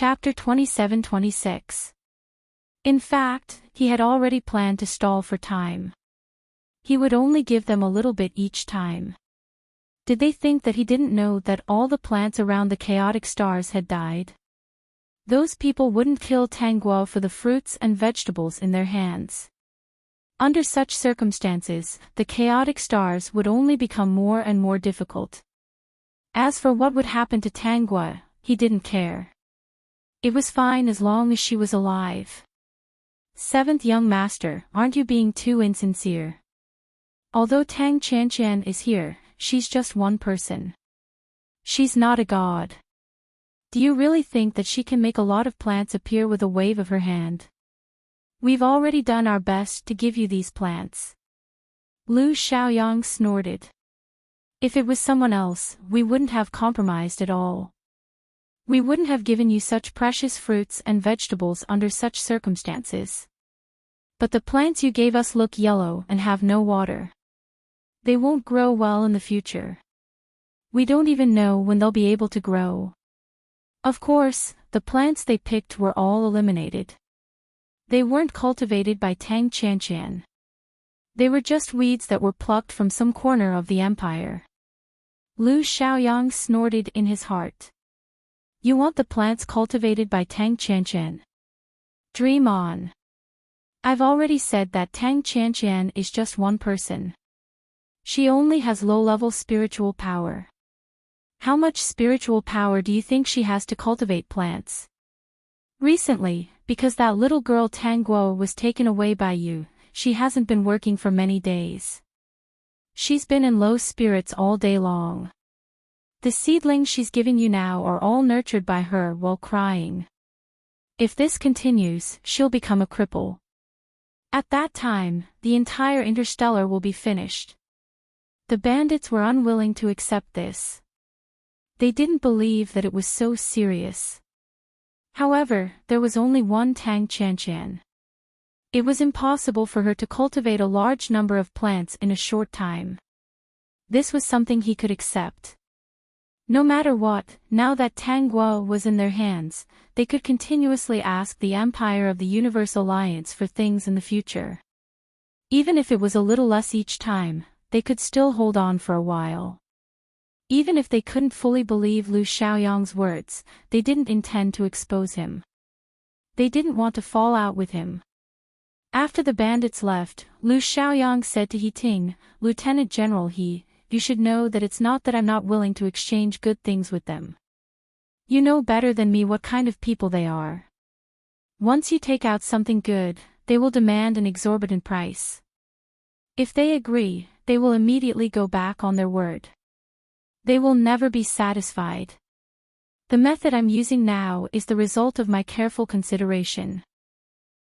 Chapter 27-26. In fact, he had already planned to stall for time. He would only give them a little bit each time. Did they think that he didn't know that all the plants around the chaotic stars had died? Those people wouldn't kill Tanguo for the fruits and vegetables in their hands. Under such circumstances, the chaotic stars would only become more and more difficult. As for what would happen to Tanguo, he didn't care. It was fine as long as she was alive. Seventh young master, aren't you being too insincere? Although Tang Qianqian is here, she's just one person. She's not a god. Do you really think that she can make a lot of plants appear with a wave of her hand? We've already done our best to give you these plants. Lu Xiaoyang snorted. If it was someone else, we wouldn't have compromised at all. We wouldn't have given you such precious fruits and vegetables under such circumstances. But the plants you gave us look yellow and have no water. They won't grow well in the future. We don't even know when they'll be able to grow. Of course, the plants they picked were all eliminated. They weren't cultivated by Tang Qianqian. They were just weeds that were plucked from some corner of the empire. Lu Xiaoyang snorted in his heart. You want the plants cultivated by Tang Qianqian? Dream on. I've already said that Tang Qianqian is just one person. She only has low-level spiritual power. How much spiritual power do you think she has to cultivate plants? Recently, because that little girl Tanguo was taken away by you, she hasn't been working for many days. She's been in low spirits all day long. The seedlings she's giving you now are all nurtured by her while crying. If this continues, she'll become a cripple. At that time, the entire interstellar will be finished. The bandits were unwilling to accept this. They didn't believe that it was so serious. However, there was only one Tang Qianqian. It was impossible for her to cultivate a large number of plants in a short time. This was something he could accept. No matter what, now that Tanguo was in their hands, they could continuously ask the Empire of the Universe Alliance for things in the future. Even if it was a little less each time, they could still hold on for a while. Even if they couldn't fully believe Lu Xiaoyang's words, they didn't intend to expose him. They didn't want to fall out with him. After the bandits left, Lu Xiaoyang said to He Ting, Lieutenant General He, you should know that it's not that I'm not willing to exchange good things with them. You know better than me what kind of people they are. Once you take out something good, they will demand an exorbitant price. If they agree, they will immediately go back on their word. They will never be satisfied. The method I'm using now is the result of my careful consideration.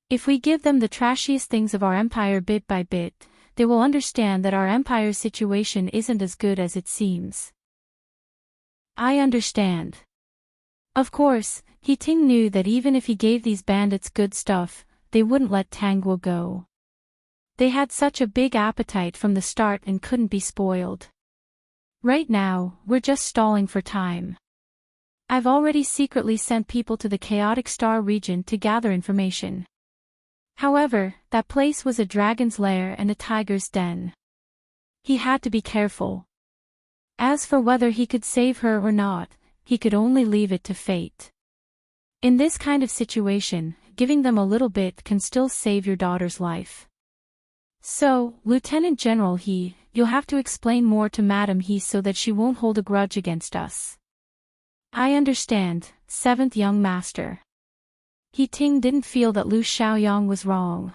If we give them the trashiest things of our empire bit by bit, they will understand that our empire's situation isn't as good as it seems. I understand. Of course, He Ting knew that even if he gave these bandits good stuff, they wouldn't let Tanguo go. They had such a big appetite from the start and couldn't be spoiled. Right now, we're just stalling for time. I've already secretly sent people to the Chaotic Star region to gather information. However, that place was a dragon's lair and a tiger's den. He had to be careful. As for whether he could save her or not, he could only leave it to fate. In this kind of situation, giving them a little bit can still save your daughter's life. So, Lieutenant General He, you'll have to explain more to Madam He so that she won't hold a grudge against us. I understand, seventh young master. He Ting didn't feel that Lu Xiaoyang was wrong.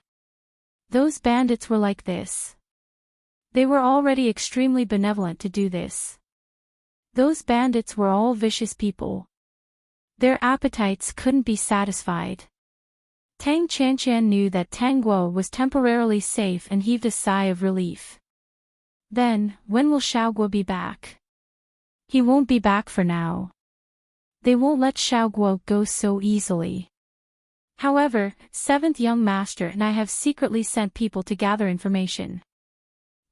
Those bandits were like this. They were already extremely benevolent to do this. Those bandits were all vicious people. Their appetites couldn't be satisfied. Tang Qianqian knew that Tanguo was temporarily safe and heaved a sigh of relief. Then, when will Xiaoguo be back? He won't be back for now. They won't let Xiaoguo go so easily. However, seventh young master and I have secretly sent people to gather information.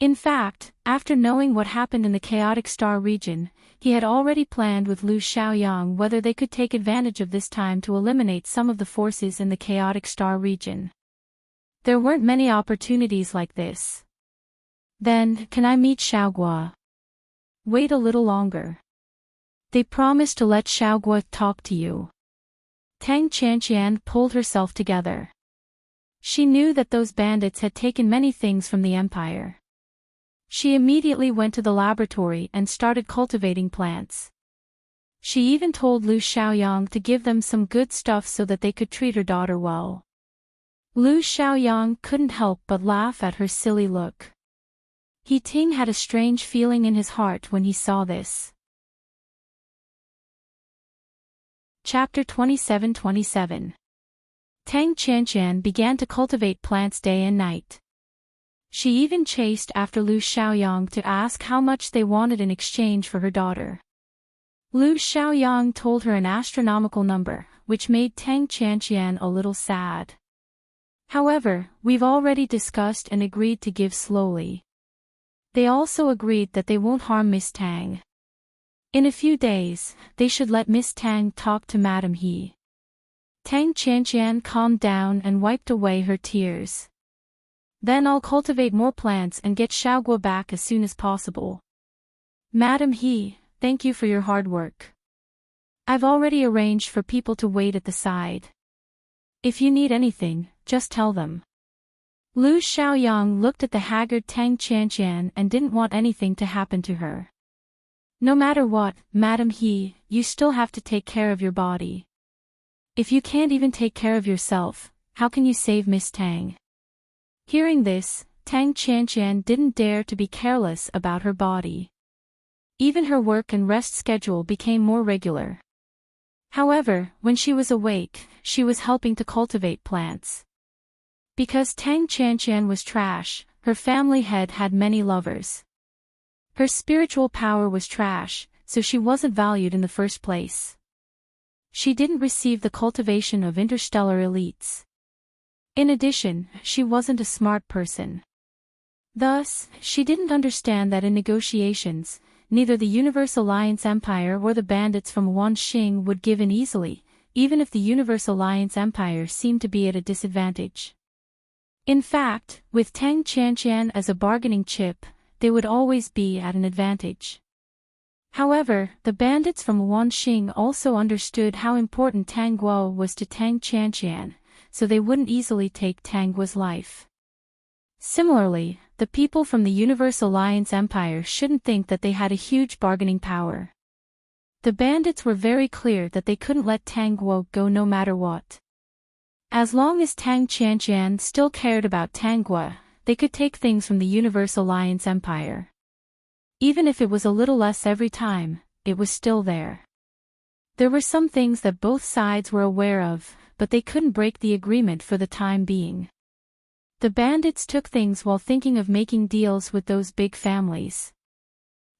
In fact, after knowing what happened in the chaotic star region, he had already planned with Lu Xiaoyang whether they could take advantage of this time to eliminate some of the forces in the chaotic star region. There weren't many opportunities like this. Then, can I meet Xiaoguo? Wait a little longer. They promised to let Xiaoguo talk to you. Tang Qianqian pulled herself together. She knew that those bandits had taken many things from the empire. She immediately went to the laboratory and started cultivating plants. She even told Lu Xiaoyang to give them some good stuff so that they could treat her daughter well. Lu Xiaoyang couldn't help but laugh at her silly look. He Ting had a strange feeling in his heart when he saw this. Chapter 27-27. Tang Qianqian began to cultivate plants day and night. She even chased after Lu Xiaoyang to ask how much they wanted in exchange for her daughter. Lu Xiaoyang told her an astronomical number, which made Tang Qianqian a little sad. However, we've already discussed and agreed to give slowly. They also agreed that they won't harm Miss Tang. In a few days, they should let Miss Tang talk to Madame He. Tang Qianqian calmed down and wiped away her tears. Then I'll cultivate more plants and get Xiaoguo back as soon as possible. Madame He, thank you for your hard work. I've already arranged for people to wait at the side. If you need anything, just tell them. Lu Xiaoyang looked at the haggard Tang Qianqian and didn't want anything to happen to her. No matter what, Madame He, you still have to take care of your body. If you can't even take care of yourself, how can you save Miss Tang? Hearing this, Tang Qianqian didn't dare to be careless about her body. Even her work and rest schedule became more regular. However, when she was awake, she was helping to cultivate plants. Because Tang Qianqian was trash, her family head had many lovers. Her spiritual power was trash, so she wasn't valued in the first place. She didn't receive the cultivation of interstellar elites. In addition, she wasn't a smart person. Thus, she didn't understand that in negotiations, neither the Universe Alliance Empire or the bandits from Wanxing would give in easily, even if the Universe Alliance Empire seemed to be at a disadvantage. In fact, with Tang Qianqian as a bargaining chip, they would always be at an advantage. However, the bandits from Wanxing also understood how important Tang Guo was to Tang Qianqian, so they wouldn't easily take Tang Guo's life. Similarly, the people from the Universe Alliance Empire shouldn't think that they had a huge bargaining power. The bandits were very clear that they couldn't let Tang Guo go no matter what. As long as Tang Qianqian still cared about Tang Guo, they could take things from the Universe Alliance Empire. Even if it was a little less every time, it was still there. There were some things that both sides were aware of, but they couldn't break the agreement for the time being. The bandits took things while thinking of making deals with those big families.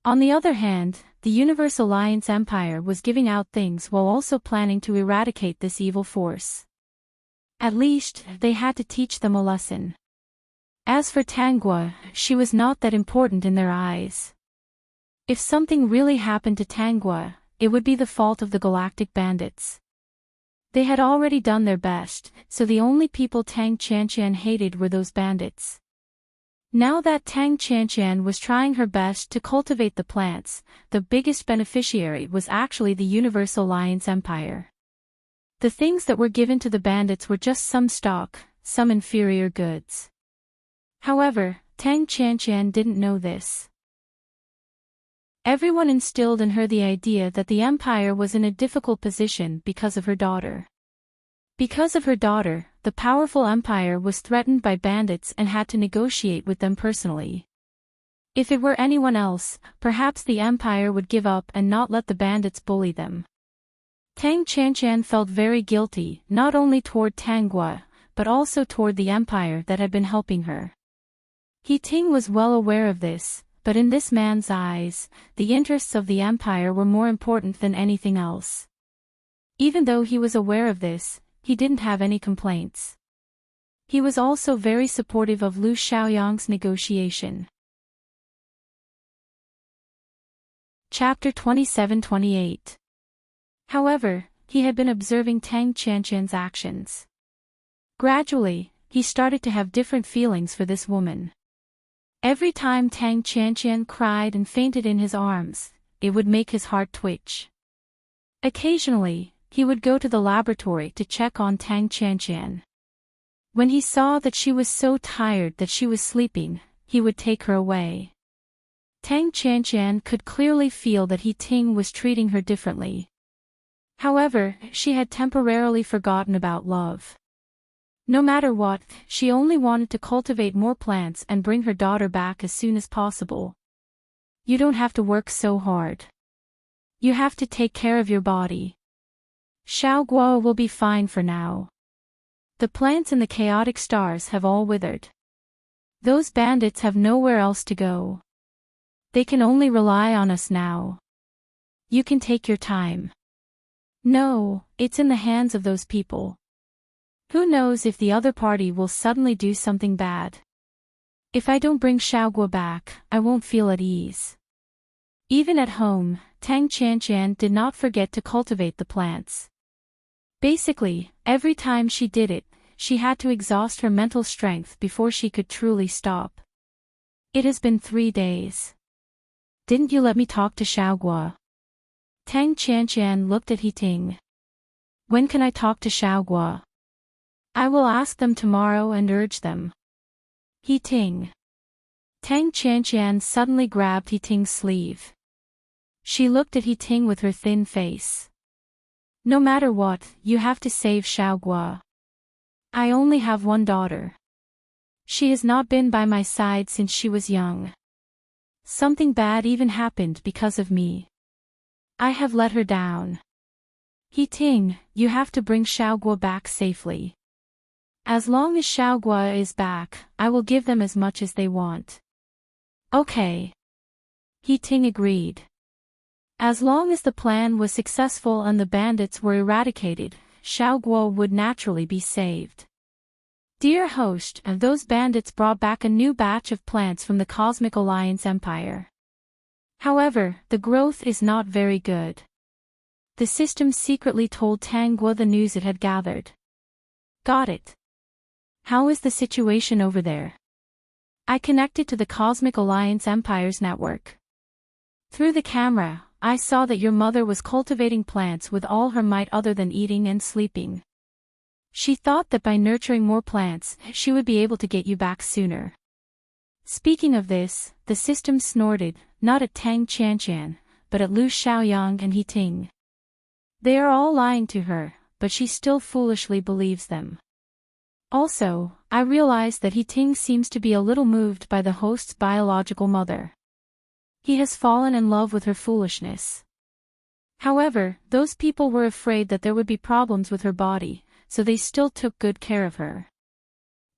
On the other hand, the Universe Alliance Empire was giving out things while also planning to eradicate this evil force. At least, they had to teach them a lesson. As for Tang Guo, she was not that important in their eyes. If something really happened to Tang Guo, it would be the fault of the galactic bandits. They had already done their best, so the only people Tang Qianqian hated were those bandits. Now that Tang Qianqian was trying her best to cultivate the plants, the biggest beneficiary was actually the Universe Alliance Empire. The things that were given to the bandits were just some stock, some inferior goods. However, Tang Qianqian didn't know this. Everyone instilled in her the idea that the empire was in a difficult position because of her daughter. Because of her daughter, the powerful empire was threatened by bandits and had to negotiate with them personally. If it were anyone else, perhaps the empire would give up and not let the bandits bully them. Tang Qianqian felt very guilty, not only toward Tang Guo, but also toward the empire that had been helping her. He Ting was well aware of this, but in this man's eyes, the interests of the empire were more important than anything else. Even though he was aware of this, he didn't have any complaints. He was also very supportive of Lu Xiaoyang's negotiation. Chapter 27-28. However, he had been observing Tang Qianqian's actions. Gradually, he started to have different feelings for this woman. Every time Tang Qianqian cried and fainted in his arms, it would make his heart twitch. Occasionally, he would go to the laboratory to check on Tang Qianqian. When he saw that she was so tired that she was sleeping, he would take her away. Tang Qianqian could clearly feel that He Ting was treating her differently. However, she had temporarily forgotten about love. No matter what, she only wanted to cultivate more plants and bring her daughter back as soon as possible. You don't have to work so hard. You have to take care of your body. Xiao Guo will be fine for now. The plants in the chaotic stars have all withered. Those bandits have nowhere else to go. They can only rely on us now. You can take your time. No, it's in the hands of those people. Who knows if the other party will suddenly do something bad. If I don't bring Xiaoguo back, I won't feel at ease. Even at home, Tang Qianqian did not forget to cultivate the plants. Basically, every time she did it, she had to exhaust her mental strength before she could truly stop. It has been 3 days. Didn't you let me talk to Xiaoguo? Tang Qianqian looked at He Ting. When can I talk to Xiaoguo? I will ask them tomorrow and urge them. He Ting. Tang Qianqian suddenly grabbed He Ting's sleeve. She looked at He Ting with her thin face. No matter what, you have to save Xiaoguo. I only have one daughter. She has not been by my side since she was young. Something bad even happened because of me. I have let her down. He Ting, you have to bring Xiaoguo back safely. As long as Xiaoguo is back, I will give them as much as they want. Okay. He Ting agreed. As long as the plan was successful and the bandits were eradicated, Xiaoguo would naturally be saved. Dear host, those bandits brought back a new batch of plants from the Cosmic Alliance Empire. However, the growth is not very good. The system secretly told Tang Guo the news it had gathered. Got it. How is the situation over there? I connected to the Cosmic Alliance Empire's network. Through the camera, I saw that your mother was cultivating plants with all her might other than eating and sleeping. She thought that by nurturing more plants, she would be able to get you back sooner. Speaking of this, the system snorted, not at Tang Qianqian, but at Lu Xiaoyang and He Ting. They are all lying to her, but she still foolishly believes them. Also, I realize that He Ting seems to be a little moved by the host's biological mother. He has fallen in love with her foolishness. However, those people were afraid that there would be problems with her body, so they still took good care of her.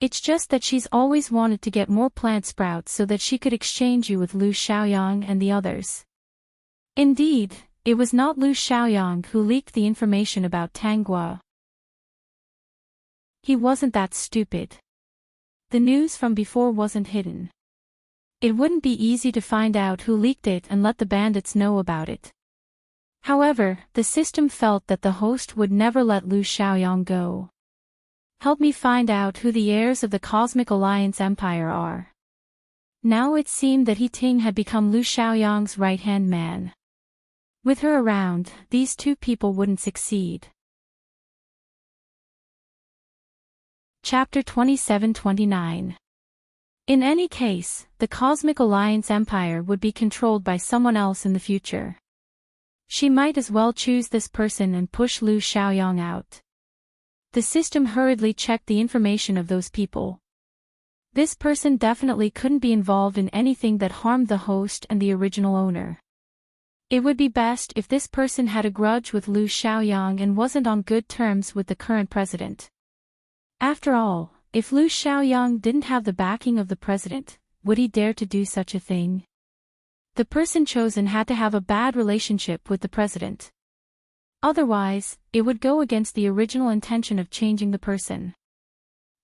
It's just that she's always wanted to get more plant sprouts so that she could exchange you with Lu Xiaoyang and the others. Indeed, it was not Lu Xiaoyang who leaked the information about Tang Guo. He wasn't that stupid. The news from before wasn't hidden. It wouldn't be easy to find out who leaked it and let the bandits know about it. However, the system felt that the host would never let Lu Xiaoyang go. Help me find out who the heirs of the Cosmic Alliance Empire are. Now it seemed that He Ting had become Lu Xiaoyang's right-hand man. With her around, these two people wouldn't succeed. Chapter 27-29. In any case, the Cosmic Alliance Empire would be controlled by someone else in the future. She might as well choose this person and push Lu Xiaoyang out. The system hurriedly checked the information of those people. This person definitely couldn't be involved in anything that harmed the host and the original owner. It would be best if this person had a grudge with Lu Xiaoyang and wasn't on good terms with the current president. After all, if Lu Xiaoyang didn't have the backing of the president, would he dare to do such a thing? The person chosen had to have a bad relationship with the president. Otherwise, it would go against the original intention of changing the person.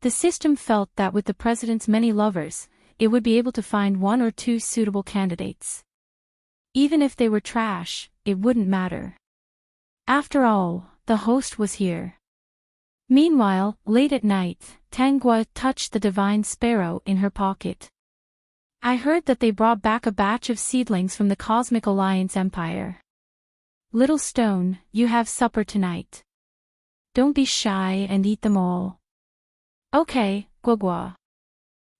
The system felt that with the president's many lovers, it would be able to find 1 or 2 suitable candidates. Even if they were trash, it wouldn't matter. After all, the host was here. Meanwhile, late at night, Tangua touched the divine sparrow in her pocket. I heard that they brought back a batch of seedlings from the Cosmic Alliance Empire. Little stone, you have supper tonight. Don't be shy and eat them all. Okay, Guagua.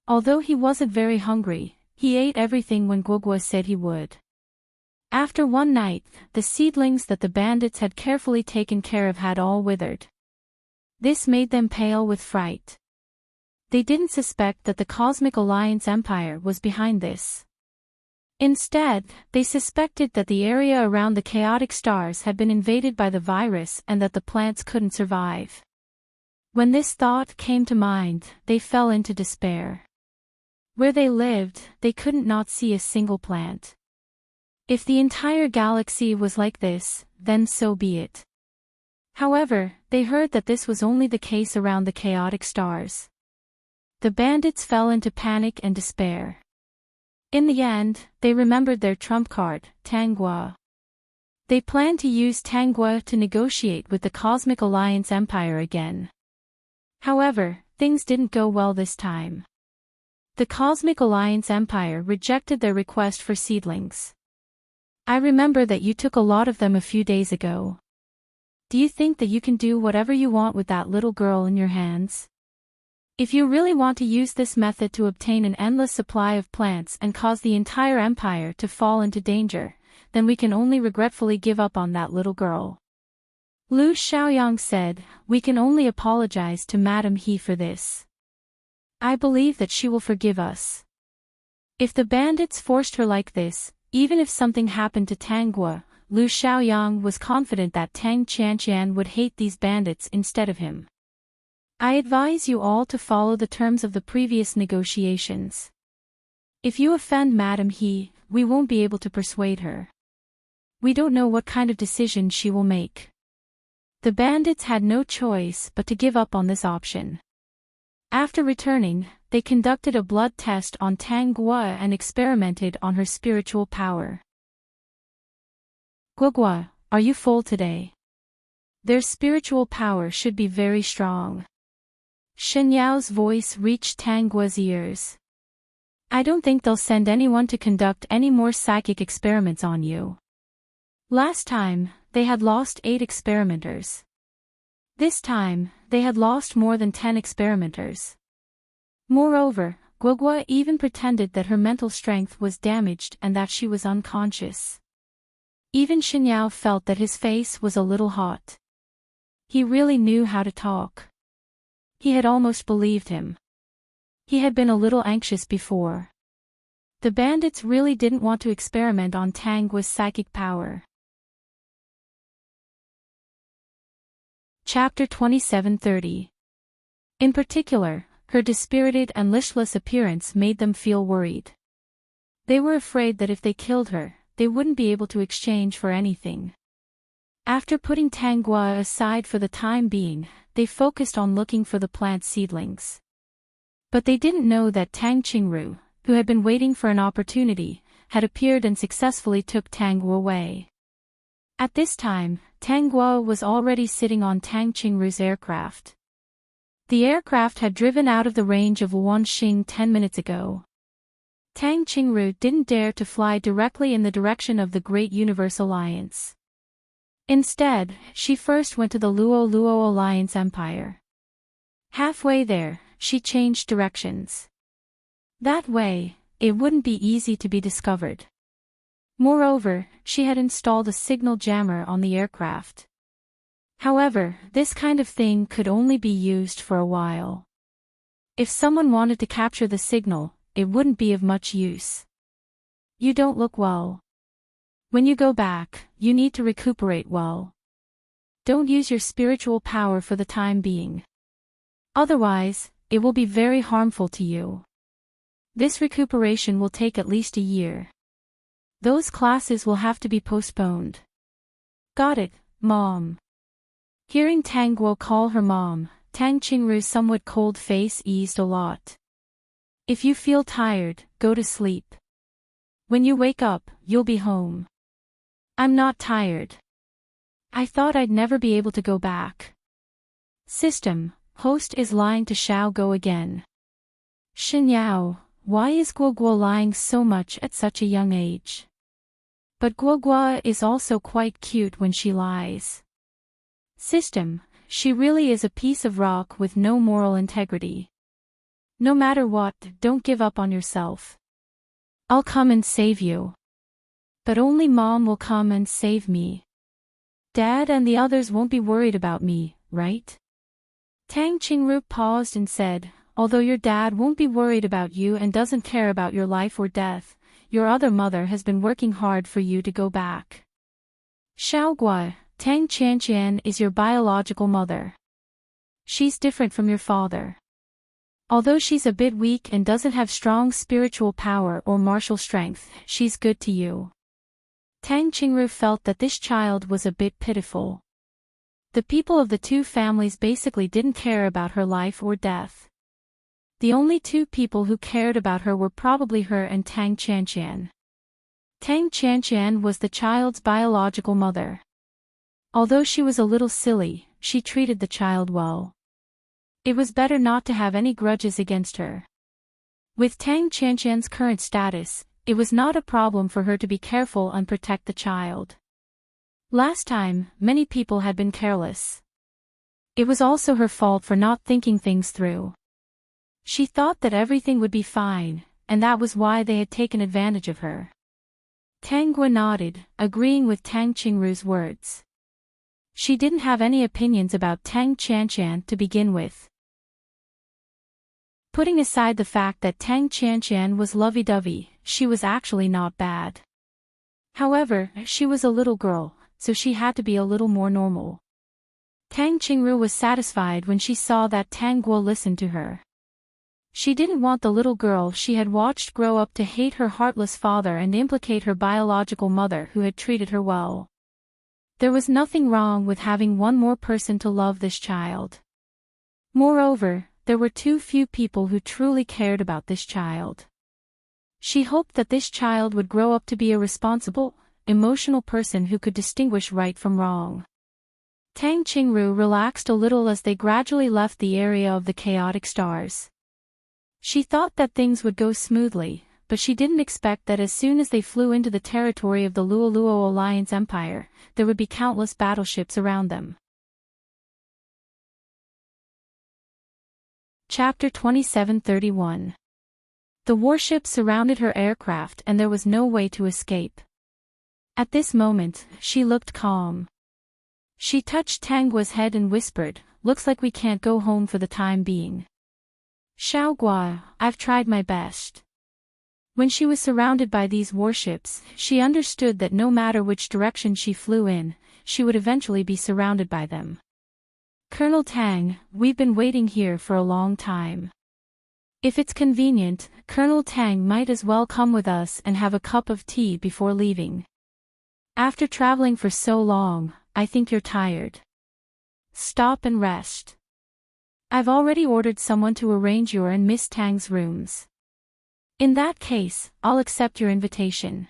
Although he wasn't very hungry, he ate everything when Guagua said he would. After one night, the seedlings that the bandits had carefully taken care of had all withered. This made them pale with fright. They didn't suspect that the Cosmic Alliance Empire was behind this. Instead, they suspected that the area around the chaotic stars had been invaded by the virus and that the plants couldn't survive. When this thought came to mind, they fell into despair. Where they lived, they couldn't not see a single plant. If the entire galaxy was like this, then so be it. However, they heard that this was only the case around the chaotic stars. The bandits fell into panic and despair. In the end, they remembered their trump card, Tangua. They planned to use Tangua to negotiate with the Cosmic Alliance Empire again. However, things didn't go well this time. The Cosmic Alliance Empire rejected their request for seedlings. I remember that you took a lot of them a few days ago. Do you think that you can do whatever you want with that little girl in your hands? If you really want to use this method to obtain an endless supply of plants and cause the entire empire to fall into danger, then we can only regretfully give up on that little girl. Lu Xiaoyang said, we can only apologize to Madame He for this. I believe that she will forgive us. If the bandits forced her like this, even if something happened to Tangua, Lu Xiaoyang was confident that Tang Qianqian would hate these bandits instead of him. I advise you all to follow the terms of the previous negotiations. If you offend Madame He, we won't be able to persuade her. We don't know what kind of decision she will make. The bandits had no choice but to give up on this option. After returning, they conducted a blood test on Tangua and experimented on her spiritual power. Guagua, are you full today? Their spiritual power should be very strong. Shen Yao's voice reached Tangua's ears. I don't think they'll send anyone to conduct any more psychic experiments on you. Last time, they had lost 8 experimenters. This time, they had lost more than 10 experimenters. Moreover, Guagua even pretended that her mental strength was damaged and that she was unconscious. Even Shen Yao felt that his face was a little hot. He really knew how to talk. He had almost believed him. He had been a little anxious before. The bandits really didn't want to experiment on Tangua's psychic power. Chapter 27:30. In particular, her dispirited and listless appearance made them feel worried. They were afraid that if they killed her, they wouldn't be able to exchange for anything. After putting Tangua aside for the time being, they focused on looking for the plant seedlings. But they didn't know that Tang Qingru, who had been waiting for an opportunity, had appeared and successfully took Tangua away. At this time, Tangua was already sitting on Tang Qingru's aircraft. The aircraft had driven out of the range of Wanxing 10 minutes ago. Tang Qingru didn't dare to fly directly in the direction of the Great Universe Alliance. Instead, she first went to the Luo Alliance Empire. Halfway there, she changed directions. That way, it wouldn't be easy to be discovered. Moreover, she had installed a signal jammer on the aircraft. However, this kind of thing could only be used for a while. If someone wanted to capture the signal, it wouldn't be of much use. You don't look well. When you go back, you need to recuperate well. Don't use your spiritual power for the time being. Otherwise, it will be very harmful to you. This recuperation will take at least a year. Those classes will have to be postponed. Got it, Mom. Hearing Tangguo call her mom, Tang Qingru's somewhat cold face eased a lot. If you feel tired, go to sleep. When you wake up, you'll be home. I'm not tired. I thought I'd never be able to go back. System, host is lying to Xiao Guo again. Xinyao, why is Guo Guo lying so much at such a young age? But Guo Guo is also quite cute when she lies. System, she really is a piece of rock with no moral integrity. No matter what, don't give up on yourself. I'll come and save you. But only Mom will come and save me. Dad and the others won't be worried about me, right? Tang Qingru paused and said, although your dad won't be worried about you and doesn't care about your life or death, your other mother has been working hard for you to go back. Xiaoguo, Tang Qianqian is your biological mother. She's different from your father. Although she's a bit weak and doesn't have strong spiritual power or martial strength, she's good to you. Tang Qingru felt that this child was a bit pitiful. The people of the two families basically didn't care about her life or death. The only two people who cared about her were probably her and Tang Qianqian. Tang Qianqian was the child's biological mother. Although she was a little silly, she treated the child well. It was better not to have any grudges against her. With Tang Qianqian's current status, it was not a problem for her to be careful and protect the child. Last time, many people had been careless. It was also her fault for not thinking things through. She thought that everything would be fine, and that was why they had taken advantage of her. Tang Guo nodded, agreeing with Tang Qingru's words. She didn't have any opinions about Tang Qianqian to begin with. Putting aside the fact that Tang Qianqian was lovey-dovey, she was actually not bad. However, she was a little girl, so she had to be a little more normal. Tang Qingru was satisfied when she saw that Tang Guo listened to her. She didn't want the little girl she had watched grow up to hate her heartless father and implicate her biological mother who had treated her well. There was nothing wrong with having one more person to love this child. Moreover, there were too few people who truly cared about this child. She hoped that this child would grow up to be a responsible, emotional person who could distinguish right from wrong. Tang Qingru relaxed a little as they gradually left the area of the chaotic stars. She thought that things would go smoothly, but she didn't expect that as soon as they flew into the territory of the Luoluo Alliance Empire, there would be countless battleships around them. Chapter 27:31. The warship surrounded her aircraft and there was no way to escape. At this moment, she looked calm. She touched Tang Guo's head and whispered, "Looks like we can't go home for the time being." Xiao Guo, I've tried my best. When she was surrounded by these warships, she understood that no matter which direction she flew in, she would eventually be surrounded by them. Colonel Tang, we've been waiting here for a long time. If it's convenient, Colonel Tang might as well come with us and have a cup of tea before leaving. After traveling for so long, I think you're tired. Stop and rest. I've already ordered someone to arrange your and Miss Tang's rooms. In that case, I'll accept your invitation.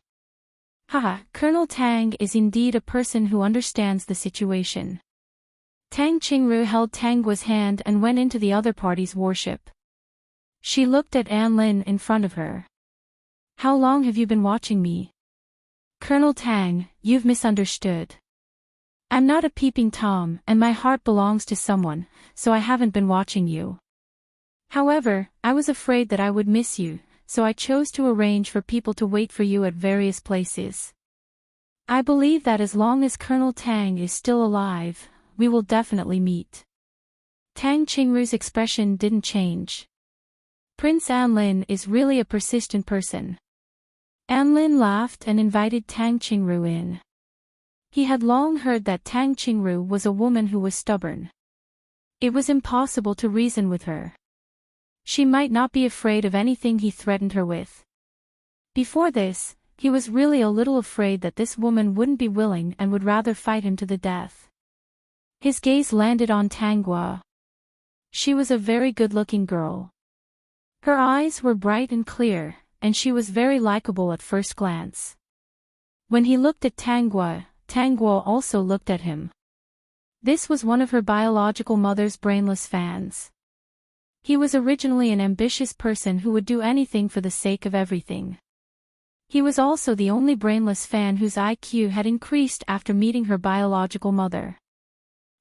Haha, Colonel Tang is indeed a person who understands the situation. Tang Qingru held Tang Guo's hand and went into the other party's warship. She looked at An Lin in front of her. How long have you been watching me? Colonel Tang, you've misunderstood. I'm not a peeping Tom and my heart belongs to someone, so I haven't been watching you. However, I was afraid that I would miss you, so I chose to arrange for people to wait for you at various places. I believe that as long as Colonel Tang is still alive, we will definitely meet. Tang Qingru's expression didn't change. Prince An Lin is really a persistent person. An Lin laughed and invited Tang Qingru in. He had long heard that Tang Qingru was a woman who was stubborn. It was impossible to reason with her. She might not be afraid of anything he threatened her with. Before this, he was really a little afraid that this woman wouldn't be willing and would rather fight him to the death. His gaze landed on Tang Guo. She was a very good-looking girl. Her eyes were bright and clear, and she was very likable at first glance. When he looked at Tangua, Tangua also looked at him. This was one of her biological mother's brainless fans. He was originally an ambitious person who would do anything for the sake of everything. He was also the only brainless fan whose IQ had increased after meeting her biological mother.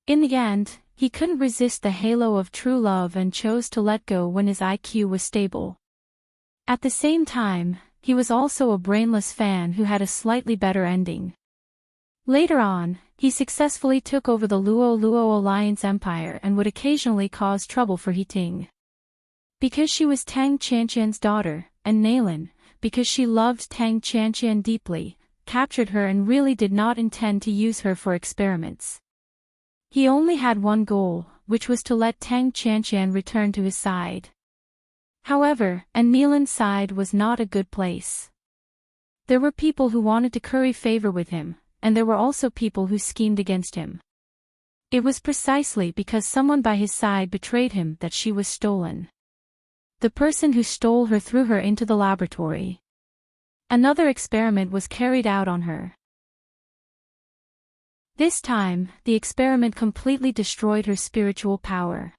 In the end, he couldn't resist the halo of true love and chose to let go when his IQ was stable. At the same time, he was also a brainless fan who had a slightly better ending. Later on, he successfully took over the Luo Luo Alliance Empire and would occasionally cause trouble for Heating. Because she was Tang Qianqian's daughter, and Nalan, because she loved Tang Qianqian deeply, captured her and really did not intend to use her for experiments. He only had one goal, which was to let Tang Qianqian return to his side. However, Nalan's side was not a good place. There were people who wanted to curry favor with him, and there were also people who schemed against him. It was precisely because someone by his side betrayed him that she was stolen. The person who stole her threw her into the laboratory. Another experiment was carried out on her. This time, the experiment completely destroyed her spiritual power.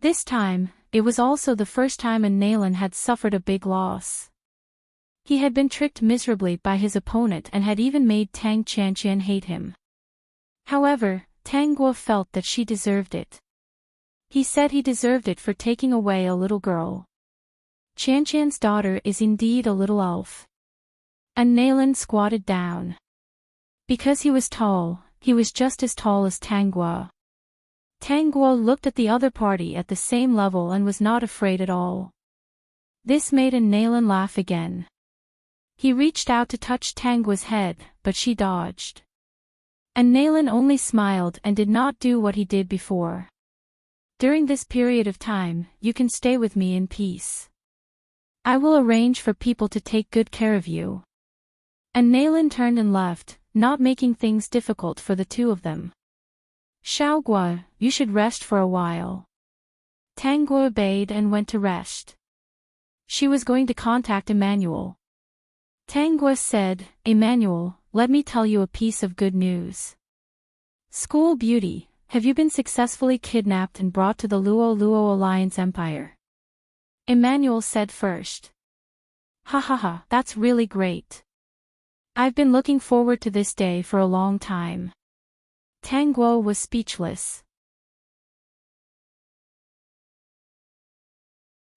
This time, it was also the first time Nalan had suffered a big loss. He had been tricked miserably by his opponent and had even made Tang Qianqian hate him. However, Tangua felt that she deserved it. He said he deserved it for taking away a little girl. Qianqian's daughter is indeed a little elf. Nalan squatted down. Because he was tall, he was just as tall as Tangua. Tangua looked at the other party at the same level and was not afraid at all. This made Nalan laugh again. He reached out to touch Tangua's head, but she dodged. Nalan only smiled and did not do what he did before. During this period of time, you can stay with me in peace. I will arrange for people to take good care of you. Nalan turned and left, not making things difficult for the two of them. Xiaogua, you should rest for a while. Tangua obeyed and went to rest. She was going to contact Emmanuel. Tangua said, Emmanuel, let me tell you a piece of good news. School beauty, have you been successfully kidnapped and brought to the Luo Luo Alliance Empire? Emmanuel said first. Ha ha ha, that's really great. I've been looking forward to this day for a long time. Tangua was speechless.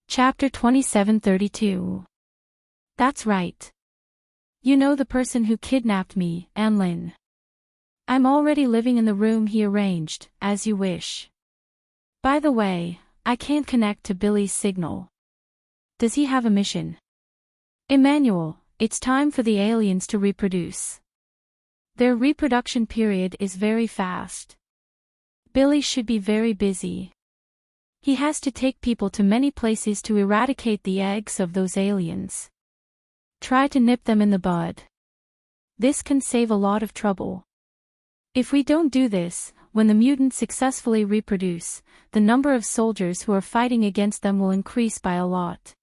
Chapter 2732. That's right. You know the person who kidnapped me, Anlin. I'm already living in the room he arranged, as you wish. By the way, I can't connect to Billy's signal. Does he have a mission? Emmanuel, it's time for the aliens to reproduce. Their reproduction period is very fast. Billy should be very busy. He has to take people to many places to eradicate the eggs of those aliens. Try to nip them in the bud. This can save a lot of trouble. If we don't do this, when the mutants successfully reproduce, the number of soldiers who are fighting against them will increase by a lot.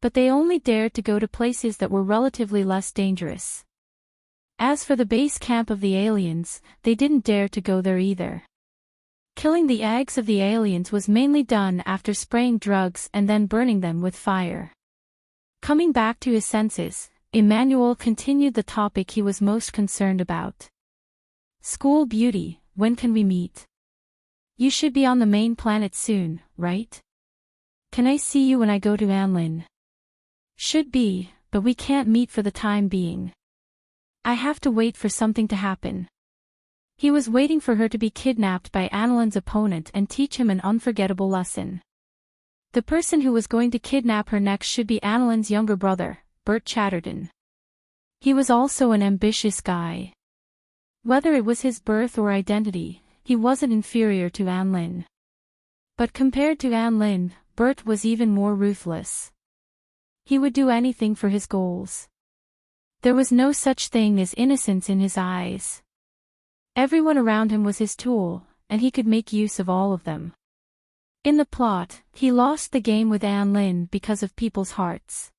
But they only dared to go to places that were relatively less dangerous. As for the base camp of the aliens, they didn't dare to go there either. Killing the eggs of the aliens was mainly done after spraying drugs and then burning them with fire. Coming back to his senses, Emmanuel continued the topic he was most concerned about. School beauty, when can we meet? You should be on the main planet soon, right? Can I see you when I go to Anlin? Should be, but we can't meet for the time being. I have to wait for something to happen. He was waiting for her to be kidnapped by Anlin's opponent and teach him an unforgettable lesson. The person who was going to kidnap her next should be Anlin's younger brother, Bert Chatterton. He was also an ambitious guy. Whether it was his birth or identity, he wasn't inferior to Anlin. But compared to Anlin, Bert was even more ruthless. He would do anything for his goals. There was no such thing as innocence in his eyes. Everyone around him was his tool, and he could make use of all of them. In the plot, he lost the game with Anlin because of people's hearts.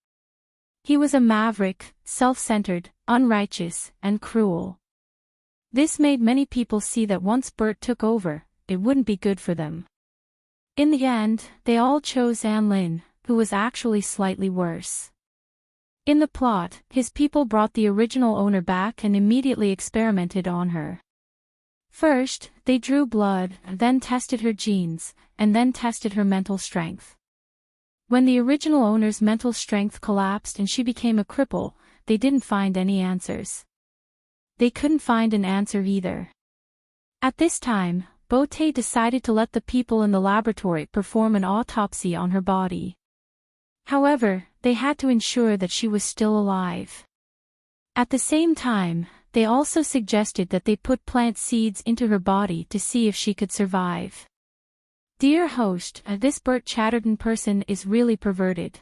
He was a maverick, self-centered, unrighteous, and cruel. This made many people see that once Bert took over, it wouldn't be good for them. In the end, they all chose Anlin, who was actually slightly worse. In the plot, his people brought the original owner back and immediately experimented on her. First, they drew blood, then tested her genes, and then tested her mental strength. When the original owner's mental strength collapsed and she became a cripple, they didn't find any answers. They couldn't find an answer either. At this time, Bote decided to let the people in the laboratory perform an autopsy on her body. However, they had to ensure that she was still alive. At the same time, they also suggested that they put plant seeds into her body to see if she could survive. Dear host, this Bert Chatterton person is really perverted.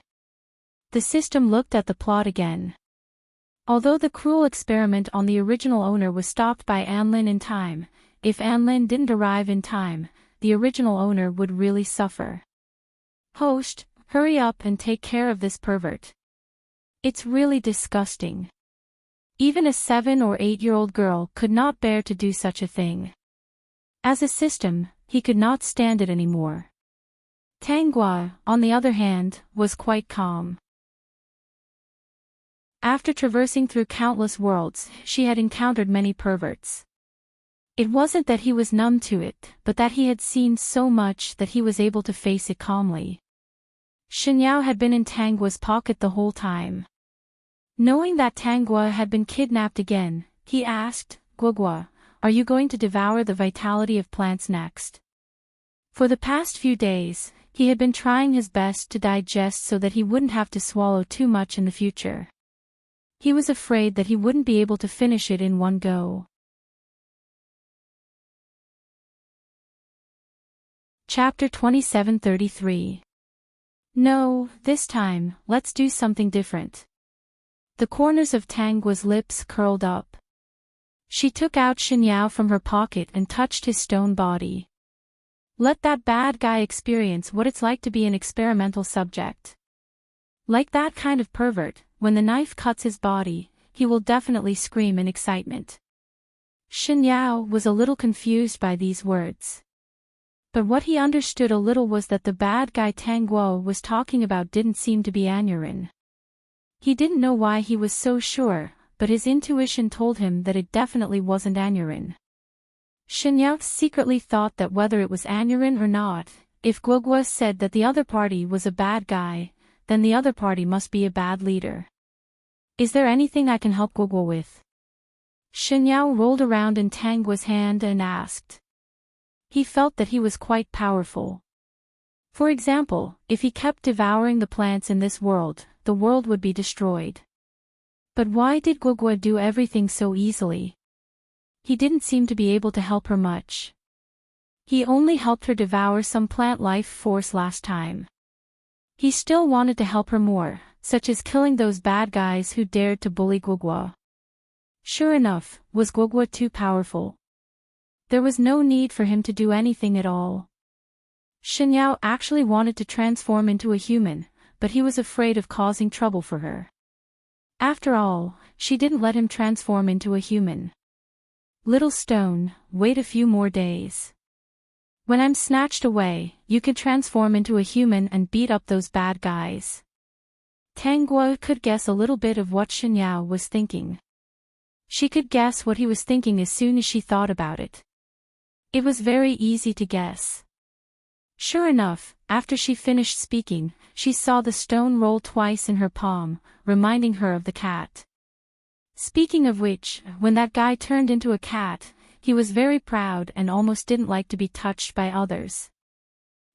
The system looked at the plot again. Although the cruel experiment on the original owner was stopped by Anlin in time, if Anlin didn't arrive in time, the original owner would really suffer. Host, hurry up and take care of this pervert. It's really disgusting. Even a 7 or 8-year-old girl could not bear to do such a thing. As a system, he could not stand it anymore. Tanghua, on the other hand, was quite calm. After traversing through countless worlds, she had encountered many perverts. It wasn't that he was numb to it, but that he had seen so much that he was able to face it calmly. Xinyao had been in Tanghua's pocket the whole time. Knowing that Tanghua had been kidnapped again, he asked, "Guogua, are you going to devour the vitality of plants next?" For the past few days, he had been trying his best to digest so that he wouldn't have to swallow too much in the future. He was afraid that he wouldn't be able to finish it in one go. Chapter 2733. No, this time, let's do something different. The corners of Tanghua's lips curled up. She took out Xinyao from her pocket and touched his stone body. Let that bad guy experience what it's like to be an experimental subject. Like that kind of pervert, when the knife cuts his body, he will definitely scream in excitement. Xinyao was a little confused by these words. But what he understood a little was that the bad guy Tanghua was talking about didn't seem to be Anurin. He didn't know why he was so sure, but his intuition told him that it definitely wasn't Anurin. Xinyao secretly thought that whether it was Anurin or not, if Guogua said that the other party was a bad guy, then the other party must be a bad leader. Is there anything I can help Guogua with? Xinyao rolled around in Tanghua's hand and asked. He felt that he was quite powerful. For example, if he kept devouring the plants in this world, the world would be destroyed. But why did Guogua do everything so easily? He didn't seem to be able to help her much. He only helped her devour some plant life force last time. He still wanted to help her more, such as killing those bad guys who dared to bully Guogua. Sure enough, was Guogua too powerful? There was no need for him to do anything at all. Xinyao actually wanted to transform into a human, but he was afraid of causing trouble for her. After all, she didn't let him transform into a human. Little stone, wait a few more days. When I'm snatched away, you can transform into a human and beat up those bad guys. Tanghua could guess a little bit of what Xinyao was thinking. She could guess what he was thinking as soon as she thought about it. It was very easy to guess. Sure enough, after she finished speaking, she saw the stone roll twice in her palm, reminding her of the cat. Speaking of which, when that guy turned into a cat, he was very proud and almost didn't like to be touched by others.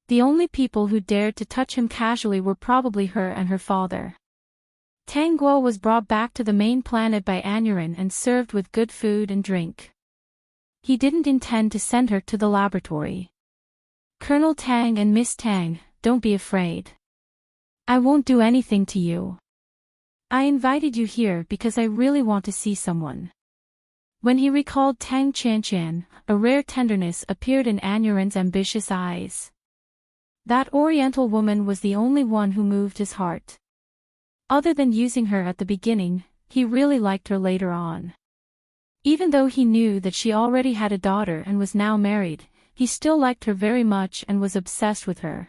The only people who dared to touch him casually were probably her and her father. Tanghua was brought back to the main planet by Anurin and served with good food and drink. He didn't intend to send her to the laboratory. Colonel Tang and Miss Tang, don't be afraid. I won't do anything to you. I invited you here because I really want to see someone. When he recalled Tang Qianshan, a rare tenderness appeared in Anurin's ambitious eyes. That Oriental woman was the only one who moved his heart. Other than using her at the beginning, he really liked her later on. Even though he knew that she already had a daughter and was now married, he still liked her very much and was obsessed with her.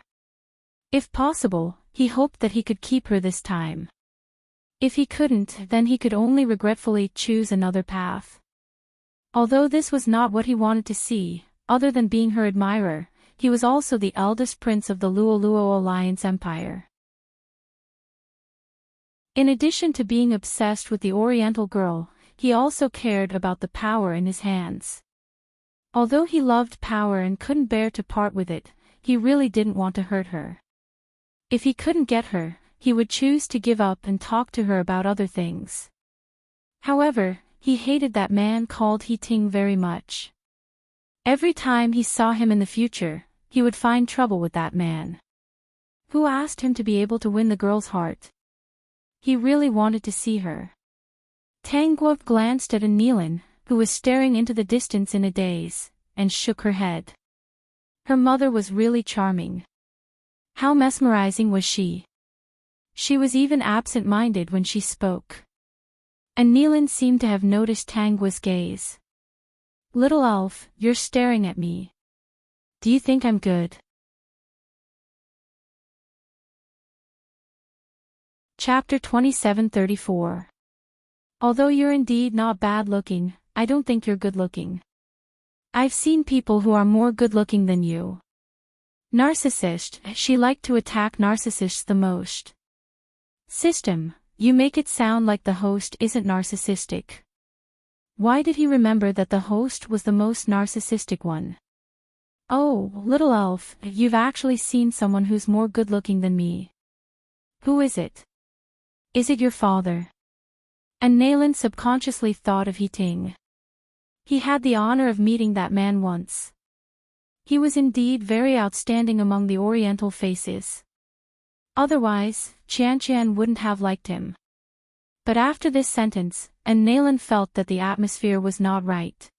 If possible, he hoped that he could keep her this time. If he couldn't, then he could only regretfully choose another path. Although this was not what he wanted to see, other than being her admirer, he was also the eldest prince of the Luo Alliance Empire. In addition to being obsessed with the Oriental girl, he also cared about the power in his hands. Although he loved power and couldn't bear to part with it, he really didn't want to hurt her. If he couldn't get her, he would choose to give up and talk to her about other things. However, he hated that man called Heating very much. Every time he saw him in the future, he would find trouble with that man. Who asked him to be able to win the girl's heart? He really wanted to see her. Tang Guo glanced at Anilin, who was staring into the distance in a daze, and shook her head. Her mother was really charming. How mesmerizing was she? She was even absent-minded when she spoke. Anilin seemed to have noticed Tang Guo's gaze. Little elf, you're staring at me. Do you think I'm good? Chapter 27:34. Although you're indeed not bad-looking, I don't think you're good-looking. I've seen people who are more good-looking than you. Narcissist, she liked to attack narcissists the most. System, you make it sound like the host isn't narcissistic. Why did he remember that the host was the most narcissistic one? Oh, little elf, you've actually seen someone who's more good-looking than me. Who is it? Is it your father? And Nayland subconsciously thought of Heating. He had the honor of meeting that man once. He was indeed very outstanding among the Oriental faces. Otherwise, Qian wouldn't have liked him. But after this sentence, and Nayland felt that the atmosphere was not right.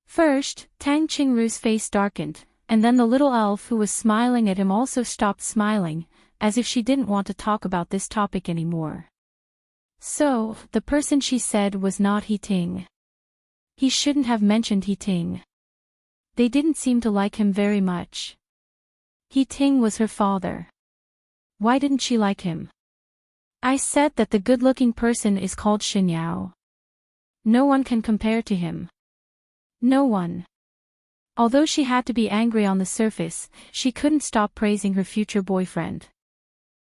First, Tang Qingru's face darkened, and then the little elf who was smiling at him also stopped smiling, as if she didn't want to talk about this topic anymore. So, the person she said was not Heating. He shouldn't have mentioned Heating. They didn't seem to like him very much. Heating was her father. Why didn't she like him? I said that the good-looking person is called Xinyao. No one can compare to him. No one. Although she had to be angry on the surface, she couldn't stop praising her future boyfriend.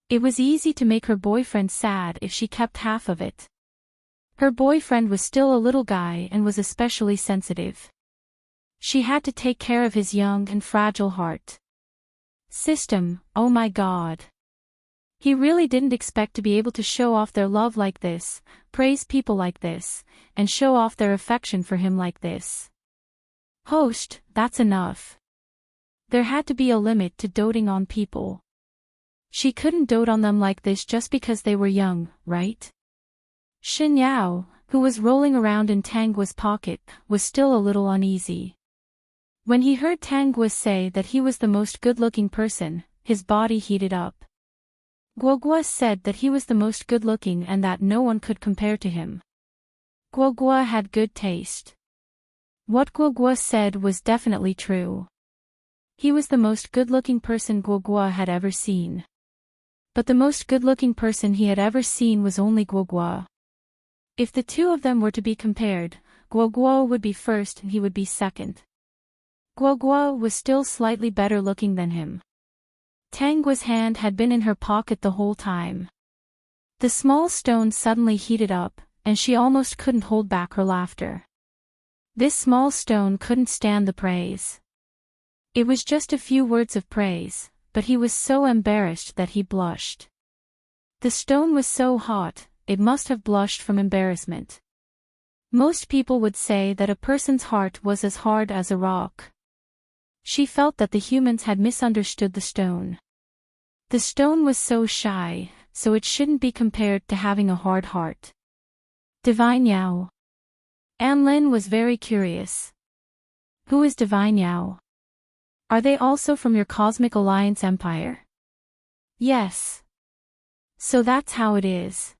It was easy to make her boyfriend sad if she kept half of it. Her boyfriend was still a little guy and was especially sensitive. She had to take care of his young and fragile heart. System, oh my God. He really didn't expect to be able to show off their love like this, praise people like this, and show off their affection for him like this. Host, that's enough. There had to be a limit to doting on people. She couldn't dote on them like this just because they were young, right? Xinyao, who was rolling around in Tang Guo's pocket, was still a little uneasy. When he heard Tang Guo say that he was the most good-looking person, his body heated up. Guo said that he was the most good-looking and that no one could compare to him. Guo had good taste. What Guo said was definitely true. He was the most good-looking person Guo had ever seen. But the most good-looking person he had ever seen was only Guo. If the two of them were to be compared, Guo would be first and he would be second. Guo was still slightly better looking than him. Tang Guo's hand had been in her pocket the whole time. The small stone suddenly heated up, and she almost couldn't hold back her laughter. This small stone couldn't stand the praise. It was just a few words of praise, but he was so embarrassed that he blushed. The stone was so hot, it must have blushed from embarrassment. Most people would say that a person's heart was as hard as a rock. She felt that the humans had misunderstood the stone. The stone was so shy, so it shouldn't be compared to having a hard heart. Divine Yao. Anlin was very curious. Who is Divine Yao? Are they also from your Cosmic Alliance Empire? Yes. So that's how it is.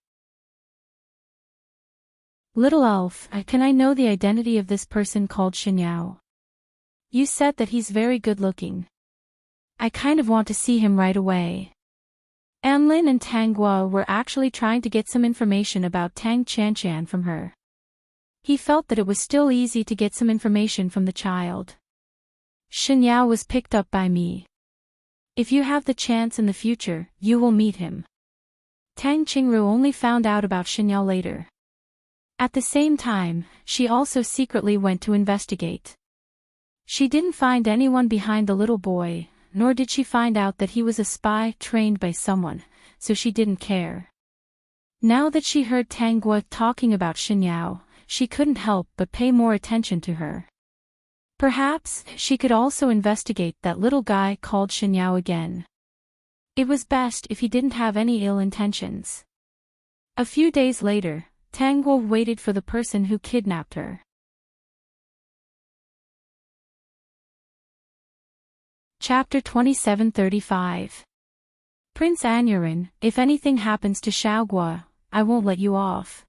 Little elf, can I know the identity of this person called Xinyao? You said that he's very good looking. I kind of want to see him right away. Anlin and Tang Guo were actually trying to get some information about Tang Qianqian from her. He felt that it was still easy to get some information from the child. Xinyao was picked up by me. If you have the chance in the future, you will meet him. Tang Qingru only found out about Xinyao later. At the same time, she also secretly went to investigate. She didn't find anyone behind the little boy, nor did she find out that he was a spy trained by someone, so she didn't care. Now that she heard Tang Guo talking about Xinyao, she couldn't help but pay more attention to her. Perhaps she could also investigate that little guy called Xinyao again. It was best if he didn't have any ill intentions. A few days later, Tang Guo waited for the person who kidnapped her. Chapter 2735. Prince Anyurin, if anything happens to Xiaoguo, I won't let you off.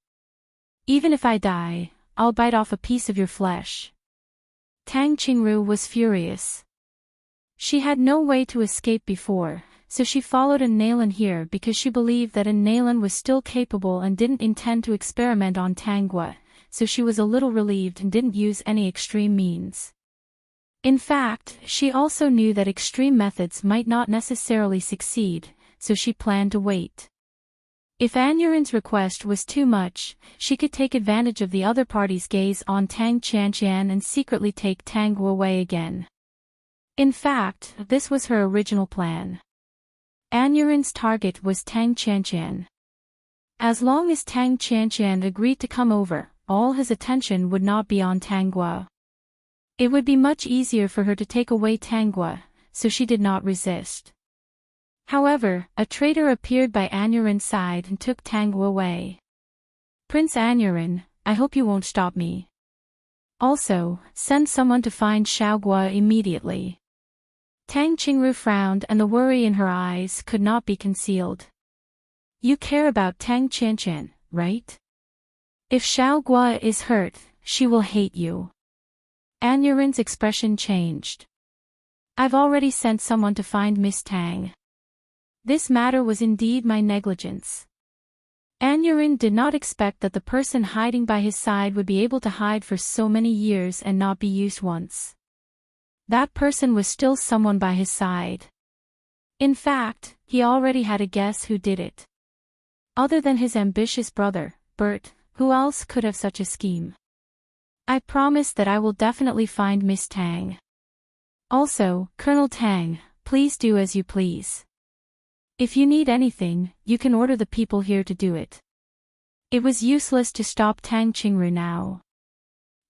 Even if I die, I'll bite off a piece of your flesh. Tang Qingru was furious. She had no way to escape before, so she followed Nalan here because she believed that Nalan was still capable and didn't intend to experiment on Tang Guo, so she was a little relieved and didn't use any extreme means. In fact, she also knew that extreme methods might not necessarily succeed, so she planned to wait. If Anyurin's request was too much, she could take advantage of the other party's gaze on Tang Qianqian and secretly take Tang Guo away again. In fact, this was her original plan. Anyurin's target was Tang Qianqian. As long as Tang Qianqian agreed to come over, all his attention would not be on Tang Guo. It would be much easier for her to take away Tang Guo, so she did not resist. However, a traitor appeared by Anyurin's side and took Tang Guo away. Prince Anyurin, I hope you won't stop me. Also, send someone to find Xiaoguo immediately. Tang Qingru frowned and the worry in her eyes could not be concealed. You care about Tang Qianqian, right? If Xiaoguo is hurt, she will hate you. Anyurin's expression changed. I've already sent someone to find Miss Tang. This matter was indeed my negligence. Anyurin did not expect that the person hiding by his side would be able to hide for so many years and not be used once. That person was still someone by his side. In fact, he already had a guess who did it. Other than his ambitious brother, Bert, who else could have such a scheme? I promise that I will definitely find Miss Tang. Also, Colonel Tang, please do as you please. If you need anything, you can order the people here to do it. It was useless to stop Tang Qingru now.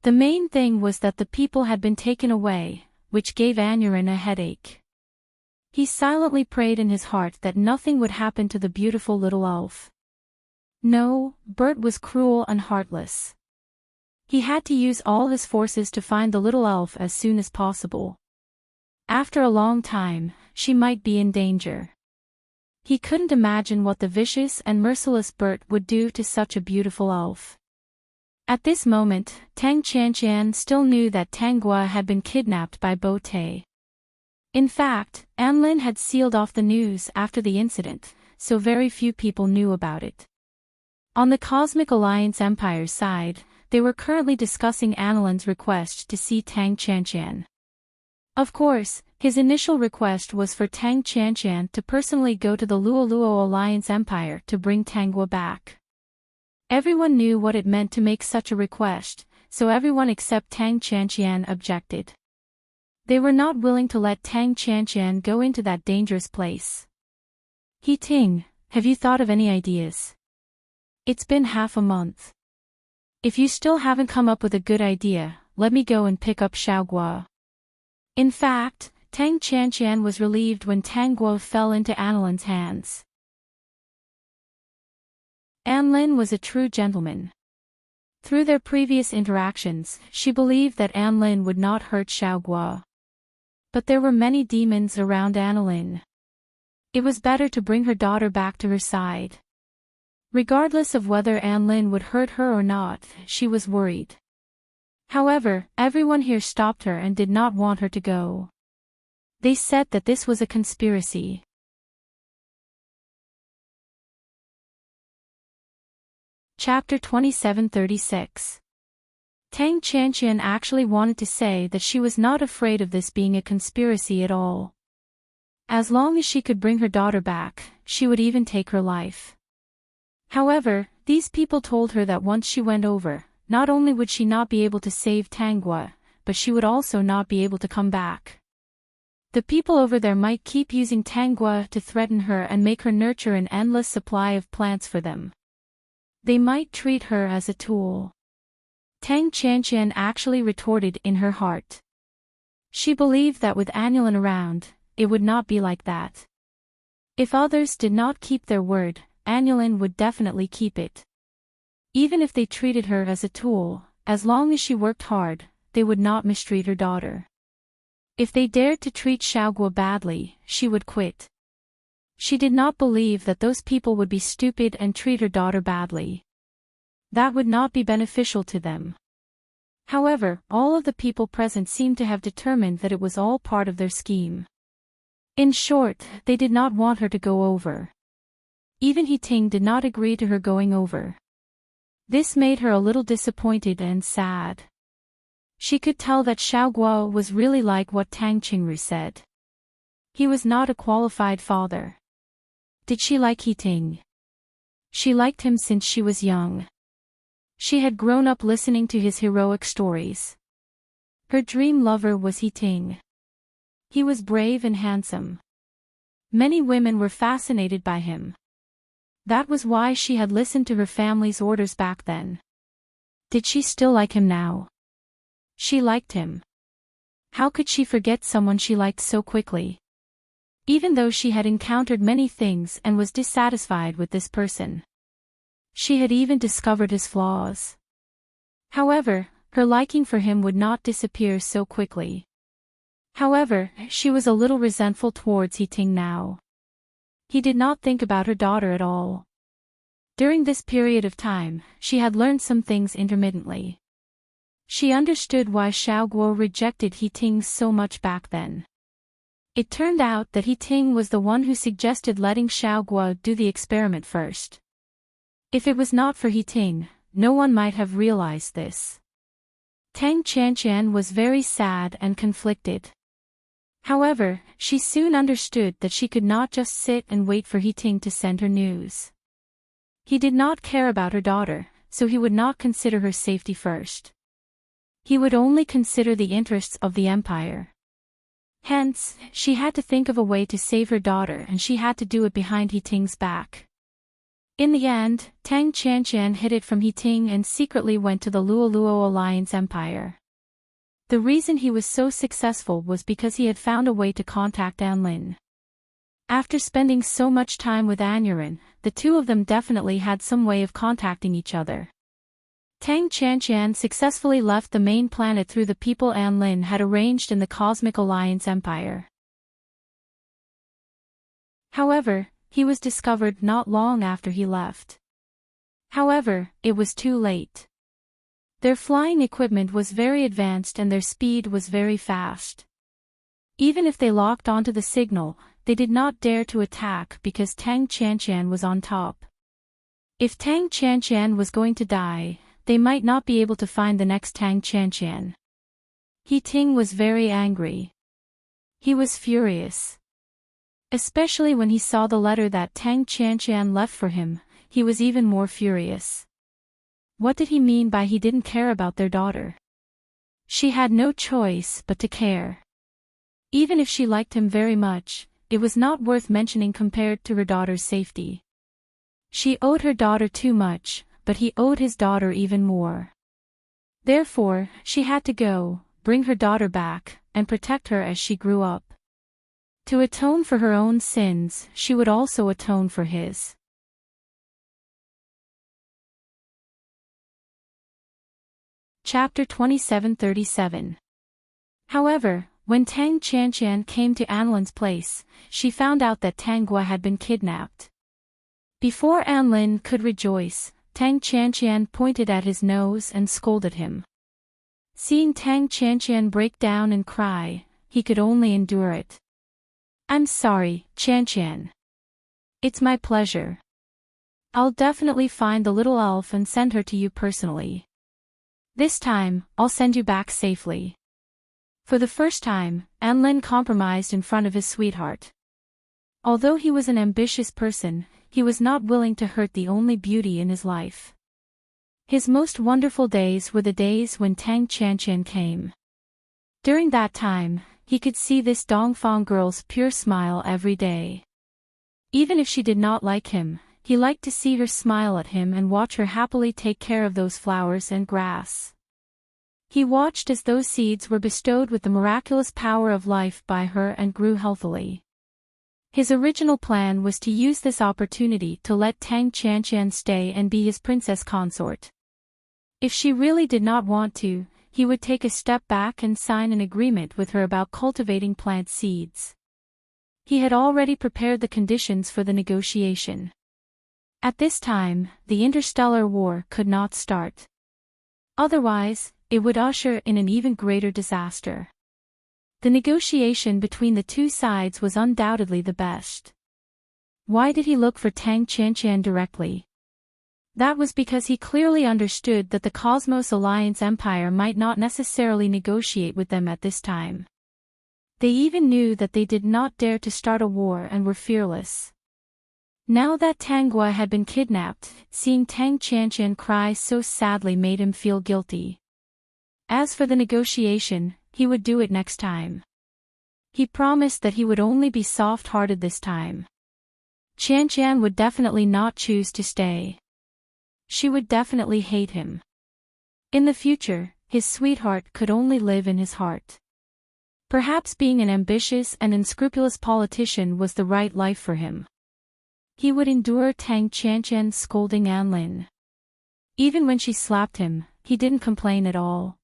The main thing was that the people had been taken away, which gave Anyurin a headache. He silently prayed in his heart that nothing would happen to the beautiful little elf. No, Bert was cruel and heartless. He had to use all his forces to find the little elf as soon as possible. After a long time, she might be in danger. He couldn't imagine what the vicious and merciless Bert would do to such a beautiful elf. At this moment, Tang Qianqian still knew that Tang Guo had been kidnapped by Bo Te. In fact, Anlin had sealed off the news after the incident, so very few people knew about it. On the Cosmic Alliance Empire's side, they were currently discussing Anlin's request to see Tang Qianqian. Of course, his initial request was for Tang Qianqian to personally go to the Luoluo Alliance Empire to bring Tang Guo back. Everyone knew what it meant to make such a request, so everyone except Tang Qianqian objected. They were not willing to let Tang Qianqian go into that dangerous place. He Ting, have you thought of any ideas? It's been half a month. If you still haven't come up with a good idea, let me go and pick up Xiaoguo. In fact, Tang Qianqian was relieved when Tang Guo fell into Anlin's hands. Anlin was a true gentleman. Through their previous interactions, she believed that Anlin would not hurt Xiaoguo. But there were many demons around Anlin. It was better to bring her daughter back to her side. Regardless of whether Anlin would hurt her or not, she was worried. However, everyone here stopped her and did not want her to go. They said that this was a conspiracy. Chapter 27:36. Tang Chanqian actually wanted to say that she was not afraid of this being a conspiracy at all. As long as she could bring her daughter back, she would even take her life. However, these people told her that once she went over, not only would she not be able to save Tanghua, but she would also not be able to come back. The people over there might keep using Tanghua to threaten her and make her nurture an endless supply of plants for them. They might treat her as a tool. Tang Chanqian actually retorted in her heart. She believed that with Anulin around, it would not be like that. If others did not keep their word, Anulin would definitely keep it. Even if they treated her as a tool, as long as she worked hard, they would not mistreat her daughter. If they dared to treat Xiaoguo badly, she would quit. She did not believe that those people would be stupid and treat her daughter badly. That would not be beneficial to them. However, all of the people present seemed to have determined that it was all part of their scheme. In short, they did not want her to go over. Even Heating did not agree to her going over. This made her a little disappointed and sad. She could tell that Xiaoguo was really like what Tang Qingru said. He was not a qualified father. Did she like Heating? She liked him since she was young. She had grown up listening to his heroic stories. Her dream lover was Heating. He was brave and handsome. Many women were fascinated by him. That was why she had listened to her family's orders back then. Did she still like him now? She liked him. How could she forget someone she liked so quickly? Even though she had encountered many things and was dissatisfied with this person. She had even discovered his flaws. However, her liking for him would not disappear so quickly. However, she was a little resentful towards Heating now. He did not think about her daughter at all. During this period of time, she had learned some things intermittently. She understood why Xiaoguo rejected Heating so much back then. It turned out that Heating was the one who suggested letting Xiaoguo do the experiment first. If it was not for Heating, no one might have realized this. Tang Chanqian was very sad and conflicted. However, she soon understood that she could not just sit and wait for Heating to send her news. He did not care about her daughter, so he would not consider her safety first. He would only consider the interests of the empire. Hence, she had to think of a way to save her daughter, and she had to do it behind Heating's back. In the end, Tang Chanqian hid it from Heating and secretly went to the Luoluo Alliance Empire. The reason he was so successful was because he had found a way to contact Anlin. After spending so much time with Anyurin, the two of them definitely had some way of contacting each other. Tang Chanqian successfully left the main planet through the people Anlin had arranged in the Cosmic Alliance Empire. However, he was discovered not long after he left. However, it was too late. Their flying equipment was very advanced and their speed was very fast. Even if they locked onto the signal, they did not dare to attack because Tang Chanqian was on top. If Tang Chanqian was going to die, they might not be able to find the next Tang Chanqian. Heating was very angry. He was furious. Especially when he saw the letter that Tang Chanqian left for him, he was even more furious. What did he mean by he didn't care about their daughter? She had no choice but to care. Even if she liked him very much, it was not worth mentioning compared to her daughter's safety. She owed her daughter too much, but he owed his daughter even more. Therefore, she had to go, bring her daughter back, and protect her as she grew up. To atone for her own sins, she would also atone for his. Chapter 27:37. However, When Tang Qianqian came to Anlin's place, she found out that Tang Gua had been kidnapped. Before Anlin could rejoice, Tang Qianqian pointed at his nose and scolded him. Seeing Tang Qianqian break down and cry, he could only endure it. "I'm sorry, Qianqian. It's my pleasure. I'll definitely find the little elf and send her to you personally. This time, I'll send you back safely." For the first time, Anlin compromised in front of his sweetheart. Although he was an ambitious person, he was not willing to hurt the only beauty in his life. His most wonderful days were the days when Tang Qianqian came. During that time, he could see this Dongfang girl's pure smile every day. Even if she did not like him, he liked to see her smile at him and watch her happily take care of those flowers and grass. He watched as those seeds were bestowed with the miraculous power of life by her and grew healthily. His original plan was to use this opportunity to let Tang Qianqian stay and be his princess consort. If she really did not want to, he would take a step back and sign an agreement with her about cultivating plant seeds. He had already prepared the conditions for the negotiation. At this time, the interstellar war could not start. Otherwise, it would usher in an even greater disaster. The negotiation between the two sides was undoubtedly the best. Why did he look for Tang Qianqian directly? That was because he clearly understood that the Cosmos Alliance Empire might not necessarily negotiate with them at this time. They even knew that they did not dare to start a war and were fearless. Now that Tang Gua had been kidnapped, seeing Tang Qianqian cry so sadly made him feel guilty. As for the negotiation, he would do it next time. He promised that he would only be soft-hearted this time. Qianqian would definitely not choose to stay. She would definitely hate him. In the future, his sweetheart could only live in his heart. Perhaps being an ambitious and unscrupulous politician was the right life for him. He would endure Tang Qianqian scolding Anlin. Even when she slapped him, he didn't complain at all.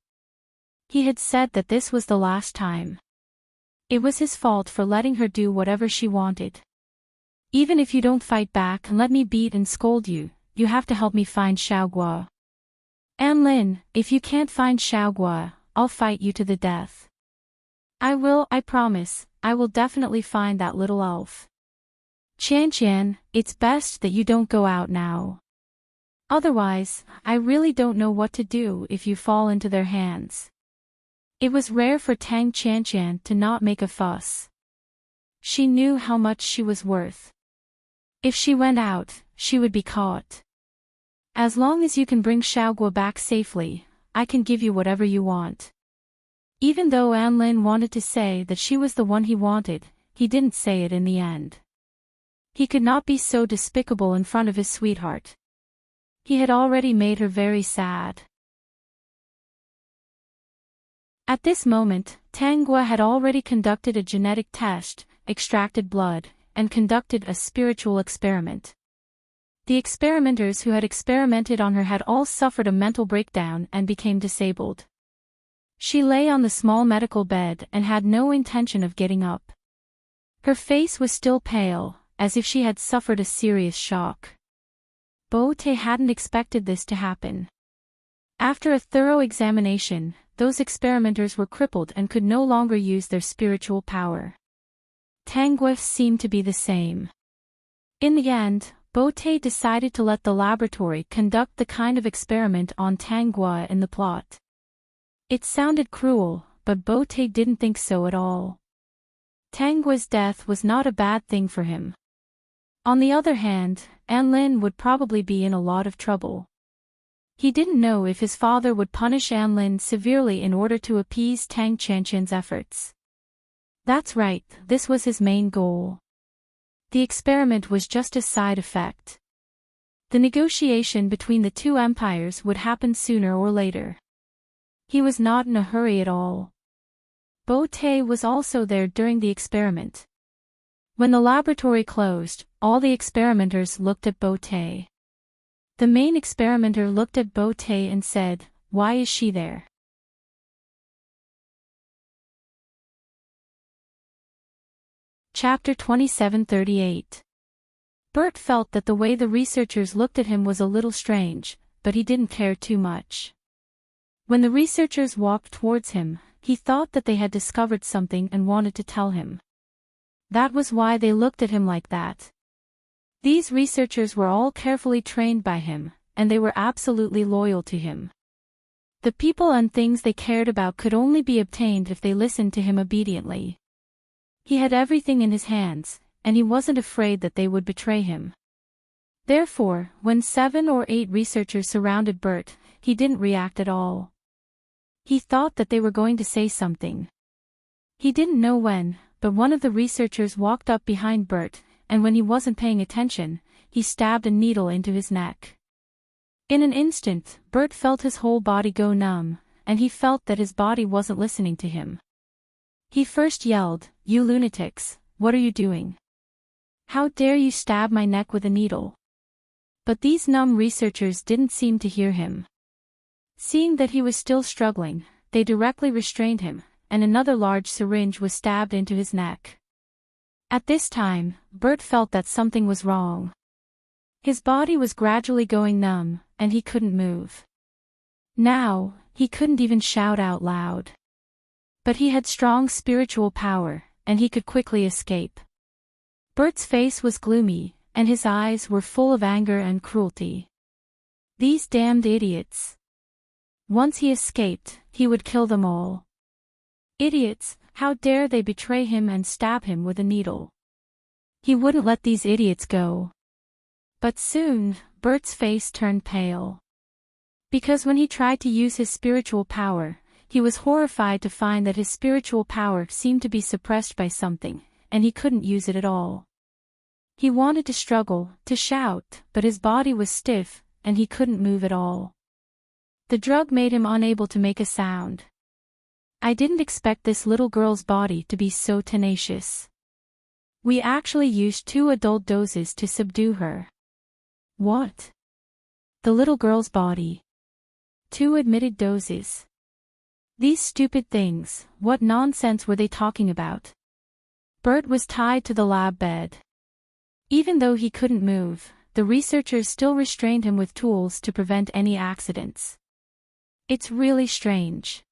He had said that this was the last time. It was his fault for letting her do whatever she wanted. "Even if you don't fight back and let me beat and scold you, you have to help me find Xiaogua. Anlin, if you can't find Xiaogua, I'll fight you to the death." I promise, I will definitely find that little elf. "Qianqian, it's best that you don't go out now. Otherwise, I really don't know what to do if you fall into their hands." It was rare for Tang Qianqian to not make a fuss. She knew how much she was worth. If she went out, she would be caught. "As long as you can bring Xiaogua back safely, I can give you whatever you want." Even though Anlin wanted to say that she was the one he wanted, he didn't say it in the end. He could not be so despicable in front of his sweetheart. He had already made her very sad. At this moment, Tang Gua had already conducted a genetic test, extracted blood, and conducted a spiritual experiment. The experimenters who had experimented on her had all suffered a mental breakdown and became disabled. She lay on the small medical bed and had no intention of getting up. Her face was still pale, as if she had suffered a serious shock. Bo Te hadn't expected this to happen. After a thorough examination, those experimenters were crippled and could no longer use their spiritual power. Tang Gua seemed to be the same. In the end, Bo Te decided to let the laboratory conduct the kind of experiment on Tang Gua in the plot. It sounded cruel, but Bo Te didn't think so at all. Tang Gua's death was not a bad thing for him. On the other hand, Anlin would probably be in a lot of trouble. He didn't know if his father would punish Anlin severely in order to appease Tang Qianqian's efforts. That's right, this was his main goal. The experiment was just a side effect. The negotiation between the two empires would happen sooner or later. He was not in a hurry at all. Bo Te was also there during the experiment. When the laboratory closed, all the experimenters looked at Bo Te. The main experimenter looked at Bo Te and said, "Why is she there?" Chapter 27:38. Bert felt that the way the researchers looked at him was a little strange, but he didn't care too much. When the researchers walked towards him, he thought that they had discovered something and wanted to tell him. That was why they looked at him like that. These researchers were all carefully trained by him, and they were absolutely loyal to him. The people and things they cared about could only be obtained if they listened to him obediently. He had everything in his hands, and he wasn't afraid that they would betray him. Therefore, when 7 or 8 researchers surrounded Bert, he didn't react at all. He thought that they were going to say something. He didn't know when, but one of the researchers walked up behind Bert, and when he wasn't paying attention, he stabbed a needle into his neck. In an instant, Bert felt his whole body go numb, and he felt that his body wasn't listening to him. He first yelled, "You lunatics, what are you doing? How dare you stab my neck with a needle?" But these numb researchers didn't seem to hear him. Seeing that he was still struggling, they directly restrained him, and another large syringe was stabbed into his neck. At this time, Bert felt that something was wrong. His body was gradually going numb, and he couldn't move. Now, he couldn't even shout out loud. But he had strong spiritual power, and he could quickly escape. Bert's face was gloomy, and his eyes were full of anger and cruelty. These damned idiots. Once he escaped, he would kill them all. Idiots, how dare they betray him and stab him with a needle? He wouldn't let these idiots go. But soon, Bert's face turned pale. Because when he tried to use his spiritual power, he was horrified to find that his spiritual power seemed to be suppressed by something, and he couldn't use it at all. He wanted to struggle, to shout, but his body was stiff, and he couldn't move at all. The drug made him unable to make a sound. I didn't expect this little girl's body to be so tenacious. We actually used 2 adult doses to subdue her. What? The little girl's body. 2 admitted doses. These stupid things, what nonsense were they talking about? Bert was tied to the lab bed. Even though he couldn't move, the researchers still restrained him with tools to prevent any accidents. It's really strange.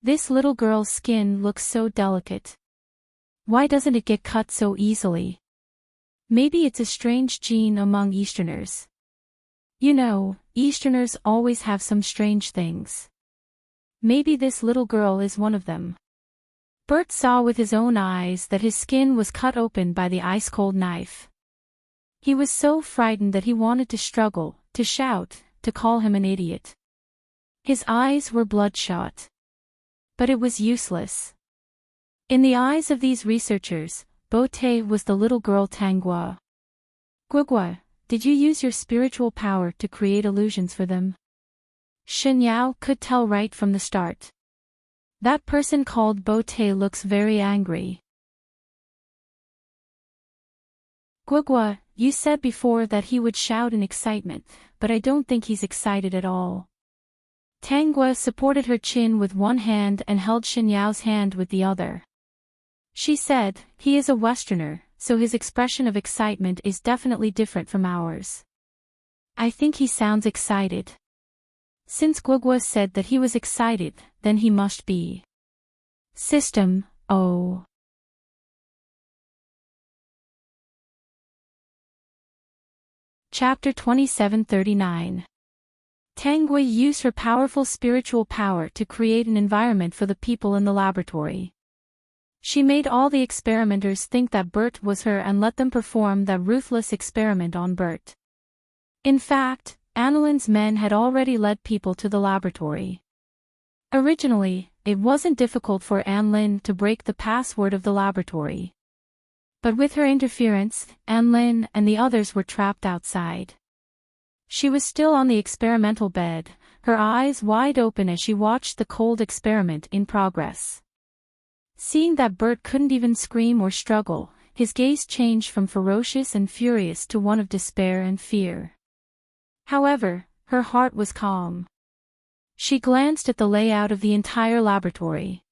This little girl's skin looks so delicate. Why doesn't it get cut so easily? Maybe it's a strange gene among Easterners. You know, Easterners always have some strange things. Maybe this little girl is one of them. Bert saw with his own eyes that his skin was cut open by the ice-cold knife. He was so frightened that he wanted to struggle, to shout, to call him an idiot. His eyes were bloodshot. But it was useless. In the eyes of these researchers, Beauté was the little girl Tangua. Guogua, did you use your spiritual power to create illusions for them? Shenyao could tell right from the start. That person called Beauté looks very angry. Guogua, you said before that he would shout in excitement, but I don't think he's excited at all. Tangua supported her chin with one hand and held Shenyao's hand with the other. She said, he is a Westerner, so his expression of excitement is definitely different from ours. I think he sounds excited. Since Guogua said that he was excited, then he must be. System, oh. Chapter 27:39. Tangua used her powerful spiritual power to create an environment for the people in the laboratory. She made all the experimenters think that Bert was her and let them perform that ruthless experiment on Bert. In fact, Anneline's men had already led people to the laboratory. Originally, it wasn't difficult for Annelin to break the password of the laboratory. But with her interference, Annelin and the others were trapped outside. She was still on the experimental bed, her eyes wide open as she watched the cold experiment in progress. Seeing that Bert couldn't even scream or struggle, his gaze changed from ferocious and furious to one of despair and fear. However, her heart was calm. She glanced at the layout of the entire laboratory.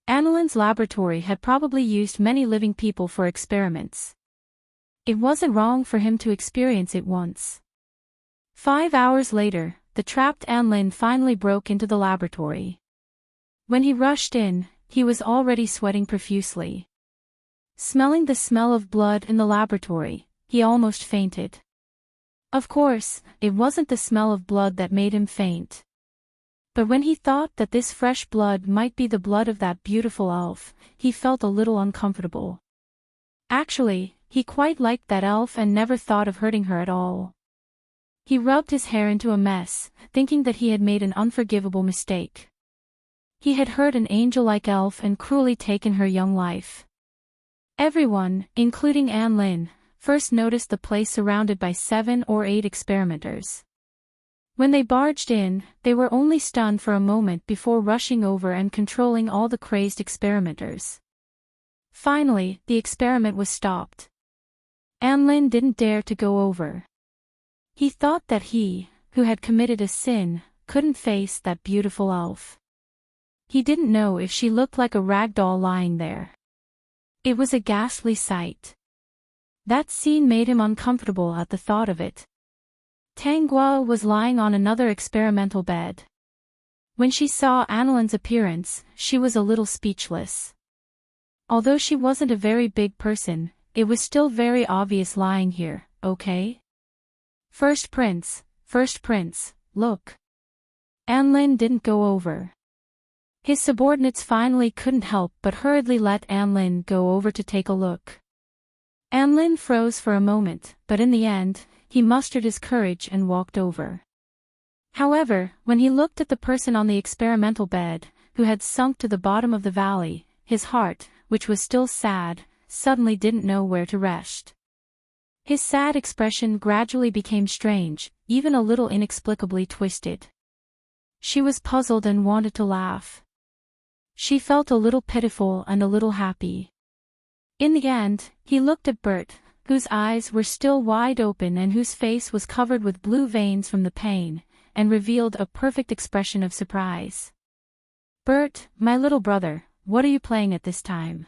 Anneline's laboratory had probably used many living people for experiments. It wasn't wrong for him to experience it once. 5 hours later, the trapped Annelin finally broke into the laboratory. When he rushed in, he was already sweating profusely. Smelling the smell of blood in the laboratory, he almost fainted. Of course, it wasn't the smell of blood that made him faint. But when he thought that this fresh blood might be the blood of that beautiful elf, he felt a little uncomfortable. Actually, he quite liked that elf and never thought of hurting her at all. He rubbed his hair into a mess, thinking that he had made an unforgivable mistake. He had hurt an angel-like elf and cruelly taken her young life. Everyone, including Annelin, first noticed the place surrounded by 7 or 8 experimenters. When they barged in, they were only stunned for a moment before rushing over and controlling all the crazed experimenters. Finally, the experiment was stopped. Annelin didn't dare to go over. He thought that he, who had committed a sin, couldn't face that beautiful elf. He didn't know if she looked like a rag doll lying there. It was a ghastly sight. That scene made him uncomfortable at the thought of it. Tanguo was lying on another experimental bed. When she saw Annelin's appearance, she was a little speechless. Although she wasn't a very big person, it was still very obvious lying here, okay? First Prince, look. Annelin didn't go over. His subordinates finally couldn't help but hurriedly let Annelin go over to take a look. Annelin froze for a moment, but in the end, he mustered his courage and walked over. However, when he looked at the person on the experimental bed, who had sunk to the bottom of the valley, his heart, which was still sad, suddenly didn't know where to rest. His sad expression gradually became strange, even a little inexplicably twisted. She was puzzled and wanted to laugh. She felt a little pitiful and a little happy. In the end, he looked at Bert, whose eyes were still wide open and whose face was covered with blue veins from the pain, and revealed a perfect expression of surprise. "Bert, my little brother, what are you playing at this time?"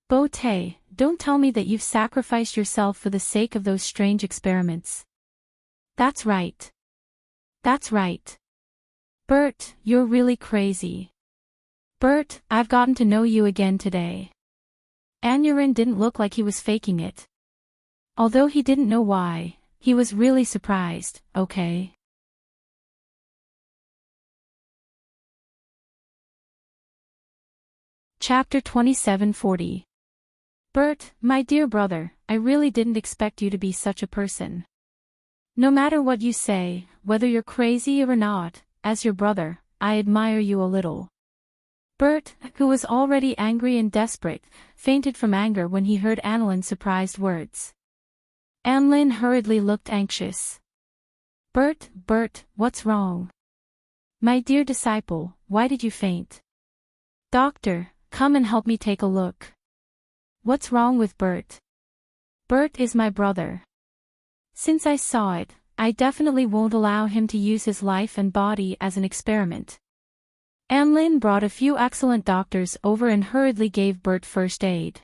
"Bo-Tay, don't tell me that you've sacrificed yourself for the sake of those strange experiments." That's right. "Bert, you're really crazy." "Bert, I've gotten to know you again today." Aneurin didn't look like he was faking it. Although he didn't know why, he was really surprised, okay? Chapter 2740. Bert, my dear brother, I really didn't expect you to be such a person. No matter what you say, whether you're crazy or not, as your brother, I admire you a little. Bert, who was already angry and desperate, fainted from anger when he heard Annelin's surprised words. Annelin hurriedly looked anxious. Bert, what's wrong?" "My dear disciple, why did you faint?" "Doctor, come and help me take a look." "What's wrong with Bert?" "Bert is my brother. Since I saw it, I definitely won't allow him to use his life and body as an experiment." Annelin brought a few excellent doctors over and hurriedly gave Bert first aid.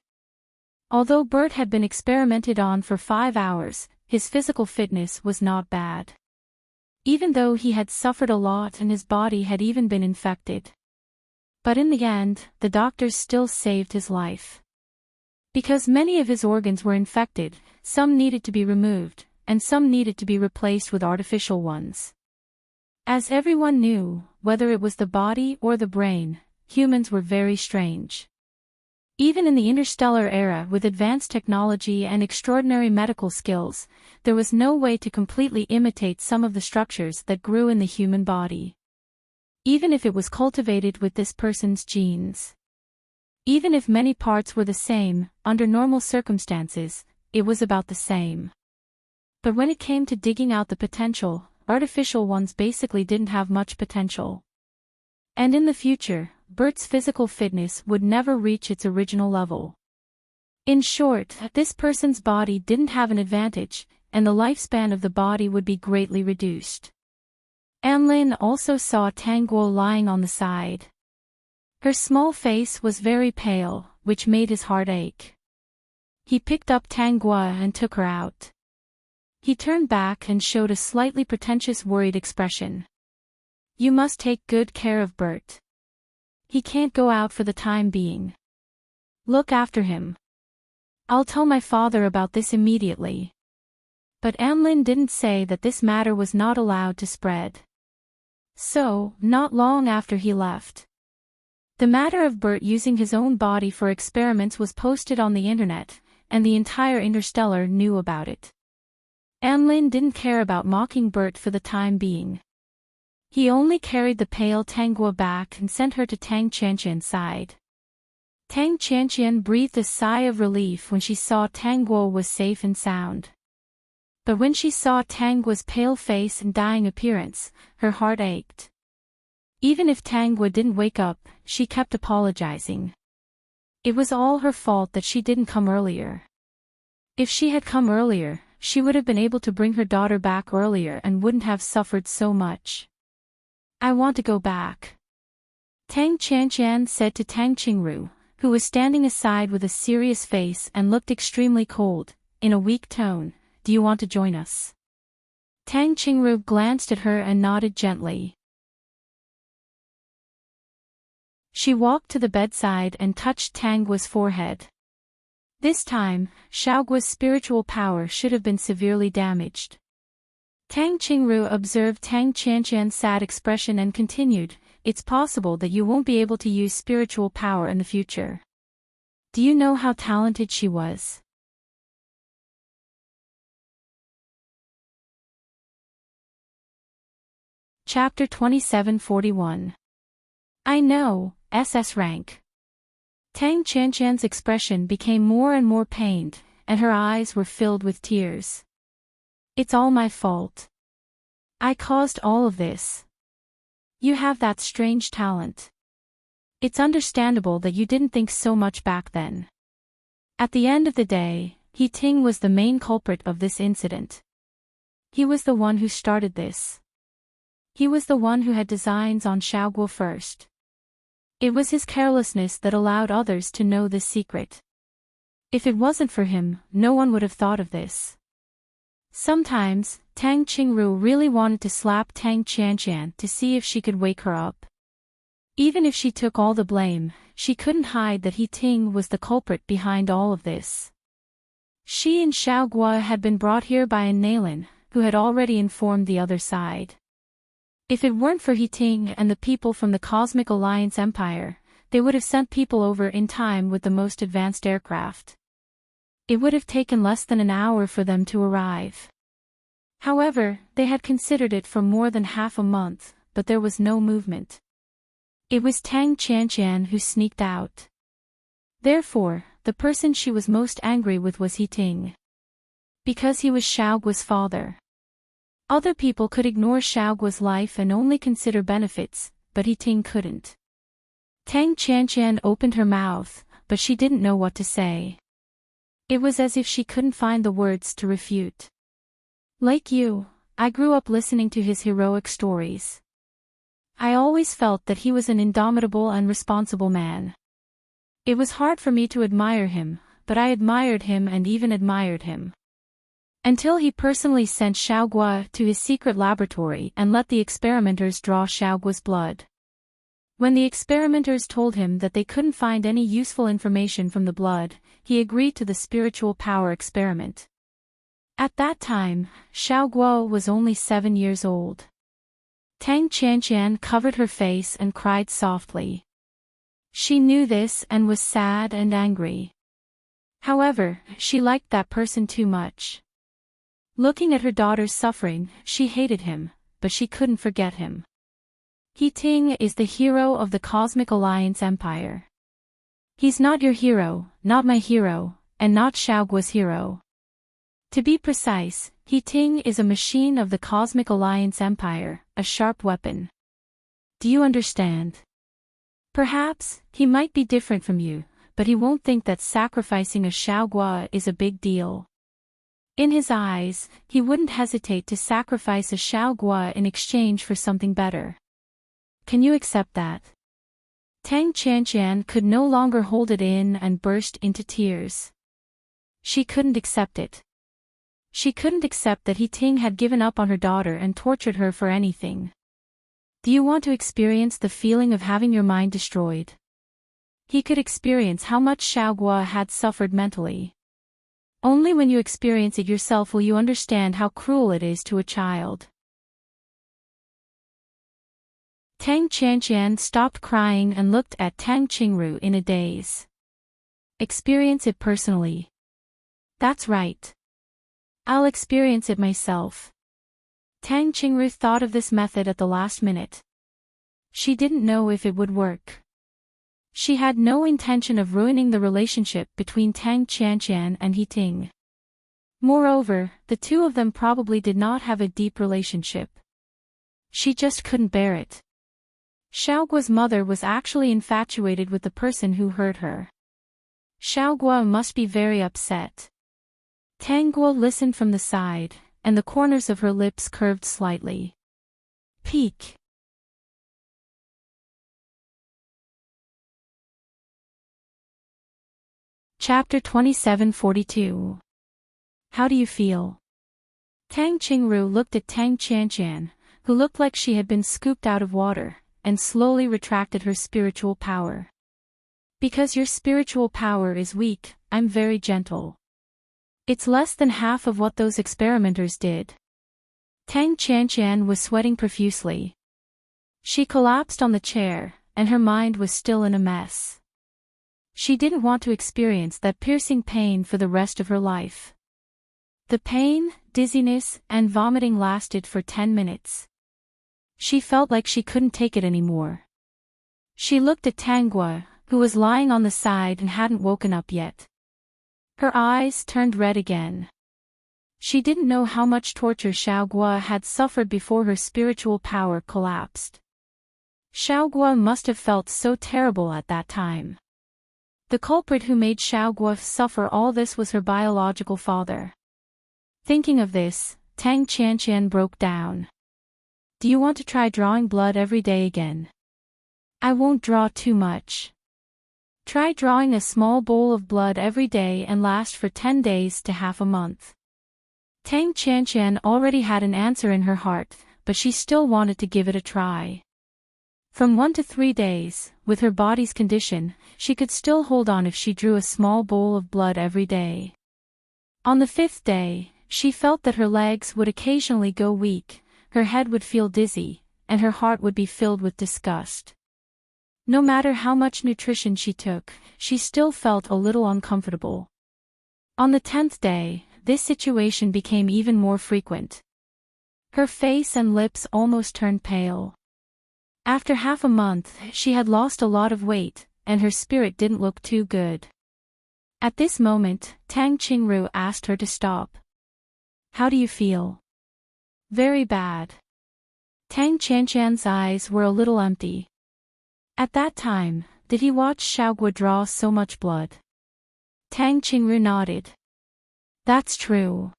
Although Bert had been experimented on for 5 hours, his physical fitness was not bad. Even though he had suffered a lot and his body had even been infected. But in the end, the doctors still saved his life. Because many of his organs were infected, some needed to be removed, and some needed to be replaced with artificial ones. As everyone knew, whether it was the body or the brain, humans were very strange. Even in the interstellar era with advanced technology and extraordinary medical skills, there was no way to completely imitate some of the structures that grew in the human body. Even if it was cultivated with this person's genes. Even if many parts were the same, under normal circumstances, it was about the same. But when it came to digging out the potential, artificial ones basically didn't have much potential. And in the future, Bert's physical fitness would never reach its original level. In short, this person's body didn't have an advantage, and the lifespan of the body would be greatly reduced. Anlin also saw Tang Guo lying on the side. Her small face was very pale, which made his heart ache. He picked up Tang Guo and took her out. He turned back and showed a slightly pretentious worried expression. You must take good care of Bert. He can't go out for the time being. Look after him. I'll tell my father about this immediately. But Anlin didn't say that this matter was not allowed to spread. So, not long after he left, the matter of Bert using his own body for experiments was posted on the internet, and the entire Interstellar knew about it. Anlin didn't care about mocking Bert for the time being. He only carried the pale Tang Guo back and sent her to Tang Qianqian's side. Tang Qianqian breathed a sigh of relief when she saw Tang Guo was safe and sound. But when she saw Tang Guo's pale face and dying appearance, her heart ached. Even if Tang Guo didn't wake up, she kept apologizing. It was all her fault that she didn't come earlier. If she had come earlier, she would have been able to bring her daughter back earlier and wouldn't have suffered so much. I want to go back, Tang Qianqian said to Tang Qingru, who was standing aside with a serious face and looked extremely cold, in a weak tone. Do you want to join us? Tang Qingru glanced at her and nodded gently. She walked to the bedside and touched Tang Guo's forehead. This time, Xiao Guo's spiritual power should have been severely damaged. Tang Qingru observed Tang Qianqian's sad expression and continued, It's possible that you won't be able to use spiritual power in the future. Do you know how talented she was? Chapter 2741. I know, SS rank. Tang Qianqian's expression became more and more pained, and her eyes were filled with tears. It's all my fault. I caused all of this. You have that strange talent. It's understandable that you didn't think so much back then. At the end of the day, He Ting was the main culprit of this incident. He was the one who started this. He was the one who had designs on Xiao Guo first. It was his carelessness that allowed others to know this secret. If it wasn't for him, no one would have thought of this. Sometimes, Tang Qingru really wanted to slap Tang Qianqian to see if she could wake her up. Even if she took all the blame, she couldn't hide that He Ting was the culprit behind all of this. She and Xiao Guo had been brought here by a Nalin, who had already informed the other side. If it weren't for He Ting and the people from the Cosmic Alliance Empire, they would have sent people over in time with the most advanced aircraft. It would have taken less than an hour for them to arrive. However, they had considered it for more than half a month, but there was no movement. It was Tang Qianqian who sneaked out. Therefore, the person she was most angry with was He Ting. Because he was Xiao Guo's father. Other people could ignore Xiao Guo's life and only consider benefits, but He Ting couldn't. Tang Qianqian opened her mouth, but she didn't know what to say. It was as if she couldn't find the words to refute. Like you, I grew up listening to his heroic stories. I always felt that he was an indomitable and responsible man. It was hard for me to admire him, but I admired him and even admired him. Until he personally sent Xiao Guo to his secret laboratory and let the experimenters draw Xiao Guo's blood. When the experimenters told him that they couldn't find any useful information from the blood, he agreed to the spiritual power experiment. At that time, Xiao Guo was only 7 years old. Tang Qianqian covered her face and cried softly. She knew this and was sad and angry. However, she liked that person too much. Looking at her daughter's suffering, she hated him, but she couldn't forget him. He Ting is the hero of the Cosmic Alliance Empire. He's not your hero, not my hero, and not Xiao Guo's hero. To be precise, He Ting is a machine of the Cosmic Alliance Empire, a sharp weapon. Do you understand? Perhaps, he might be different from you, but he won't think that sacrificing a Xiao Guo is a big deal. In his eyes, he wouldn't hesitate to sacrifice a Xiaoguo in exchange for something better. Can you accept that? Tang Qianqian could no longer hold it in and burst into tears. She couldn't accept it. She couldn't accept that He Ting had given up on her daughter and tortured her for anything. Do you want to experience the feeling of having your mind destroyed? He could experience how much Xiaoguo had suffered mentally. Only when you experience it yourself will you understand how cruel it is to a child. Tang Qianqian stopped crying and looked at Tang Qingru in a daze. Experience it personally. That's right. I'll experience it myself. Tang Qingru thought of this method at the last minute. She didn't know if it would work. She had no intention of ruining the relationship between Tang Qianqian and He Ting. Moreover, the two of them probably did not have a deep relationship. She just couldn't bear it. Xiaoguo's mother was actually infatuated with the person who hurt her. Xiaoguo must be very upset. Tang Guo listened from the side, and the corners of her lips curved slightly. Peek. Chapter 2742. How do you feel? Tang Qingru looked at Tang Qianqian, who looked like she had been scooped out of water, and slowly retracted her spiritual power. Because your spiritual power is weak, I'm very gentle. It's less than half of what those experimenters did. Tang Qianqian was sweating profusely. She collapsed on the chair, and her mind was still in a mess. She didn't want to experience that piercing pain for the rest of her life. The pain, dizziness, and vomiting lasted for 10 minutes. She felt like she couldn't take it anymore. She looked at Tang Guo, who was lying on the side and hadn't woken up yet. Her eyes turned red again. She didn't know how much torture Xiaoguo had suffered before her spiritual power collapsed. Xiaoguo must have felt so terrible at that time. The culprit who made Xiaoguo suffer all this was her biological father. Thinking of this, Tang Qianqian broke down. Do you want to try drawing blood every day again? I won't draw too much. Try drawing a small bowl of blood every day and last for 10 days to half a month. Tang Qianqian already had an answer in her heart, but she still wanted to give it a try. From 1 to 3 days, with her body's condition, she could still hold on if she drew a small bowl of blood every day. On the 5th day, she felt that her legs would occasionally go weak, her head would feel dizzy, and her heart would be filled with disgust. No matter how much nutrition she took, she still felt a little uncomfortable. On the 10th day, this situation became even more frequent. Her face and lips almost turned pale. After half a month, she had lost a lot of weight, and her spirit didn't look too good. At this moment, Tang Qingru asked her to stop. How do you feel? Very bad. Tang Qianqian's eyes were a little empty. At that time, did he watch Xiaoguo draw so much blood? Tang Qingru nodded. That's true.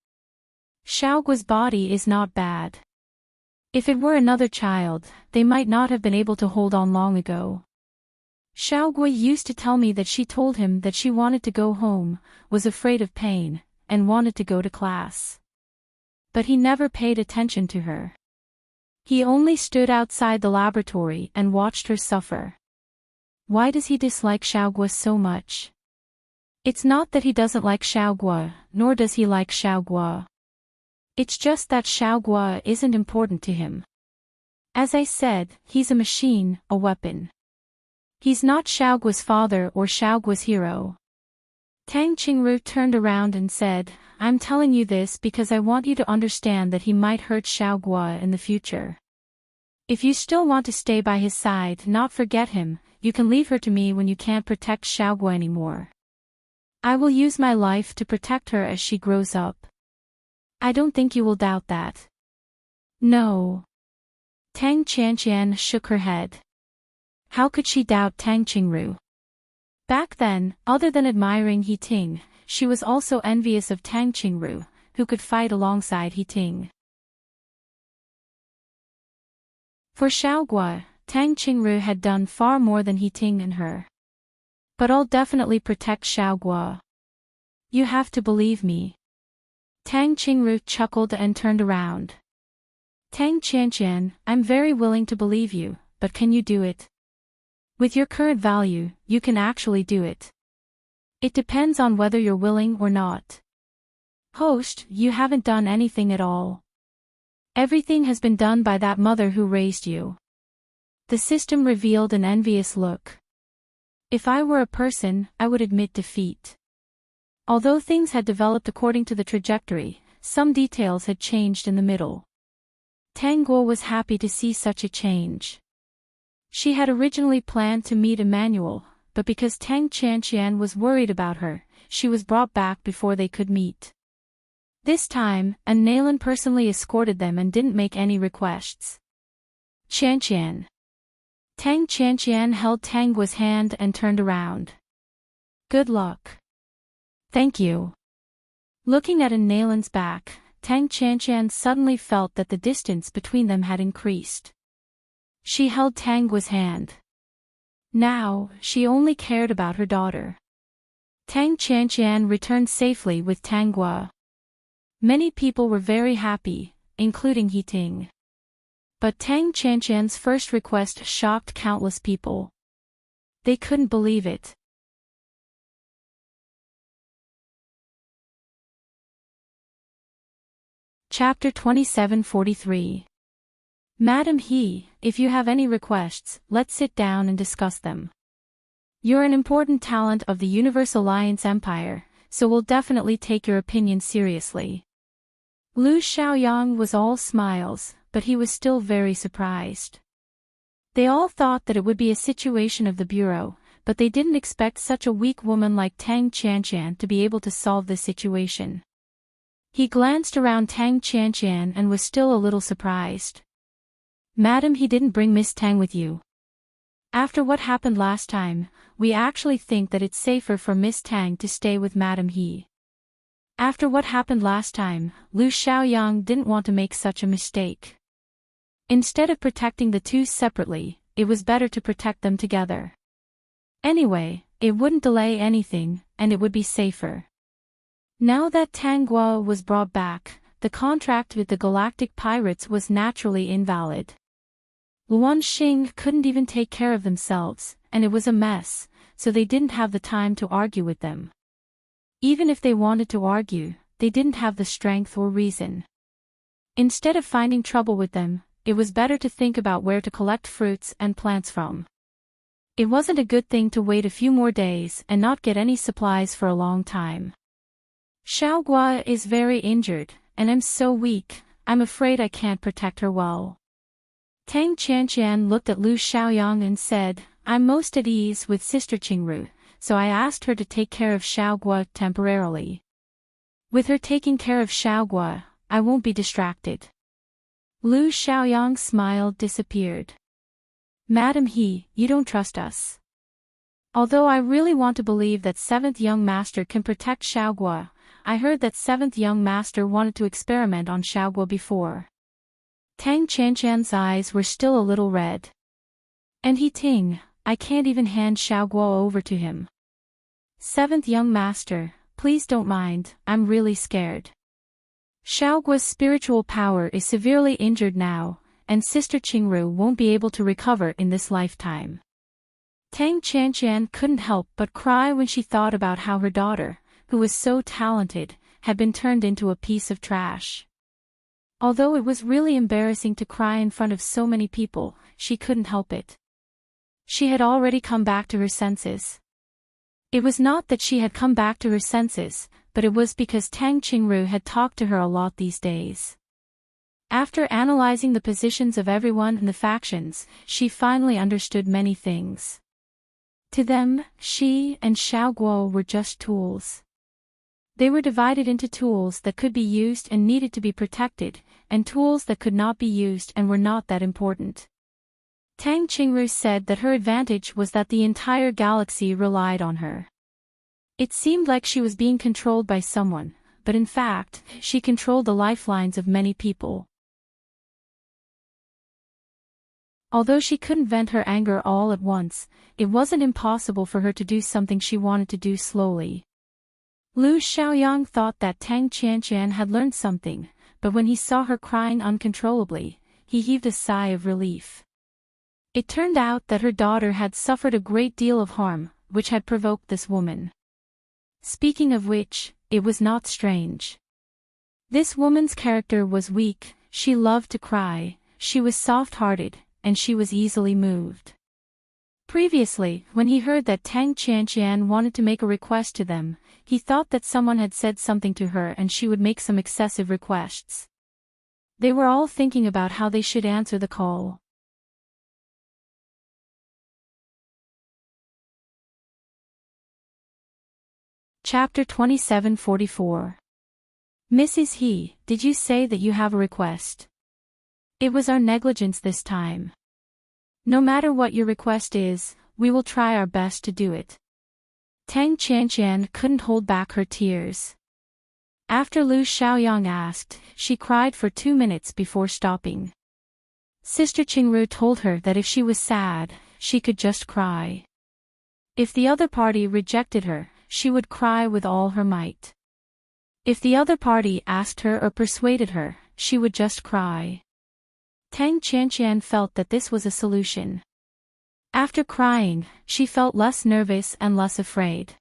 Xiaoguo's body is not bad. If it were another child, they might not have been able to hold on long ago. Xiaoguo used to tell me that she told him that she wanted to go home, was afraid of pain, and wanted to go to class. But he never paid attention to her. He only stood outside the laboratory and watched her suffer. Why does he dislike Xiaoguo so much? It's not that he doesn't like Xiaoguo, nor does he like Xiaoguo. It's just that Xiaoguo isn't important to him. As I said, he's a machine, a weapon. He's not Xiaoguo's father or Xiaoguo's hero. Tang Qingru turned around and said, I'm telling you this because I want you to understand that he might hurt Xiaoguo in the future. If you still want to stay by his side, not forget him, you can leave her to me when you can't protect Xiaoguo anymore. I will use my life to protect her as she grows up. I don't think you will doubt that. No. Tang Qianqian shook her head. How could she doubt Tang Qingru? Back then, other than admiring He Ting, she was also envious of Tang Qingru, who could fight alongside Heartwarming. For Xiaoguo, Tang Qingru had done far more than Heartwarming and her. But I'll definitely protect Xiaoguo. You have to believe me. Tang Qingru chuckled and turned around. Tang Qianqian, I'm very willing to believe you, but can you do it? With your current value, you can actually do it. It depends on whether you're willing or not. Host, you haven't done anything at all. Everything has been done by that mother who raised you. The system revealed an envious look. If I were a person, I would admit defeat. Although things had developed according to the trajectory, some details had changed in the middle. Tang Guo was happy to see such a change. She had originally planned to meet Emmanuel, but because Tang Qianqian was worried about her, she was brought back before they could meet. This time, Nalan personally escorted them and didn't make any requests. Qianqian. Tang Qianqian held Tang Guo's hand and turned around. Good luck. Thank you. Looking at Nalan's back, Tang Qianqian suddenly felt that the distance between them had increased. She held Tang Guo's hand. Now, she only cared about her daughter. Tang Qianqian returned safely with Tang Guo. Many people were very happy, including Heartwarming. But Tang Qianqian's first request shocked countless people. They couldn't believe it. Chapter 2743. Madam He, if you have any requests, let's sit down and discuss them. You're an important talent of the Universe Alliance Empire, so we'll definitely take your opinion seriously. Lu Xiaoyang was all smiles, but he was still very surprised. They all thought that it would be a situation of the bureau, but they didn't expect such a weak woman like Tang Qianqian to be able to solve this situation. He glanced around Tang Qianqian and was still a little surprised. Madam, he didn't bring Miss Tang with you. After what happened last time, we actually think that it's safer for Miss Tang to stay with Madam He. After what happened last time, Lu Xiaoyang didn't want to make such a mistake. Instead of protecting the two separately, it was better to protect them together. Anyway, it wouldn't delay anything, and it would be safer. Now that Tang Guo was brought back, the contract with the Galactic Pirates was naturally invalid. Luan Xing couldn't even take care of themselves, and it was a mess, so they didn't have the time to argue with them. Even if they wanted to argue, they didn't have the strength or reason. Instead of finding trouble with them, it was better to think about where to collect fruits and plants from. It wasn't a good thing to wait a few more days and not get any supplies for a long time. Xiaoguo is very injured, and I'm so weak, I'm afraid I can't protect her well. Tang Qianqian looked at Lu Xiaoyang and said, I'm most at ease with Sister Qingru, so I asked her to take care of Xiaoguo temporarily. With her taking care of Xiaoguo, I won't be distracted. Lu Xiaoyang's smile disappeared. Madam He, you don't trust us. Although I really want to believe that 7th Young Master can protect Xiaoguo, I heard that 7th Young Master wanted to experiment on Xiaoguo before. Tang Qianqian's eyes were still a little red. And Heartwarming, I can't even hand Xiaoguo over to him. 7th Young Master, please don't mind, I'm really scared. Xiaoguo's spiritual power is severely injured now, and Sister Qingru won't be able to recover in this lifetime. Tang Qianqian couldn't help but cry when she thought about how her daughter, who was so talented, had been turned into a piece of trash. Although it was really embarrassing to cry in front of so many people, she couldn't help it. She had already come back to her senses. It was not that she had come back to her senses, but it was because Tang Qingru had talked to her a lot these days. After analyzing the positions of everyone in the factions, she finally understood many things. To them, she and Xiaoguo were just tools. They were divided into tools that could be used and needed to be protected, and tools that could not be used and were not that important. Tang Qingru said that her advantage was that the entire galaxy relied on her. It seemed like she was being controlled by someone, but in fact, she controlled the lifelines of many people. Although she couldn't vent her anger all at once, it wasn't impossible for her to do something she wanted to do slowly. Lu Xiaoyang thought that Tang Qianqian had learned something, but when he saw her crying uncontrollably, he heaved a sigh of relief. It turned out that her daughter had suffered a great deal of harm, which had provoked this woman. Speaking of which, it was not strange. This woman's character was weak, she loved to cry, she was soft-hearted, and she was easily moved. Previously, when he heard that Tang Qianqian wanted to make a request to them, he thought that someone had said something to her and she would make some excessive requests. They were all thinking about how they should answer the call. Chapter 2744. Mrs. He, did you say that you have a request? It was our negligence this time. No matter what your request is, we will try our best to do it. Tang Qianqian couldn't hold back her tears. After Lu Xiaoyang asked, she cried for 2 minutes before stopping. Sister Qingru told her that if she was sad, she could just cry. If the other party rejected her, she would cry with all her might. If the other party asked her or persuaded her, she would just cry. Tang Qianqian felt that this was a solution. After crying, she felt less nervous and less afraid.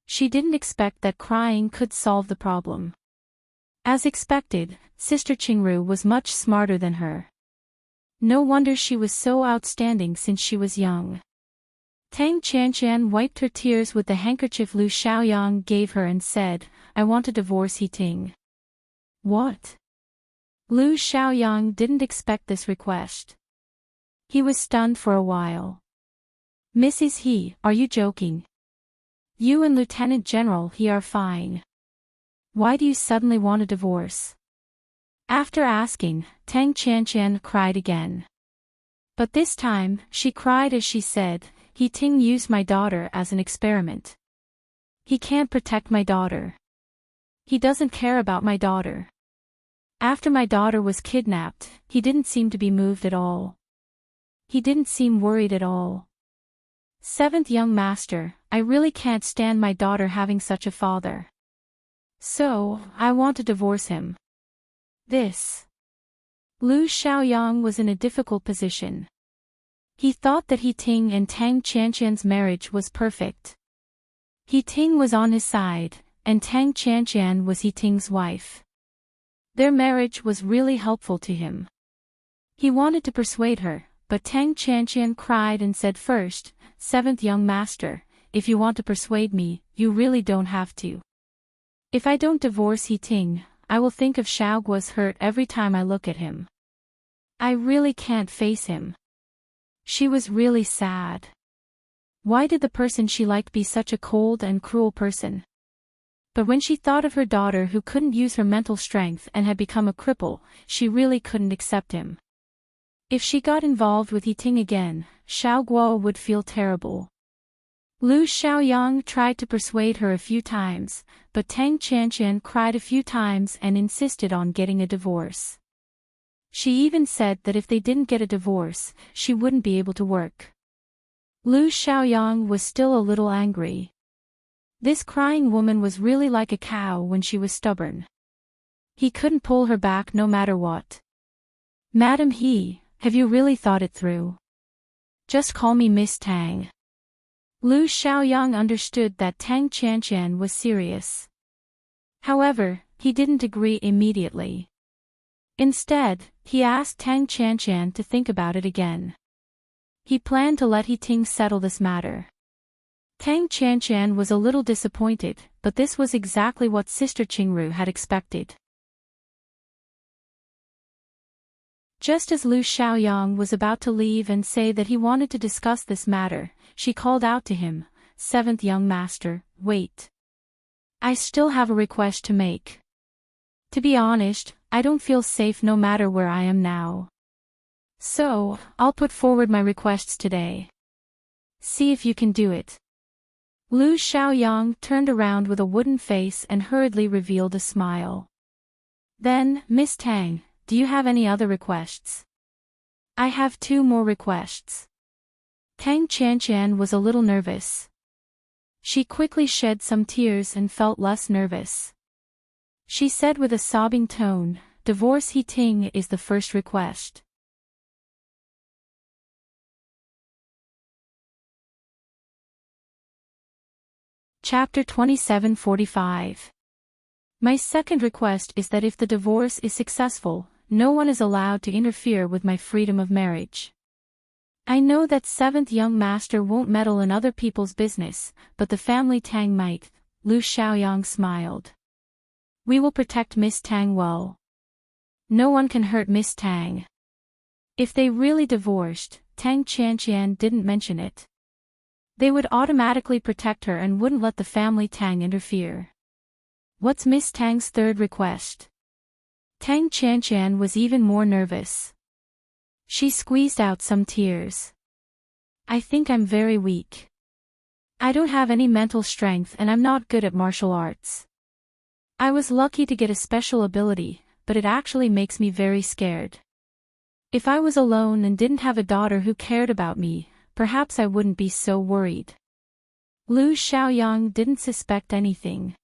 She didn't expect that crying could solve the problem. As expected, Sister Qingru was much smarter than her. No wonder she was so outstanding since she was young. Tang Qianqian wiped her tears with the handkerchief Lu Xiaoyang gave her and said, I want to divorce He Ting. What? Lu Xiaoyang didn't expect this request. He was stunned for a while. Mrs. He, are you joking? You and Lieutenant General He are fine. Why do you suddenly want a divorce? After asking, Tang Qianqian cried again. But this time, she cried as she said, He Ting used my daughter as an experiment. He can't protect my daughter. He doesn't care about my daughter. After my daughter was kidnapped, he didn't seem to be moved at all. He didn't seem worried at all. Seventh young master, I really can't stand my daughter having such a father. So, I want to divorce him. This. Lu Xiaoyang was in a difficult position. He thought that He Ting and Tang Qianqian's marriage was perfect. He Ting was on his side, and Tang Qianqian was He Ting's wife. Their marriage was really helpful to him. He wanted to persuade her, but Tang Qianqian cried and said first, Seventh young master, if you want to persuade me, you really don't have to. If I don't divorce He Ting, I will think of Xiaoguo's hurt every time I look at him. I really can't face him. She was really sad. Why did the person she liked be such a cold and cruel person? But when she thought of her daughter who couldn't use her mental strength and had become a cripple, she really couldn't accept him. If she got involved with He Ting again, Xiaoguo would feel terrible. Lu Xiaoyang tried to persuade her a few times, but Tang Qianqian cried a few times and insisted on getting a divorce. She even said that if they didn't get a divorce, she wouldn't be able to work. Lu Xiaoyang was still a little angry. This crying woman was really like a cow when she was stubborn. He couldn't pull her back no matter what. Madam He, have you really thought it through? Just call me Miss Tang. Lu Xiaoyang understood that Tang Qianqian was serious. However, he didn't agree immediately. Instead, he asked Tang Qianqian to think about it again. He planned to let He Ting settle this matter. Tang Qianqian was a little disappointed, but this was exactly what Sister Qingru had expected. Just as Lu Xiaoyang was about to leave and say that he wanted to discuss this matter, she called out to him, Seventh young master, wait. I still have a request to make. To be honest, I don't feel safe no matter where I am now. So, I'll put forward my requests today. See if you can do it. Lu Xiaoyang turned around with a wooden face and hurriedly revealed a smile. Then, Miss Tang, do you have any other requests? I have 2 more requests. Tang Qianqian was a little nervous. She quickly shed some tears and felt less nervous. She said with a sobbing tone, divorce He Ting is the first request. Chapter 27:45. My second request is that if the divorce is successful, no one is allowed to interfere with my freedom of marriage. I know that 7th young master won't meddle in other people's business, but the family Tang might. Lu Xiaoyang smiled. We will protect Miss Tang well. No one can hurt Miss Tang. If they really divorced, Tang Qianqian didn't mention it. They would automatically protect her and wouldn't let the family Tang interfere. What's Miss Tang's third request? Tang Qianqian was even more nervous. She squeezed out some tears. I think I'm very weak. I don't have any mental strength and I'm not good at martial arts. I was lucky to get a special ability, but it actually makes me very scared. If I was alone and didn't have a daughter who cared about me, perhaps I wouldn't be so worried. Lu Xiaoyang didn't suspect anything.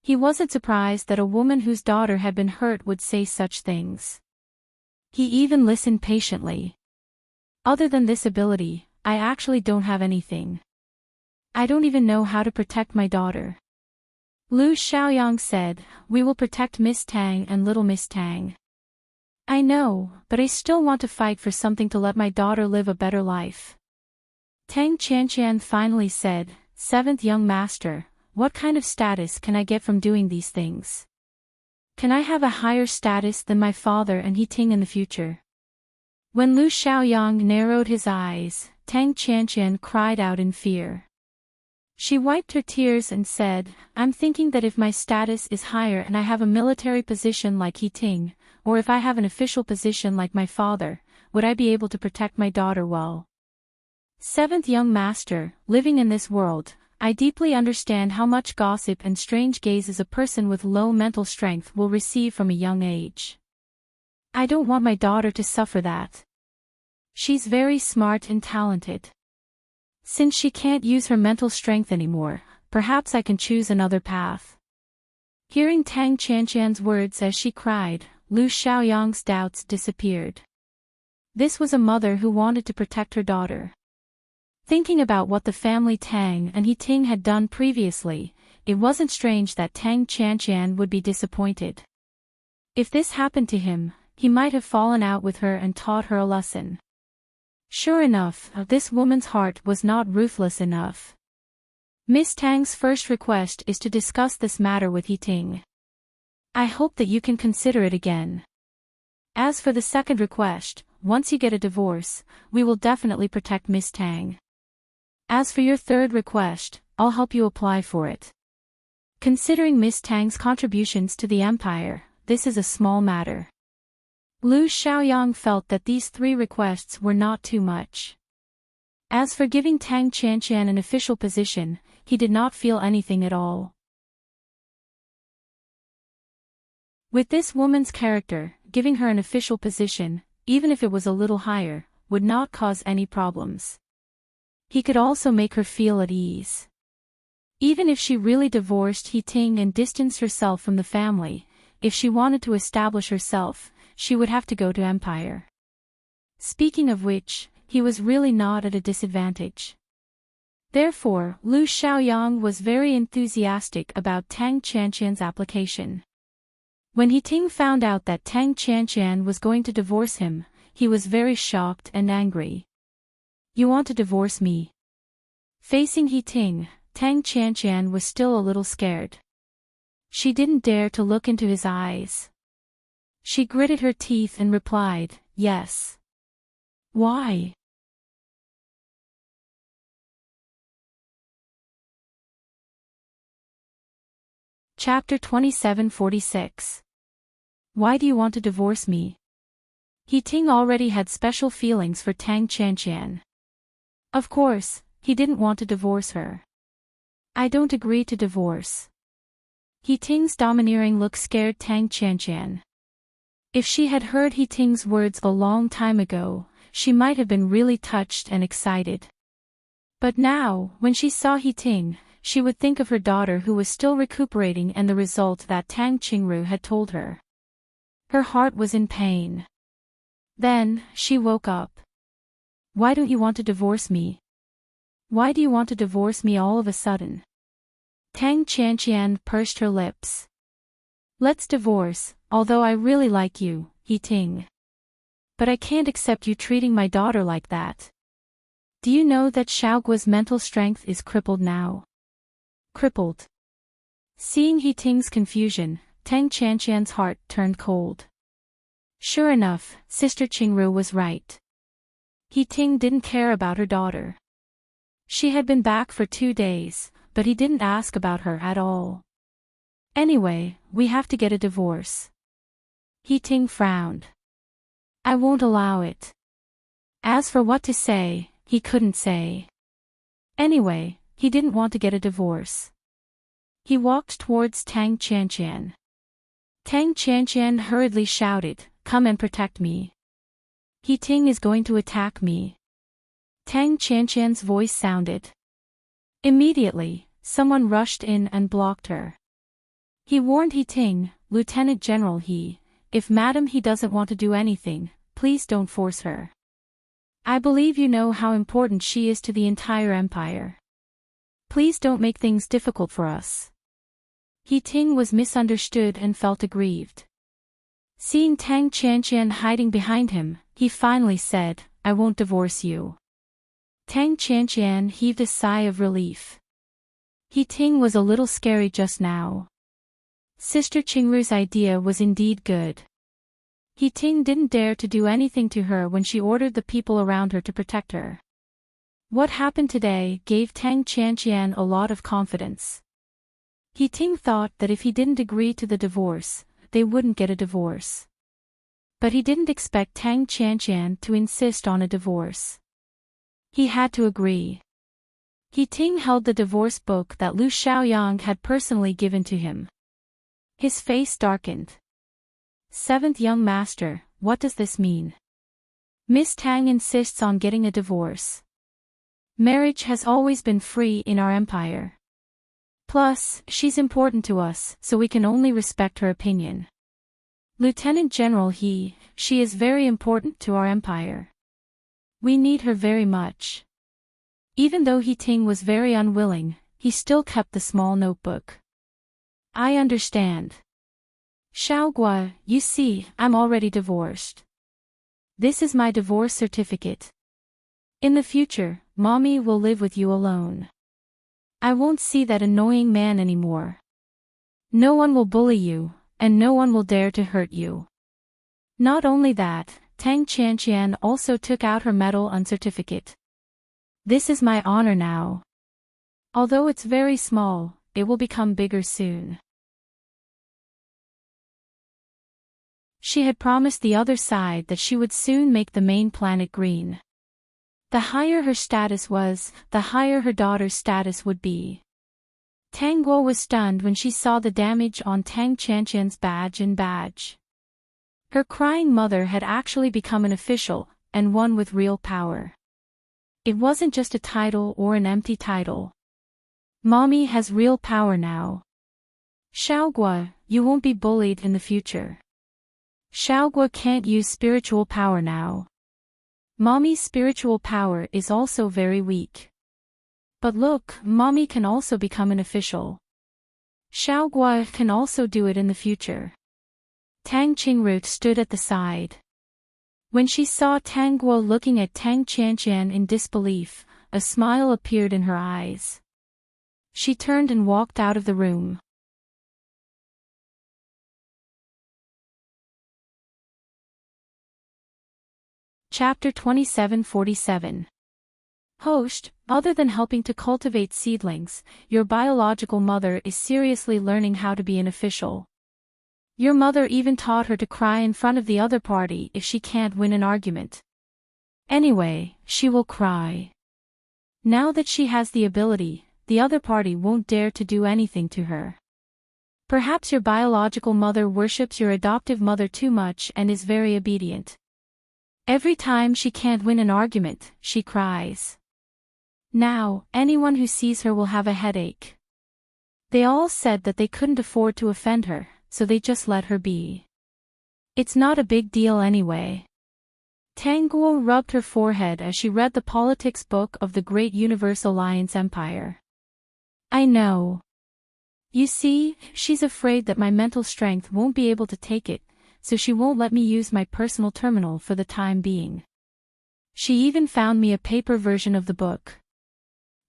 He wasn't surprised that a woman whose daughter had been hurt would say such things. He even listened patiently. Other than this ability, I actually don't have anything. I don't even know how to protect my daughter. Lu Xiaoyang said, we will protect Miss Tang and little Miss Tang. I know, but I still want to fight for something to let my daughter live a better life. Tang Qianqian finally said, 7th young master, what kind of status can I get from doing these things? Can I have a higher status than my father and He Ting in the future? When Lu Xiaoyang narrowed his eyes, Tang Qianqian cried out in fear. She wiped her tears and said, I'm thinking that if my status is higher and I have a military position like He Ting, or if I have an official position like my father, would I be able to protect my daughter well? 7th young master, living in this world, I deeply understand how much gossip and strange gazes a person with low mental strength will receive from a young age. I don't want my daughter to suffer that. She's very smart and talented. Since she can't use her mental strength anymore, perhaps I can choose another path. Hearing Tang Qianqian's words as she cried, Lu Xiaoyang's doubts disappeared. This was a mother who wanted to protect her daughter. Thinking about what the family Tang and He Ting had done previously, it wasn't strange that Tang Qianqian would be disappointed. If this happened to him, he might have fallen out with her and taught her a lesson. Sure enough, this woman's heart was not ruthless enough. Miss Tang's first request is to discuss this matter with He Ting. I hope that you can consider it again. As for the second request, once you get a divorce, we will definitely protect Miss Tang. As for your third request, I'll help you apply for it. Considering Miss Tang's contributions to the empire, this is a small matter. Lu Xiaoyang felt that these 3 requests were not too much. As for giving Tang Qianqian an official position, he did not feel anything at all. With this woman's character, giving her an official position, even if it was a little higher, would not cause any problems. He could also make her feel at ease. Even if she really divorced He Ting and distanced herself from the family, if she wanted to establish herself, she would have to go to Empire. Speaking of which, he was really not at a disadvantage. Therefore, Lu Xiaoyang was very enthusiastic about Tang Qianqian's application. When He Ting found out that Tang Qianqian was going to divorce him, he was very shocked and angry. You want to divorce me? Facing He Ting, Tang Qianqian was still a little scared. She didn't dare to look into his eyes. She gritted her teeth and replied, yes. Why? Chapter 27:46. Why do you want to divorce me? He Ting already had special feelings for Tang Qianqian. Of course, he didn't want to divorce her. I don't agree to divorce. He Ting's domineering look scared Tang Qianqian. If she had heard He Ting's words a long time ago, she might have been really touched and excited. But now, when she saw He Ting, she would think of her daughter who was still recuperating and the result that Tang Qingru had told her. Her heart was in pain. Then, she woke up. Why don't you want to divorce me? Why do you want to divorce me all of a sudden? Tang Qianqian pursed her lips. Let's divorce, although I really like you, He Ting. But I can't accept you treating my daughter like that. Do you know that Xiaoguo's mental strength is crippled now? Crippled. Seeing He Ting's confusion, Tang Qianqian's heart turned cold. Sure enough, Sister Qingru was right. He Ting didn't care about her daughter. She had been back for 2 days, but he didn't ask about her at all. Anyway, we have to get a divorce. He Ting frowned. I won't allow it. As for what to say, he couldn't say. Anyway, he didn't want to get a divorce. He walked towards Tang Qianqian. Tang Qianqian hurriedly shouted, "Come and protect me. He Ting is going to attack me." Tang Qianqian's voice sounded. Immediately, someone rushed in and blocked her. He warned He Ting, "Lieutenant General He, if Madam He doesn't want to do anything, please don't force her. I believe you know how important she is to the entire empire. Please don't make things difficult for us." He Ting was misunderstood and felt aggrieved. Seeing Tang Qianqian hiding behind him, he finally said, "I won't divorce you." Tang Qianqian heaved a sigh of relief. He Ting was a little scary just now. Sister Qingru's idea was indeed good. He Ting didn't dare to do anything to her when she ordered the people around her to protect her. What happened today gave Tang Qianqian a lot of confidence. He Ting thought that if he didn't agree to the divorce, they wouldn't get a divorce. But he didn't expect Tang Qianqian to insist on a divorce. He had to agree. He Ting held the divorce book that Lu Xiaoyang had personally given to him. His face darkened. "Seventh young master, what does this mean? Miss Tang insists on getting a divorce. Marriage has always been free in our empire. Plus, she's important to us, so we can only respect her opinion. Lieutenant General He, she is very important to our empire. We need her very much." Even though He Ting was very unwilling, he still kept the small notebook. "I understand. Xiaoguo, you see, I'm already divorced. This is my divorce certificate. In the future, Mommy will live with you alone. I won't see that annoying man anymore. No one will bully you, and no one will dare to hurt you." Not only that, Tang Qianqian also took out her medal and certificate. "This is my honor now. Although it's very small, it will become bigger soon." She had promised the other side that she would soon make the main planet green. The higher her status was, the higher her daughter's status would be. Tang Guo was stunned when she saw the damage on Tang Qianqian's badge. Her crying mother had actually become an official, and one with real power. It wasn't just a title or an empty title. Mommy has real power now. Xiaoguo, you won't be bullied in the future. Xiaoguo can't use spiritual power now. Mommy's spiritual power is also very weak. But look, Mommy can also become an official. Xiaoguo can also do it in the future. Tang Qingru stood at the side. When she saw Tang Guo looking at Tang Qianqian in disbelief, a smile appeared in her eyes. She turned and walked out of the room. Chapter 2747. Host, other than helping to cultivate seedlings, your biological mother is seriously learning how to be an official. Your mother even taught her to cry in front of the other party if she can't win an argument. Anyway, she will cry. Now that she has the the other party won't dare to do anything to her. Perhaps your biological mother worships your adoptive mother too much and is very obedient. Every time she can't win an argument, she cries. Now, anyone who sees her will have a headache. They all said that they couldn't afford to offend her, so they just let her be. It's not a big deal anyway. Tang Guo rubbed her forehead as she read the politics book of the Great Universe Alliance Empire. I know. You see, she's afraid that my mental strength won't be able to take it, so she won't let me use my personal terminal for the time being. She even found me a paper version of the book.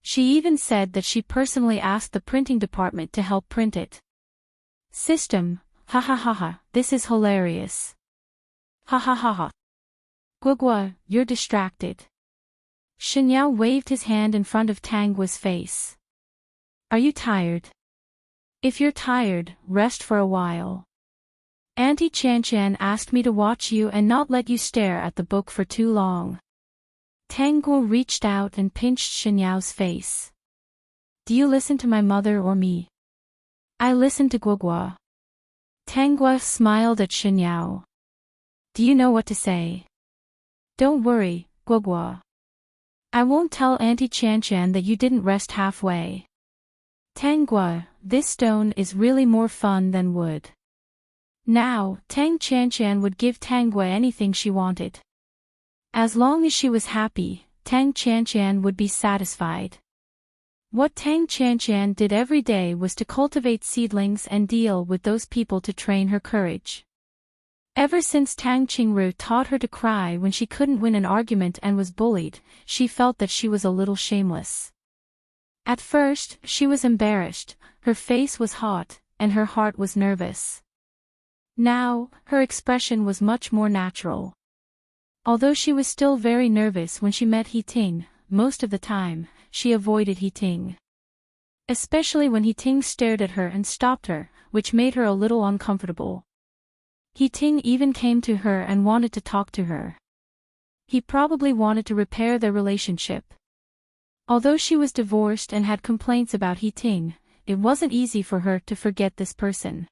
She even said that she personally asked the printing department to help print it. System, ha ha ha ha, this is hilarious. Ha ha ha ha. Guogua, you're distracted. Shenyao waved his hand in front of Tang Guo's face. Are you tired? If you're tired, rest for a while. Auntie Chan asked me to watch you and not let you stare at the book for too long. Tang Guo reached out and pinched Shenyao's face. Do you listen to my mother or me? I listen to Guogua. Tang Guo smiled at Shenyao. Do you know what to say? Don't worry, Guogua. I won't tell Auntie Chan that you didn't rest halfway. Tang Guo, this stone is really more fun than wood. Now, Tang Chan would give Tang Guo anything she wanted. As long as she was happy, Tang Chan would be satisfied. What Tang Chan did every day was to cultivate seedlings and deal with those people to train her courage. Ever since Tang Qingru taught her to cry when she couldn't win an argument and was bullied, she felt that she was a little shameless. At first, she was embarrassed, her face was hot, and her heart was nervous. Now, her expression was much more natural. Although she was still very nervous when she met He Ting, most of the time, she avoided He Ting. Especially when He Ting stared at her and stopped her, which made her a little uncomfortable. He Ting even came to her and wanted to talk to her. He probably wanted to repair their relationship. Although she was divorced and had complaints about He Ting, it wasn't easy for her to forget this person.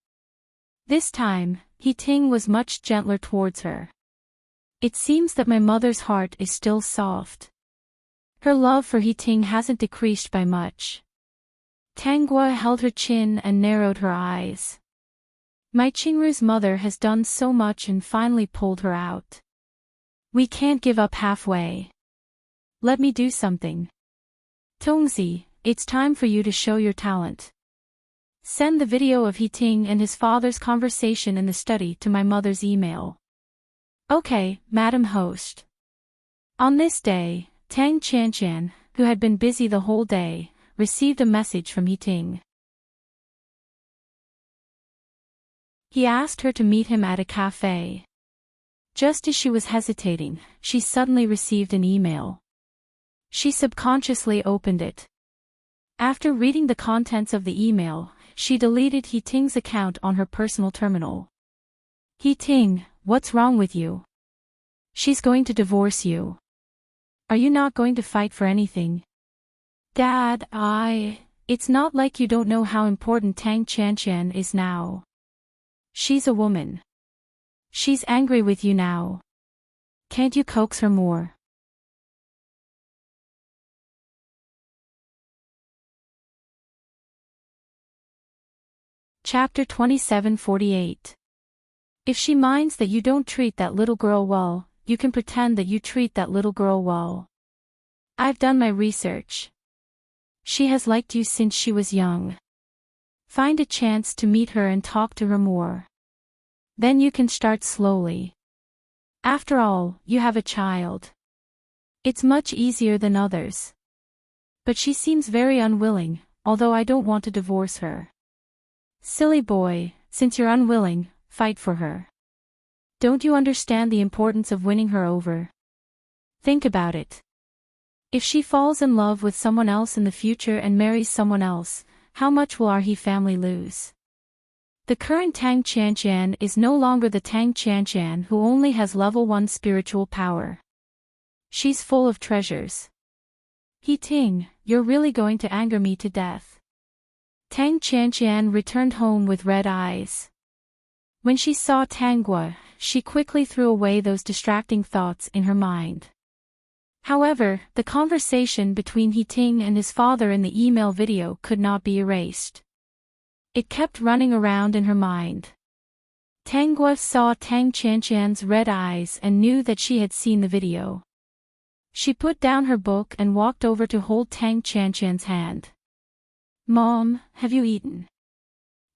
This time, He Ting was much gentler towards her. It seems that my mother's heart is still soft. Her love for He Ting hasn't decreased by much. Tang Guo held her chin and narrowed her eyes. My Qingru's mother has done so much and finally pulled her out. We can't give up halfway. Let me do something. Tongzi, it's time for you to show your talent. Send the video of He Ting and his father's conversation in the study to my mother's email. Okay, Madam Host. On this day, Tang Chan, who had been busy the whole day, received a message from He Ting. He asked her to meet him at a cafe. Just as she was hesitating, she suddenly received an email. She subconsciously opened it. After reading the contents of the email, she deleted He Ting's account on her personal terminal. He Ting, what's wrong with you? She's going to divorce you. Are you not going to fight for anything? Dad, it's not like you don't know how important Tang Chan is now. She's a woman. She's angry with you now. Can't you coax her more? Chapter 27:48. If she minds that you don't treat that little girl well, you can pretend that you treat that little girl well. I've done my research. She has liked you since she was young. Find a chance to meet her and talk to her more. Then you can start slowly. After all, you have a child. It's much easier than others. But she seems very unwilling, although I don't want to divorce her. Silly boy, since you're unwilling, fight for her. Don't you understand the importance of winning her over? Think about it. If she falls in love with someone else in the future and marries someone else, how much will our He family lose? The current Tang Chan is no longer the Tang Chan who only has level 1 spiritual power. She's full of treasures. He Ting, you're really going to anger me to death. Tang Qianqian returned home with red eyes. When she saw Tang Guo, she quickly threw away those distracting thoughts in her mind. However, the conversation between He Ting and his father in the email video could not be erased. It kept running around in her mind. Tang Guo saw Tang Qianqian's red eyes and knew that she had seen the video. She put down her book and walked over to hold Tang Qianqian's hand. Mom, have you eaten?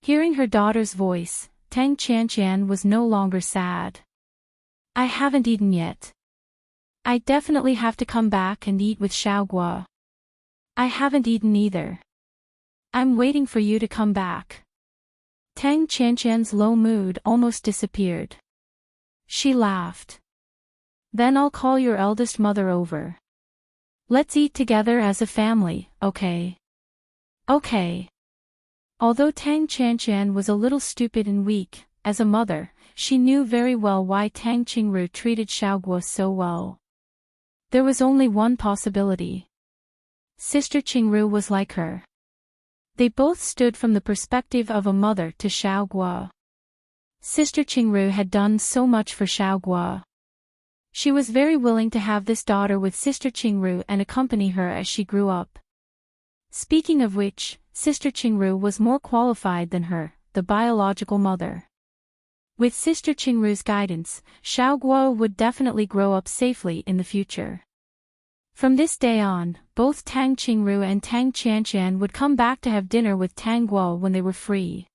Hearing her daughter's voice, Tang Qianqian was no longer sad. I haven't eaten yet. I definitely have to come back and eat with Xiaoguo. I haven't eaten either. I'm waiting for you to come back. Tang Qianqian's low mood almost disappeared. She laughed. Then I'll call your eldest mother over. Let's eat together as a family, okay? Okay. Although Tang Qianqian was a little stupid and weak, as a mother, she knew very well why Tang Qingru treated Xiaoguo so well. There was only one possibility. Sister Qingru was like her. They both stood from the perspective of a mother to Xiaoguo. Sister Qingru had done so much for Xiaoguo. She was very willing to have this daughter with Sister Qingru and accompany her as she grew up. Speaking of which, Sister Qingru was more qualified than her, the biological mother. With Sister Qingru's guidance, Xiaoguo would definitely grow up safely in the future. From this day on, both Tang Qingru and Tang Qianqian would come back to have dinner with Tang Guo when they were free.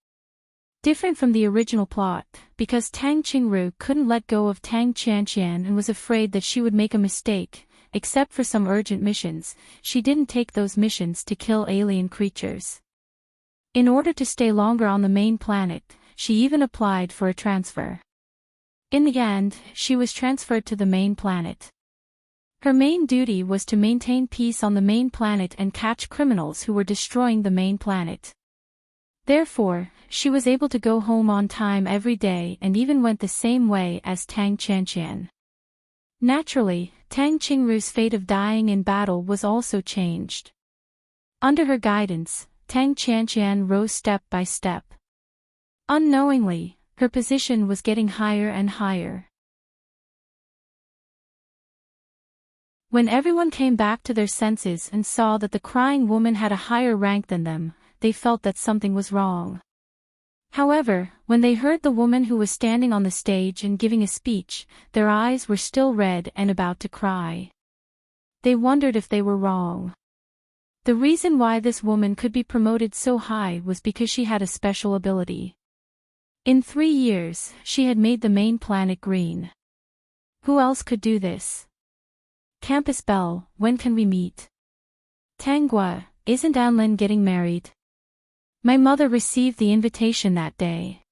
Different from the original plot, because Tang Qingru couldn't let go of Tang Qianqian and was afraid that she would make a mistake, except for some urgent missions, she didn't take those missions to kill alien creatures. In order to stay longer on the main planet, she even applied for a transfer. In the end, she was transferred to the main planet. Her main duty was to maintain peace on the main planet and catch criminals who were destroying the main planet. Therefore, she was able to go home on time every day and even went the same way as Tang Qianqian. Naturally, Tang Qingru's fate of dying in battle was also changed. Under her guidance, Tang Qianqian rose step by step. Unknowingly, her position was getting higher and higher. When everyone came back to their senses and saw that the crying woman had a higher rank than them, they felt that something was wrong. However, when they heard the woman who was standing on the stage and giving a speech, their eyes were still red and about to cry. They wondered if they were wrong. The reason why this woman could be promoted so high was because she had a special ability. In 3 years, she had made the main planet green. Who else could do this? Campus Bell, when can we meet? Tang Guo, isn't Anlin getting married? My mother received the invitation that day.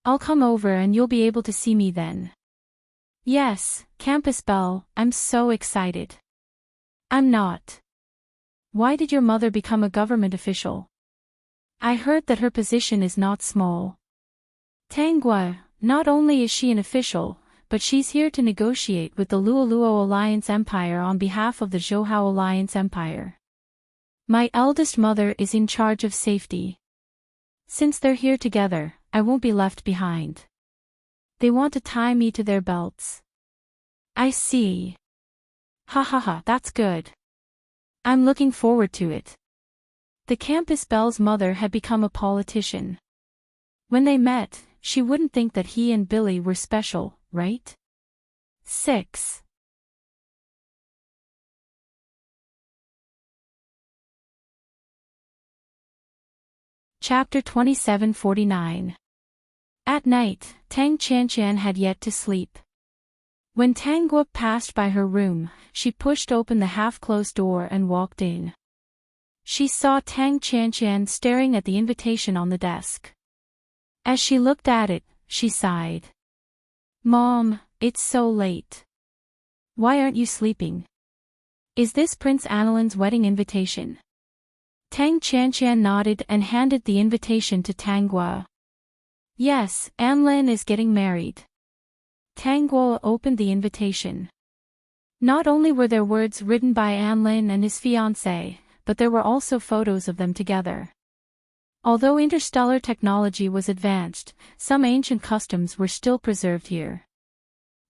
I'll come over and you'll be able to see me then. Yes, Campus Bell, I'm so excited. I'm not. Why did your mother become a government official? I heard that her position is not small. Tang Guo, not only is she an official, but she's here to negotiate with the Luoluo Alliance Empire on behalf of the Zhouhao Alliance Empire. My eldest mother is in charge of safety. Since they're here together, I won't be left behind. They want to tie me to their belts. I see. Ha ha ha, that's good. I'm looking forward to it. The Campus Belle's mother had become a politician. When they met, she wouldn't think that he and Billy were special, right? 6. Chapter 2749. At night, Tang Qianqian had yet to sleep. When Tang Guo passed by her room, she pushed open the half-closed door and walked in. She saw Tang Qianqian staring at the invitation on the desk. As she looked at it, she sighed. Mom, it's so late. Why aren't you sleeping? Is this Prince Anlin's wedding invitation? Tang Qianqian nodded and handed the invitation to Tang Guo. Yes, Anlin is getting married. Tang Guo opened the invitation. Not only were there words written by Anlin and his fiancée, but there were also photos of them together. Although interstellar technology was advanced, some ancient customs were still preserved here.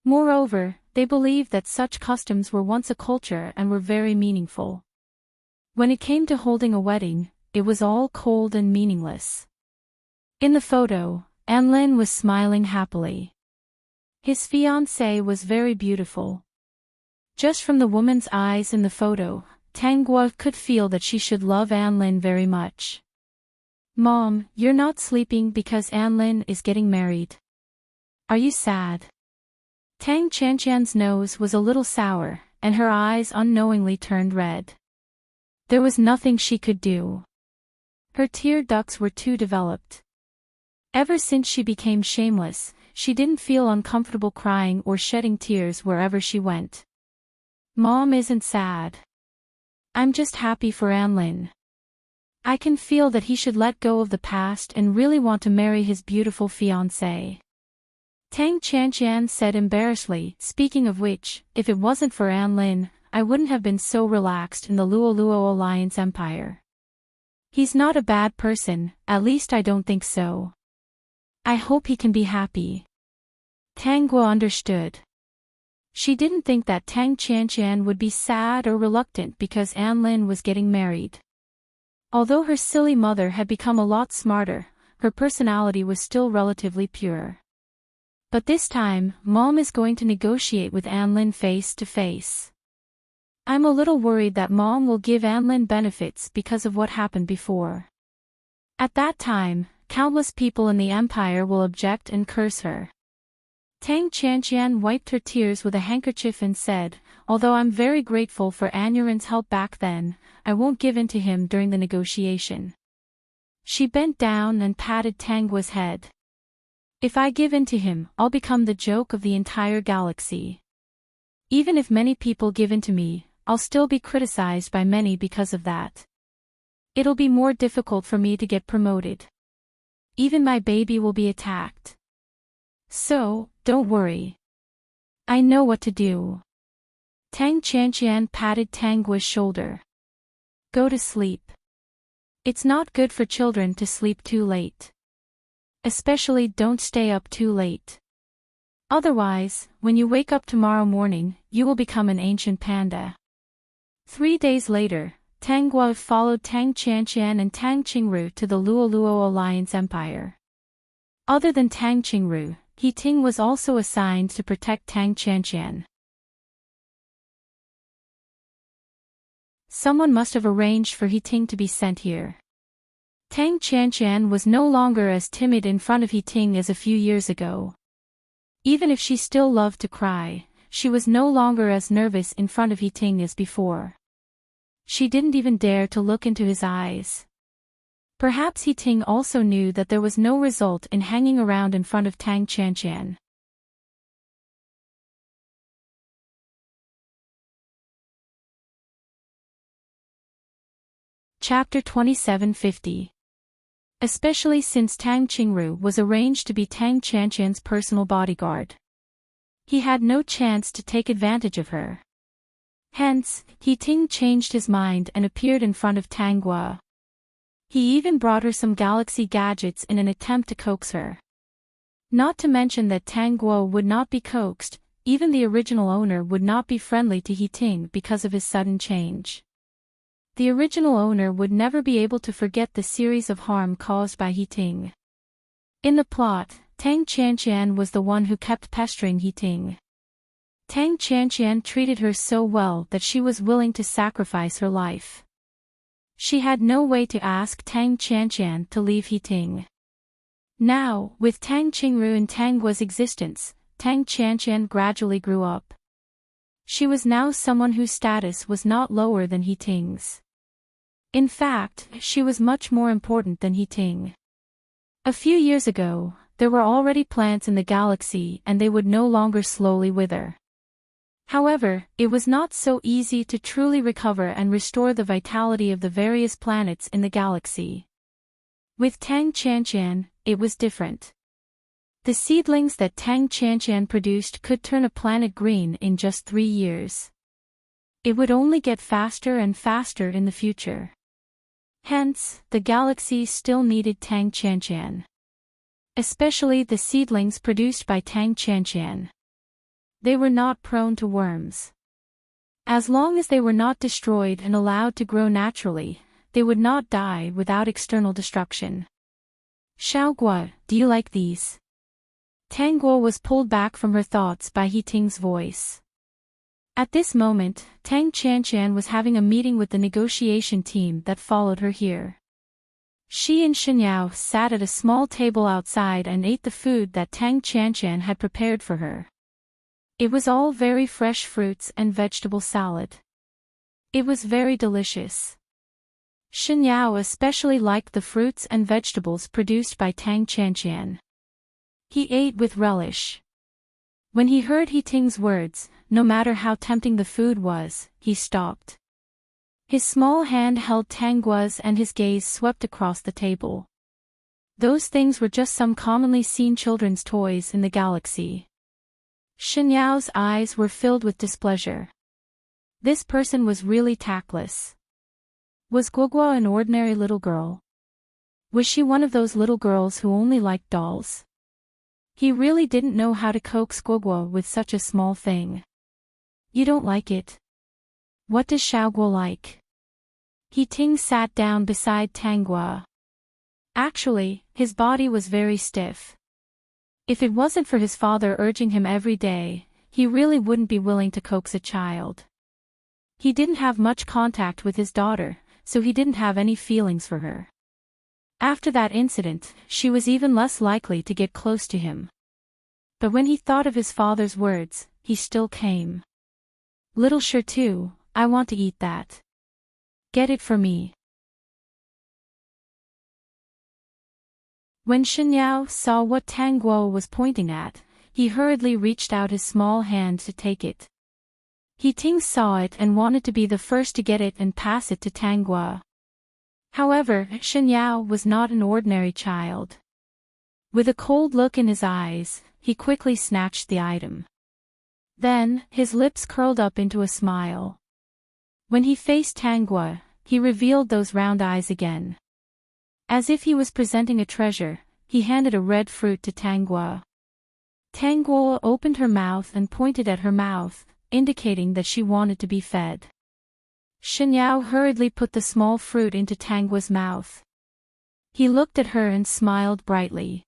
Moreover, they believed that such customs were once a culture and were very meaningful. When it came to holding a wedding, it was all cold and meaningless. In the photo, Anlin was smiling happily. His fiancée was very beautiful. Just from the woman's eyes in the photo, Tang Guo could feel that she should love Anlin very much. "Mom, you're not sleeping because Anlin is getting married. Are you sad?" Tang Qianqian's nose was a little sour, and her eyes unknowingly turned red. There was nothing she could do. Her tear ducts were too developed. Ever since she became shameless, she didn't feel uncomfortable crying or shedding tears wherever she went. "Mom isn't sad. I'm just happy for Anlin. I can feel that he should let go of the past and really want to marry his beautiful fiancée." Tang Qianqian said embarrassedly, "Speaking of which, if it wasn't for Anlin, I wouldn't have been so relaxed in the Luoluo Alliance Empire. He's not a bad person, at least I don't think so. I hope he can be happy." Tang Guo understood. She didn't think that Tang Qianqian would be sad or reluctant because Anlin was getting married. Although her silly mother had become a lot smarter, her personality was still relatively pure. But this time, Mom is going to negotiate with Anlin face to face. I'm a little worried that Mom will give Anlin benefits because of what happened before. At that time, countless people in the empire will object and curse her. Tang Qianqian wiped her tears with a handkerchief and said, "Although I'm very grateful for Anurin's help back then, I won't give in to him during the negotiation." She bent down and patted Tang Guo's head. "If I give in to him, I'll become the joke of the entire galaxy. Even if many people give in to me, I'll still be criticized by many because of that. It'll be more difficult for me to get promoted. Even my baby will be attacked. So, don't worry. I know what to do." Tang Qianqian patted Tang Guo's shoulder. "Go to sleep. It's not good for children to sleep too late. Especially don't stay up too late. Otherwise, when you wake up tomorrow morning, you will become an ancient panda." 3 days later, Tang Guo followed Tang Qianqian and Tang Qingru to the Luoluo Alliance Empire. Other than Tang Qingru, He Ting was also assigned to protect Tang Qianqian. Someone must have arranged for He Ting to be sent here. Tang Qianqian was no longer as timid in front of He Ting as a few years ago. Even if she still loved to cry, she was no longer as nervous in front of He Ting as before. She didn't even dare to look into his eyes. Perhaps He Ting also knew that there was no result in hanging around in front of Tang Qianqian. Chapter 2750. Especially since Tang Qingru was arranged to be Tang Qianqian's personal bodyguard. He had no chance to take advantage of her. Hence, He Ting changed his mind and appeared in front of Tang Guo. He even brought her some galaxy gadgets in an attempt to coax her. Not to mention that Tang Guo would not be coaxed, even the original owner would not be friendly to He Ting because of his sudden change. The original owner would never be able to forget the series of harm caused by He Ting. In the plot, Tang Qianqian was the one who kept pestering He Ting. Tang Qianqian treated her so well that she was willing to sacrifice her life. She had no way to ask Tang Qianqian to leave He Ting. Now, with Tang Qingru and Tang Guo's existence, Tang Qianqian gradually grew up. She was now someone whose status was not lower than He Ting's. In fact, she was much more important than He Ting. A few years ago, there were already plants in the galaxy and they would no longer slowly wither. However, it was not so easy to truly recover and restore the vitality of the various planets in the galaxy. With Tang Qianqian, it was different. The seedlings that Tang Qianqian produced could turn a planet green in just 3 years. It would only get faster and faster in the future. Hence, the galaxy still needed Tang Qianqian. Especially the seedlings produced by Tang Qianqian. They were not prone to worms. As long as they were not destroyed and allowed to grow naturally, they would not die without external destruction. Xiaoguo, do you like these? Tang Guo was pulled back from her thoughts by He Ting's voice. At this moment, Tang Qianqian was having a meeting with the negotiation team that followed her here. She and Xinyao sat at a small table outside and ate the food that Tang Qianqian had prepared for her. It was all very fresh fruits and vegetable salad. It was very delicious. Xinyao especially liked the fruits and vegetables produced by Tang Qianqian. He ate with relish. When he heard He Ting's words, no matter how tempting the food was, he stopped. His small hand held Tang Guo's and his gaze swept across the table. Those things were just some commonly seen children's toys in the galaxy. Shinyao's eyes were filled with displeasure. This person was really tactless. Was Guoguo an ordinary little girl? Was she one of those little girls who only liked dolls? He really didn't know how to coax Guoguo with such a small thing. You don't like it? What does Xiaoguo like? He Ting sat down beside Tang Guo. Actually, his body was very stiff. If it wasn't for his father urging him every day, he really wouldn't be willing to coax a child. He didn't have much contact with his daughter, so he didn't have any feelings for her. After that incident, she was even less likely to get close to him. But when he thought of his father's words, he still came. Little Shirtu, I want to eat that. Get it for me. When Xinyao saw what Tang Guo was pointing at, he hurriedly reached out his small hand to take it. He Ting saw it and wanted to be the first to get it and pass it to Tang Guo. However, Xinyao was not an ordinary child. With a cold look in his eyes, he quickly snatched the item. Then, his lips curled up into a smile. When he faced Tang Guo, he revealed those round eyes again. As if he was presenting a treasure, he handed a red fruit to Tang Guo. Tang Guo opened her mouth and pointed at her mouth, indicating that she wanted to be fed. Xinyao hurriedly put the small fruit into Tang Guo's mouth. He looked at her and smiled brightly.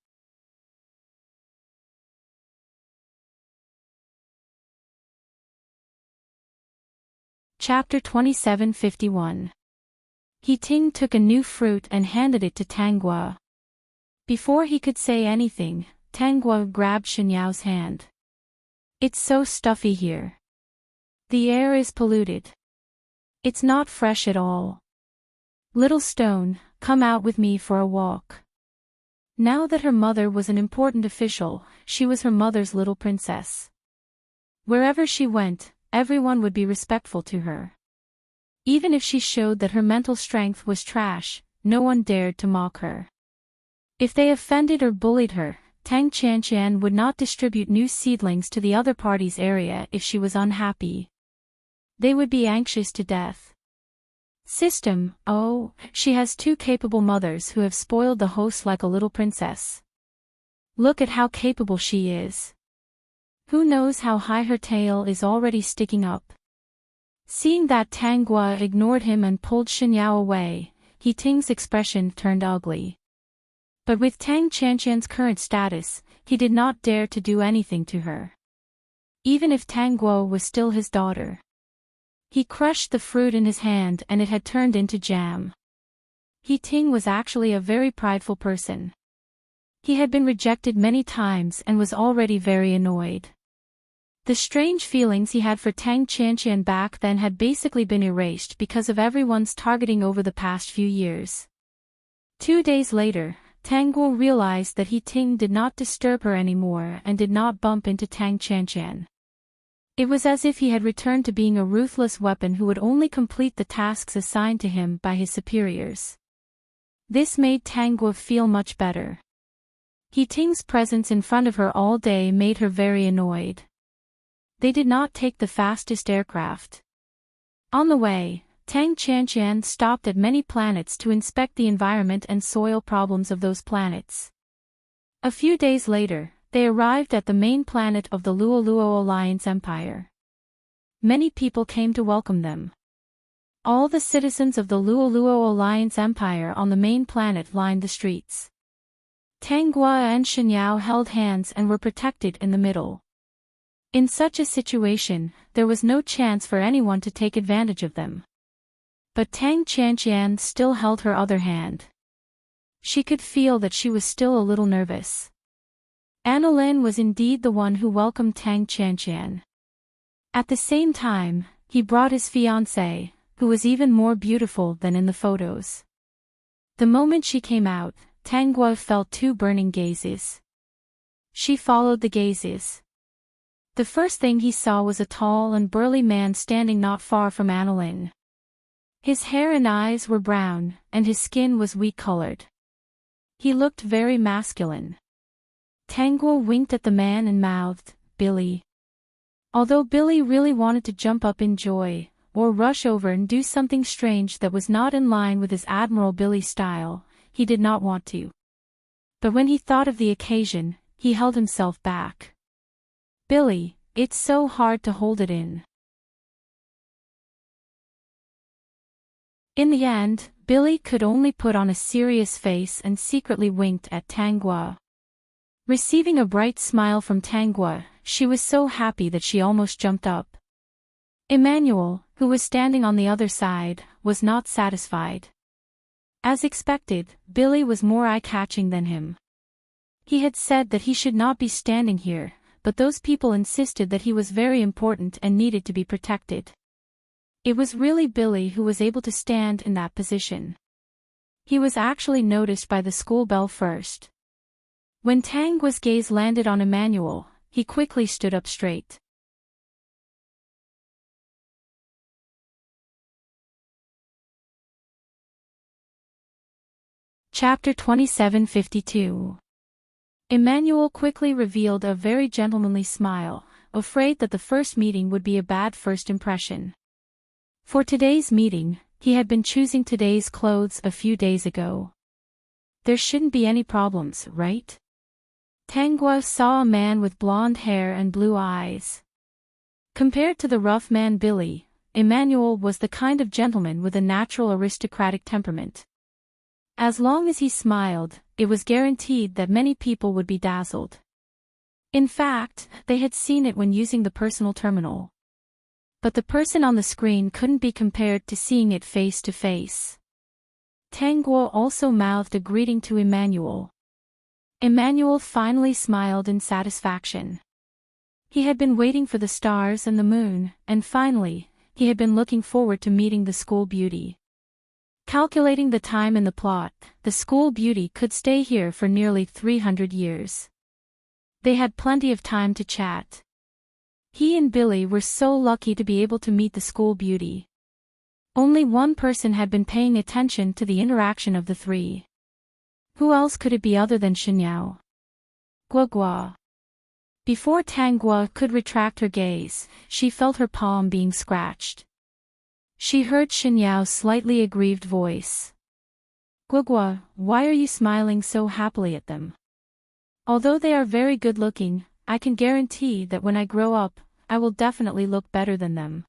Chapter 2751. He Ting took a new fruit and handed it to Tang Guo. Before he could say anything, Tang Guo grabbed Shinyao's hand. It's so stuffy here. The air is polluted. It's not fresh at all. Little stone, come out with me for a walk. Now that her mother was an important official, she was her mother's little princess. Wherever she went, everyone would be respectful to her. Even if she showed that her mental strength was trash, no one dared to mock her. If they offended or bullied her, Tang Qianqian would not distribute new seedlings to the other party's area if she was unhappy. They would be anxious to death. System, oh, she has two capable mothers who have spoiled the host like a little princess. Look at how capable she is. Who knows how high her tail is already sticking up. Seeing that Tang Guo ignored him and pulled Xinyao away, He Ting's expression turned ugly. But with Tang Qianqian's current status, he did not dare to do anything to her. Even if Tang Guo was still his daughter. He crushed the fruit in his hand and it had turned into jam. He Ting was actually a very prideful person. He had been rejected many times and was already very annoyed. The strange feelings he had for Tang Qianqian back then had basically been erased because of everyone's targeting over the past few years. 2 days later, Tang Guo realized that He Ting did not disturb her anymore and did not bump into Tang Qianqian. It was as if he had returned to being a ruthless weapon who would only complete the tasks assigned to him by his superiors. This made Tang Guo feel much better. He Ting's presence in front of her all day made her very annoyed. They did not take the fastest aircraft. On the way, Tang Qianqian stopped at many planets to inspect the environment and soil problems of those planets. A few days later, they arrived at the main planet of the Luoluo Alliance Empire. Many people came to welcome them. All the citizens of the Luoluo Alliance Empire on the main planet lined the streets. Tang Guo and Shen Yao held hands and were protected in the middle. In such a situation, there was no chance for anyone to take advantage of them. But Tang Qianqian still held her other hand. She could feel that she was still a little nervous. Annalyn was indeed the one who welcomed Tang Qianqian. At the same time, he brought his fiancée, who was even more beautiful than in the photos. The moment she came out, Tang Guo felt two burning gazes. She followed the gazes. The first thing he saw was a tall and burly man standing not far from Annalyn. His hair and eyes were brown, and his skin was wheat-colored. He looked very masculine. Tang Guo winked at the man and mouthed, "Billy." Although Billy really wanted to jump up in joy, or rush over and do something strange that was not in line with his Admiral Billy style, he did not want to. But when he thought of the occasion, he held himself back. "Billy, it's so hard to hold it in." In the end, Billy could only put on a serious face and secretly winked at Tang Guo. Receiving a bright smile from Tang Guo, she was so happy that she almost jumped up. Emmanuel, who was standing on the other side, was not satisfied. As expected, Billy was more eye-catching than him. He had said that he should not be standing here, but those people insisted that he was very important and needed to be protected. It was really Billy who was able to stand in that position. He was actually noticed by the school bell first. When Tang Guo's gaze landed on Emmanuel, he quickly stood up straight. Chapter 2752. Emmanuel quickly revealed a very gentlemanly smile, afraid that the first meeting would be a bad first impression. For today's meeting, he had been choosing today's clothes a few days ago. There shouldn't be any problems, right? Tang Guo saw a man with blonde hair and blue eyes. Compared to the rough man Billy, Emmanuel was the kind of gentleman with a natural aristocratic temperament. As long as he smiled, it was guaranteed that many people would be dazzled. In fact, they had seen it when using the personal terminal. But the person on the screen couldn't be compared to seeing it face to face. Tang Guo also mouthed a greeting to Emmanuel. Emmanuel finally smiled in satisfaction. He had been waiting for the stars and the moon, and finally, he had been looking forward to meeting the school beauty. Calculating the time in the plot, the school beauty could stay here for nearly 300 years. They had plenty of time to chat. He and Billy were so lucky to be able to meet the school beauty. Only one person had been paying attention to the interaction of the three. Who else could it be other than Shen Yao? Guo. Before Tang Guo could retract her gaze, she felt her palm being scratched. She heard Shen Yao's slightly aggrieved voice. "Guo, why are you smiling so happily at them? Although they are very good-looking, I can guarantee that when I grow up, I will definitely look better than them."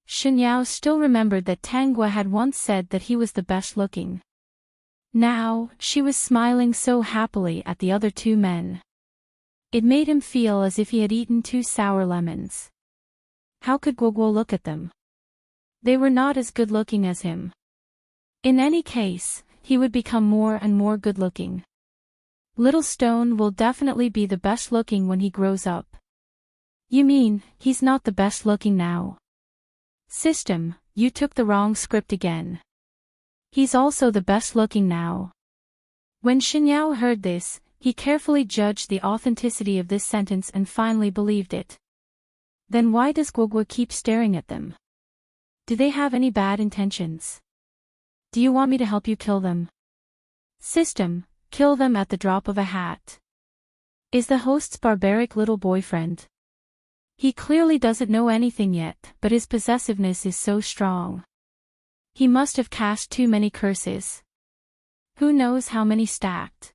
Shen Yao still remembered that Tang Guo had once said that he was the best-looking. Now, she was smiling so happily at the other two men. It made him feel as if he had eaten 2 sour lemons. How could Guo look at them? They were not as good-looking as him. In any case, he would become more and more good-looking. Little Stone will definitely be the best-looking when he grows up. You mean, he's not the best-looking now? System, you took the wrong script again. He's also the best-looking now. When Shen Yao heard this, he carefully judged the authenticity of this sentence and finally believed it. Then why does Guo keep staring at them? Do they have any bad intentions? Do you want me to help you kill them? System, kill them at the drop of a hat. Is the host's barbaric little boyfriend? He clearly doesn't know anything yet, but his possessiveness is so strong. He must have cast too many curses. Who knows how many stacked?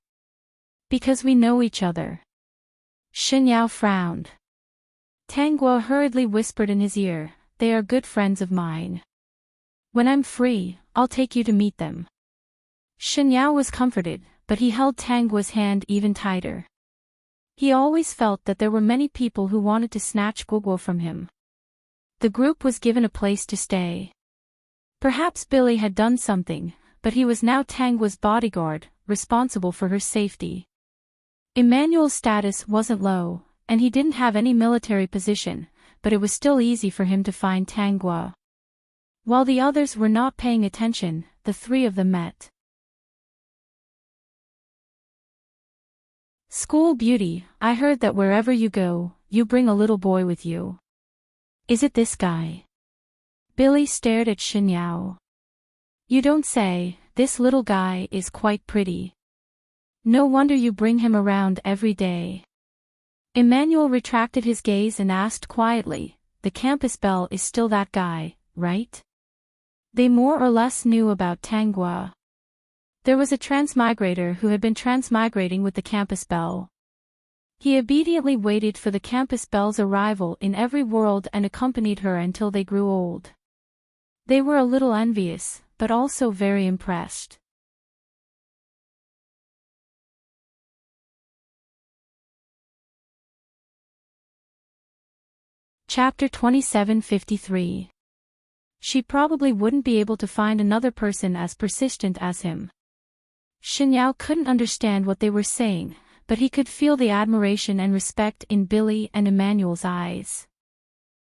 Because we know each other. Xinyao frowned. Tangguo hurriedly whispered in his ear, "They are good friends of mine. When I'm free, I'll take you to meet them." Xinyao was comforted, but he held Tangguo's hand even tighter. He always felt that there were many people who wanted to snatch Guoguo from him. The group was given a place to stay. Perhaps Billy had done something, but he was now Tangguo's bodyguard, responsible for her safety. Emmanuel's status wasn't low, and he didn't have any military position, but it was still easy for him to find Tangguo. While the others were not paying attention, the three of them met. "School beauty, I heard that wherever you go, you bring a little boy with you. Is it this guy?" Billy stared at Xinyao. "You don't say, this little guy is quite pretty. No wonder you bring him around every day." Emmanuel retracted his gaze and asked quietly, "The campus belle is still that guy, right?" They more or less knew about Tangguo. There was a transmigrator who had been transmigrating with the campus belle. He obediently waited for the campus belle's arrival in every world and accompanied her until they grew old. They were a little envious, but also very impressed. Chapter 2753. She probably wouldn't be able to find another person as persistent as him. Xinyao couldn't understand what they were saying, but he could feel the admiration and respect in Billy and Emmanuel's eyes.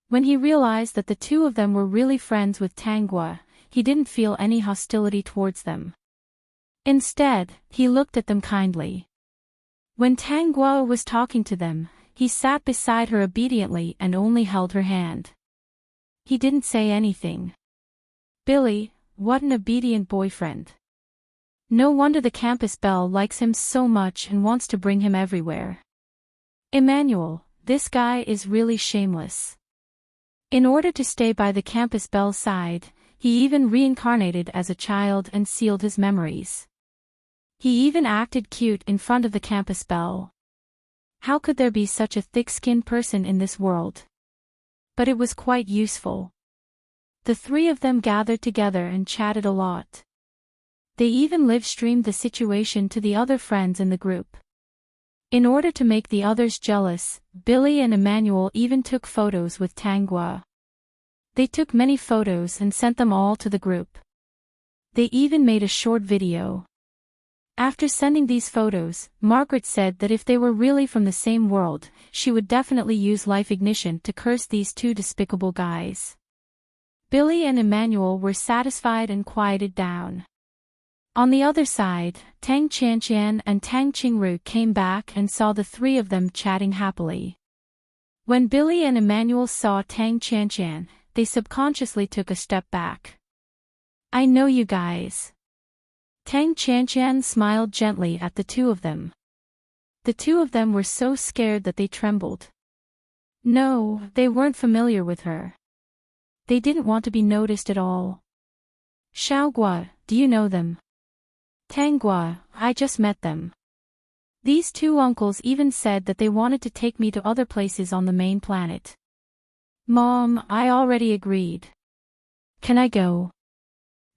When he realized that the two of them were really friends with Tangguo, he didn't feel any hostility towards them. Instead, he looked at them kindly. When Tangguo was talking to them, he sat beside her obediently and only held her hand. He didn't say anything. Billy, what an obedient boyfriend. No wonder the campus belle likes him so much and wants to bring him everywhere. Emmanuel, this guy is really shameless. In order to stay by the campus belle's side, he even reincarnated as a child and sealed his memories. He even acted cute in front of the campus belle. How could there be such a thick-skinned person in this world? But it was quite useful. The three of them gathered together and chatted a lot. They even live-streamed the situation to the other friends in the group. In order to make the others jealous, Billy and Emmanuel even took photos with Tangguo. They took many photos and sent them all to the group. They even made a short video. After sending these photos, Margaret said that if they were really from the same world, she would definitely use life ignition to curse these two despicable guys. Billy and Emmanuel were satisfied and quieted down. On the other side, Tang Qianqian and Tang Qingru came back and saw the three of them chatting happily. When Billy and Emmanuel saw Tang Qianqian, they subconsciously took a step back. "I know you guys." Tang Qianqian smiled gently at the two of them. The two of them were so scared that they trembled. No, they weren't familiar with her. They didn't want to be noticed at all. "Xiaoguo, do you know them?" "Tangguo, I just met them. These two uncles even said that they wanted to take me to other places on the main planet." "Mom, I already agreed. Can I go?"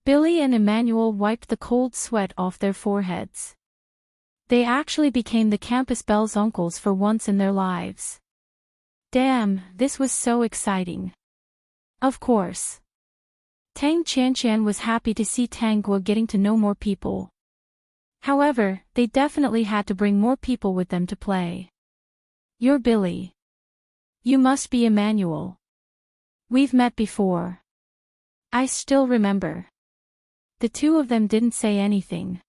Billy and Emmanuel wiped the cold sweat off their foreheads. They actually became the campus belle's uncles for once in their lives. Damn, this was so exciting. Of course. Tang Qianqian was happy to see Tangguo getting to know more people. However, they definitely had to bring more people with them to play. "You're Billy. You must be Emmanuel. We've met before." "I still remember." The two of them didn't say anything.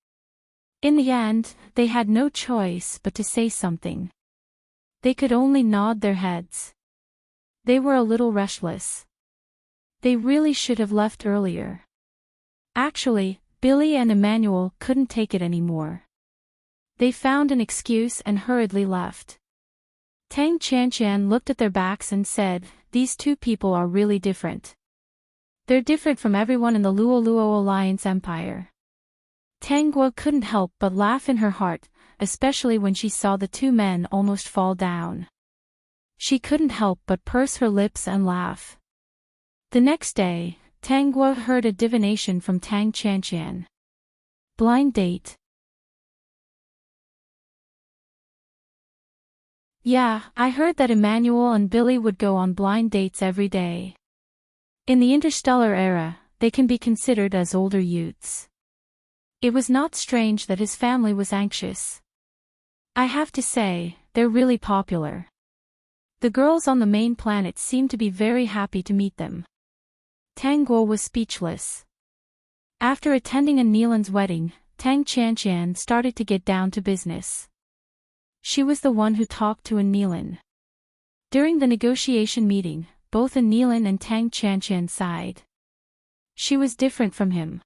In the end, they had no choice but to say something. They could only nod their heads. They were a little restless. They really should have left earlier. Actually, Billy and Emmanuel couldn't take it anymore. They found an excuse and hurriedly left. Tang Qianqian looked at their backs and said, "These two people are really different. They're different from everyone in the Luoluo Alliance Empire." Tang Guo couldn't help but laugh in her heart, especially when she saw the two men almost fall down. She couldn't help but purse her lips and laugh. The next day, Tang Guo heard a divination from Tang Qianqian. Blind date. Yeah, I heard that Emmanuel and Billy would go on blind dates every day. In the interstellar era, they can be considered as older youths. It was not strange that his family was anxious. I have to say, they're really popular. The girls on the main planet seem to be very happy to meet them. Tang Guo was speechless. After attending Anilan's wedding, Tang Qianqian started to get down to business. She was the one who talked to Anilan. During the negotiation meeting, both Anilan and Tang Qianqian sighed. She was different from him.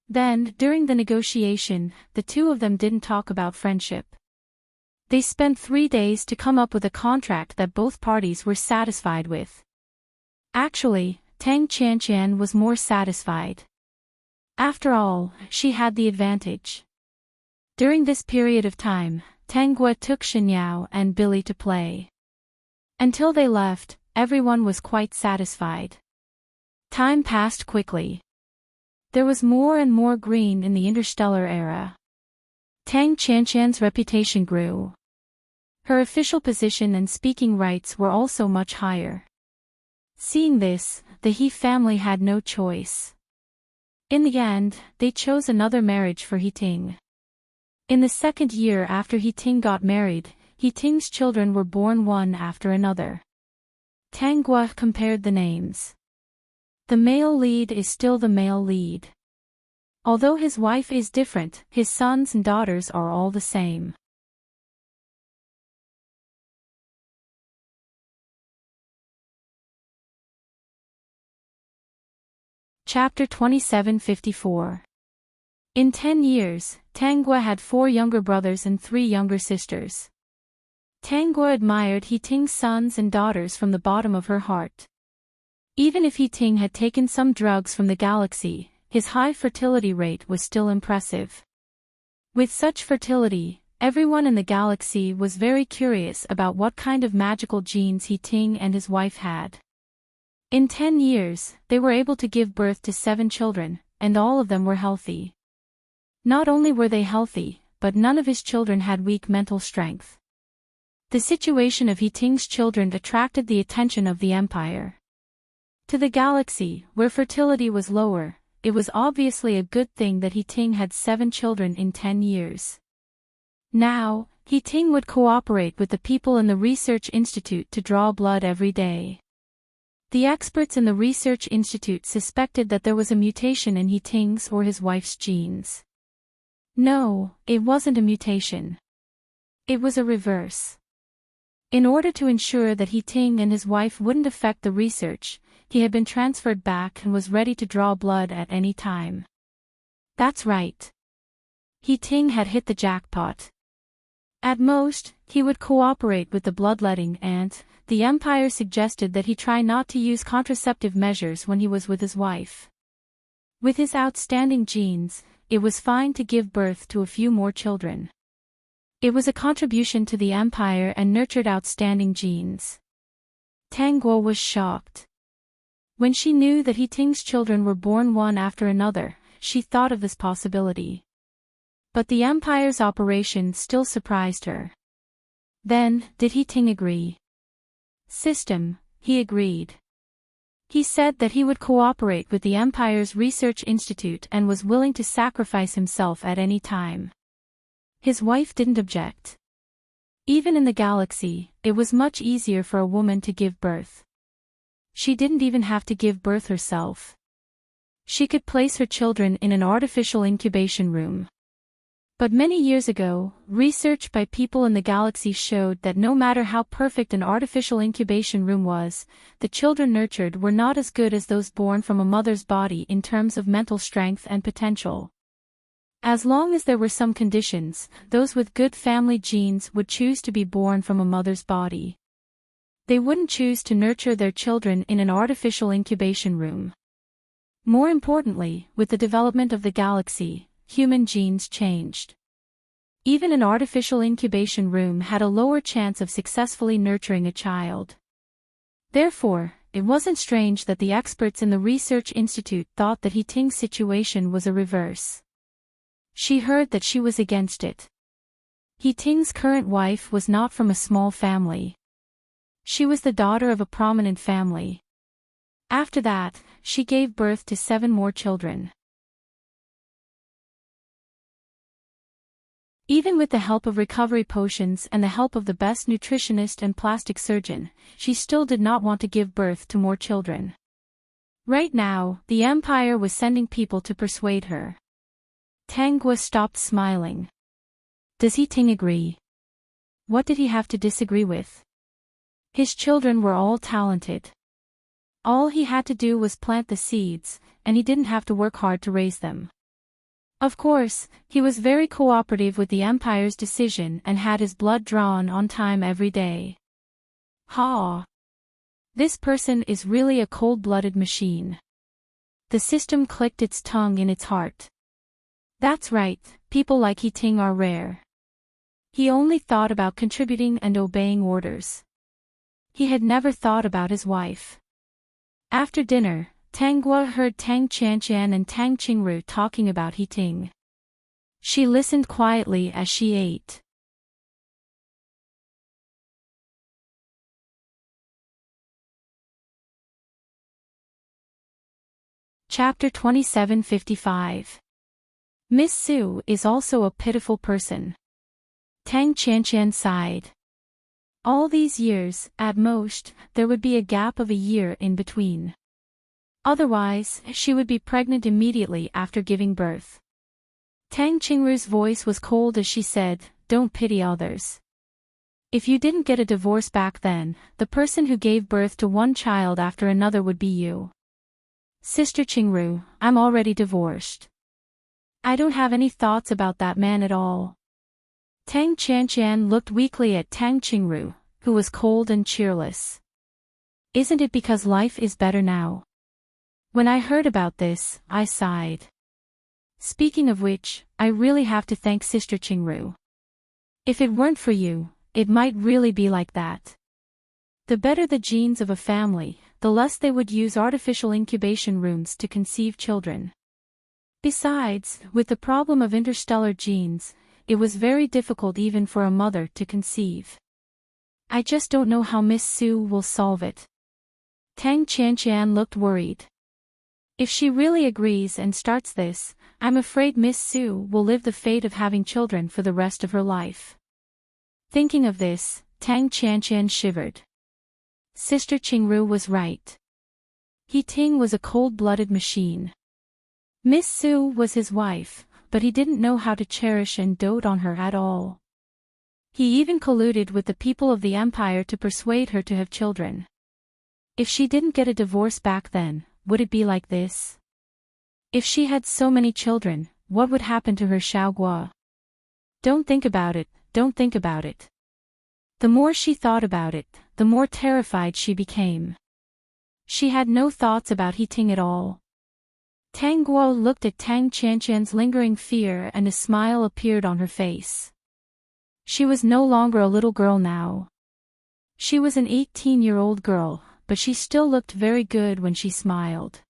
Then, during the negotiation, the two of them didn't talk about friendship. They spent 3 days to come up with a contract that both parties were satisfied with. Actually, Tang Qianqian was more satisfied. After all, she had the advantage. During this period of time, Tang Guo took Xinyao and Billy to play. Until they left, everyone was quite satisfied. Time passed quickly. There was more and more green in the interstellar era. Tang Qianqian's reputation grew. Her official position and speaking rights were also much higher. Seeing this, the He family had no choice. In the end, they chose another marriage for He Ting. In the second year after He Ting got married, He Ting's children were born one after another. Tang Guo compared the names. The male lead is still the male lead. Although his wife is different, his sons and daughters are all the same. Chapter 2754. In 10 years, Tang Guo had 4 younger brothers and 3 younger sisters. Tang Guo admired He Ting's sons and daughters from the bottom of her heart. Even if He Ting had taken some drugs from the galaxy, his high fertility rate was still impressive. With such fertility, everyone in the galaxy was very curious about what kind of magical genes He Ting and his wife had. In 10 years, they were able to give birth to 7 children, and all of them were healthy. Not only were they healthy, but none of his children had weak mental strength. The situation of He Ting's children attracted the attention of the Empire. To the galaxy, where fertility was lower, it was obviously a good thing that He Ting had 7 children in 10 years. Now, He Ting would cooperate with the people in the research institute to draw blood every day. The experts in the research institute suspected that there was a mutation in He Ting's or his wife's genes. No, it wasn't a mutation. It was a reverse. In order to ensure that He Ting and his wife wouldn't affect the research, he had been transferred back and was ready to draw blood at any time. That's right. He Ting had hit the jackpot. At most, he would cooperate with the bloodletting and, the Empire suggested that he try not to use contraceptive measures when he was with his wife. With his outstanding genes, it was fine to give birth to a few more children. It was a contribution to the Empire and nurtured outstanding genes. Tang Guo was shocked. When she knew that He Ting's children were born one after another, she thought of this possibility. But the Empire's operation still surprised her. Then, did He Ting agree? System, he agreed. He said that he would cooperate with the Empire's Research Institute and was willing to sacrifice himself at any time. His wife didn't object. Even in the galaxy, it was much easier for a woman to give birth. She didn't even have to give birth herself. She could place her children in an artificial incubation room. But many years ago, research by people in the galaxy showed that no matter how perfect an artificial incubation room was, the children nurtured were not as good as those born from a mother's body in terms of mental strength and potential. As long as there were some conditions, those with good family genes would choose to be born from a mother's body. They wouldn't choose to nurture their children in an artificial incubation room. More importantly, with the development of the galaxy, human genes changed. Even an artificial incubation room had a lower chance of successfully nurturing a child. Therefore, it wasn't strange that the experts in the research institute thought that Heating's situation was a reverse. She heard that she was against it. Heating's current wife was not from a small family. She was the daughter of a prominent family. After that, she gave birth to 7 more children. Even with the help of recovery potions and the help of the best nutritionist and plastic surgeon, she still did not want to give birth to more children. Right now, the Empire was sending people to persuade her. Tang Guo stopped smiling. Does Heating agree? What did he have to disagree with? His children were all talented. All he had to do was plant the seeds, and he didn't have to work hard to raise them. Of course, he was very cooperative with the Empire's decision and had his blood drawn on time every day. Ha! This person is really a cold-blooded machine. The system clicked its tongue in its heart. That's right, people like Heating are rare. He only thought about contributing and obeying orders. He had never thought about his wife. After dinner, Tang Guo heard Tang Qianqian and Tang Qingru talking about Heating. She listened quietly as she ate. Chapter 2755. Miss Su is also a pitiful person. Tang Qianqian sighed. All these years, at most, there would be a gap of a year in between. Otherwise, she would be pregnant immediately after giving birth. Tang Qingru's voice was cold as she said, "Don't pity others. If you didn't get a divorce back then, the person who gave birth to one child after another would be you. Sister Qingru, I'm already divorced. I don't have any thoughts about that man at all." Tang Qianqian looked weakly at Tang Qingru, who was cold and cheerless. Isn't it because life is better now? When I heard about this, I sighed. Speaking of which, I really have to thank Sister Qingru. If it weren't for you, it might really be like that. The better the genes of a family, the less they would use artificial incubation rooms to conceive children. Besides, with the problem of interstellar genes, it was very difficult even for a mother to conceive. I just don't know how Miss Su will solve it. Tang Qianqian looked worried. If she really agrees and starts this, I'm afraid Miss Su will live the fate of having children for the rest of her life. Thinking of this, Tang Qianqian shivered. Sister Qingru was right. Heating was a cold-blooded machine. Miss Su was his wife, but he didn't know how to cherish and dote on her at all. He even colluded with the people of the Empire to persuade her to have children. If she didn't get a divorce back then, would it be like this? If she had so many children, what would happen to her Xiaoguo? Don't think about it, don't think about it. The more she thought about it, the more terrified she became. She had no thoughts about Heating at all. Tang Guo looked at Tang Qianqian's lingering fear and a smile appeared on her face. She was no longer a little girl now. She was an 18-year-old girl, but she still looked very good when she smiled.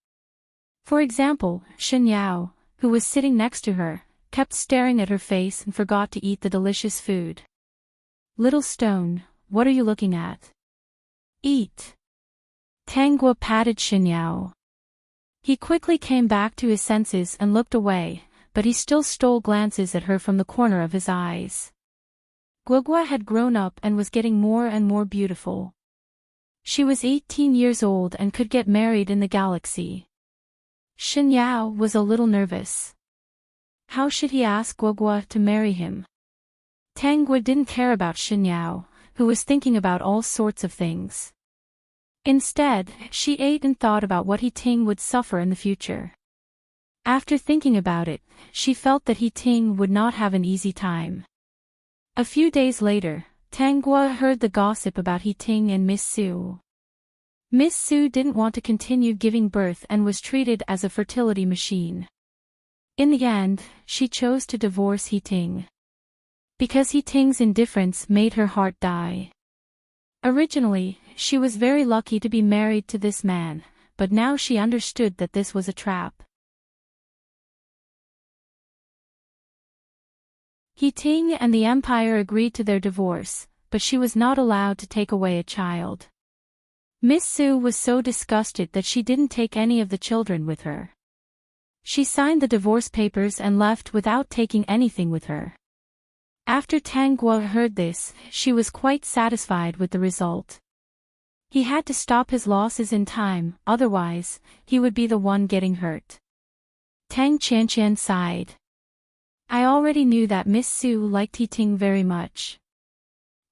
For example, Shen Yao, who was sitting next to her, kept staring at her face and forgot to eat the delicious food. Little stone, what are you looking at? Eat. Tang Guo patted Shen Yao. He quickly came back to his senses and looked away, but he still stole glances at her from the corner of his eyes. Guogua had grown up and was getting more and more beautiful. She was 18 years old and could get married in the galaxy. Shen Yao was a little nervous. How should he ask Guogua to marry him? Tang Guo didn't care about Shen Yao, who was thinking about all sorts of things. Instead, she ate and thought about what Heating would suffer in the future. After thinking about it, she felt that Ting would not have an easy time. A few days later, Tang Guo heard the gossip about Ting and Miss Su. Miss Su didn't want to continue giving birth and was treated as a fertility machine. In the end, she chose to divorce Ting. Because Ting's indifference made her heart die. Originally, she was very lucky to be married to this man, but now she understood that this was a trap. Ting and the empire agreed to their divorce, but she was not allowed to take away a child. Miss Su was so disgusted that she didn't take any of the children with her. She signed the divorce papers and left without taking anything with her. After Tang Guo heard this, she was quite satisfied with the result. He had to stop his losses in time, otherwise, he would be the one getting hurt. Tang Qianqian sighed. I already knew that Miss Su liked Ting very much.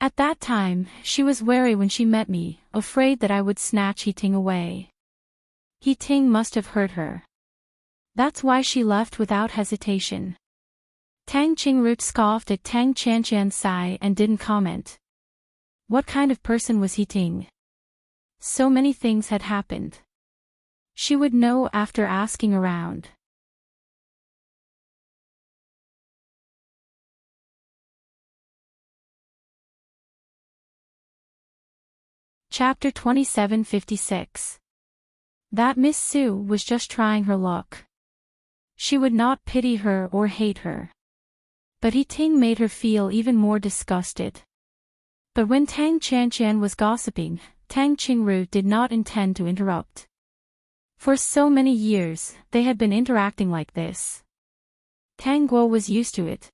At that time, she was wary when she met me, afraid that I would snatch Ting away. Ting must have hurt her. That's why she left without hesitation. Tang Qingru scoffed at Tang Qianqian's sigh and didn't comment. What kind of person was Ting? So many things had happened. She would know after asking around. Chapter 2756. That Miss Su was just trying her luck. She would not pity her or hate her. But Ting made her feel even more disgusted. But when Tang Qianqian was gossiping, Tang Qingru did not intend to interrupt. For so many years, they had been interacting like this. Tang Guo was used to it.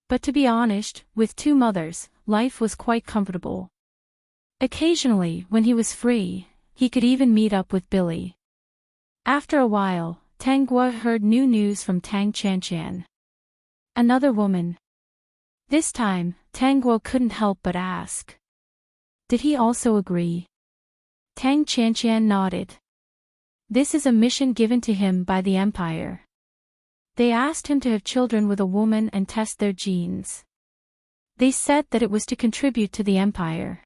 But to be honest, with two mothers, life was quite comfortable. Occasionally, when he was free, he could even meet up with Billy. After a while, Tang Guo heard new news from Tang Qianqian. Another woman. This time, Tang Guo couldn't help but ask. Did he also agree? Tang Qianqian nodded. This is a mission given to him by the empire. They asked him to have children with a woman and test their genes. They said that it was to contribute to the empire.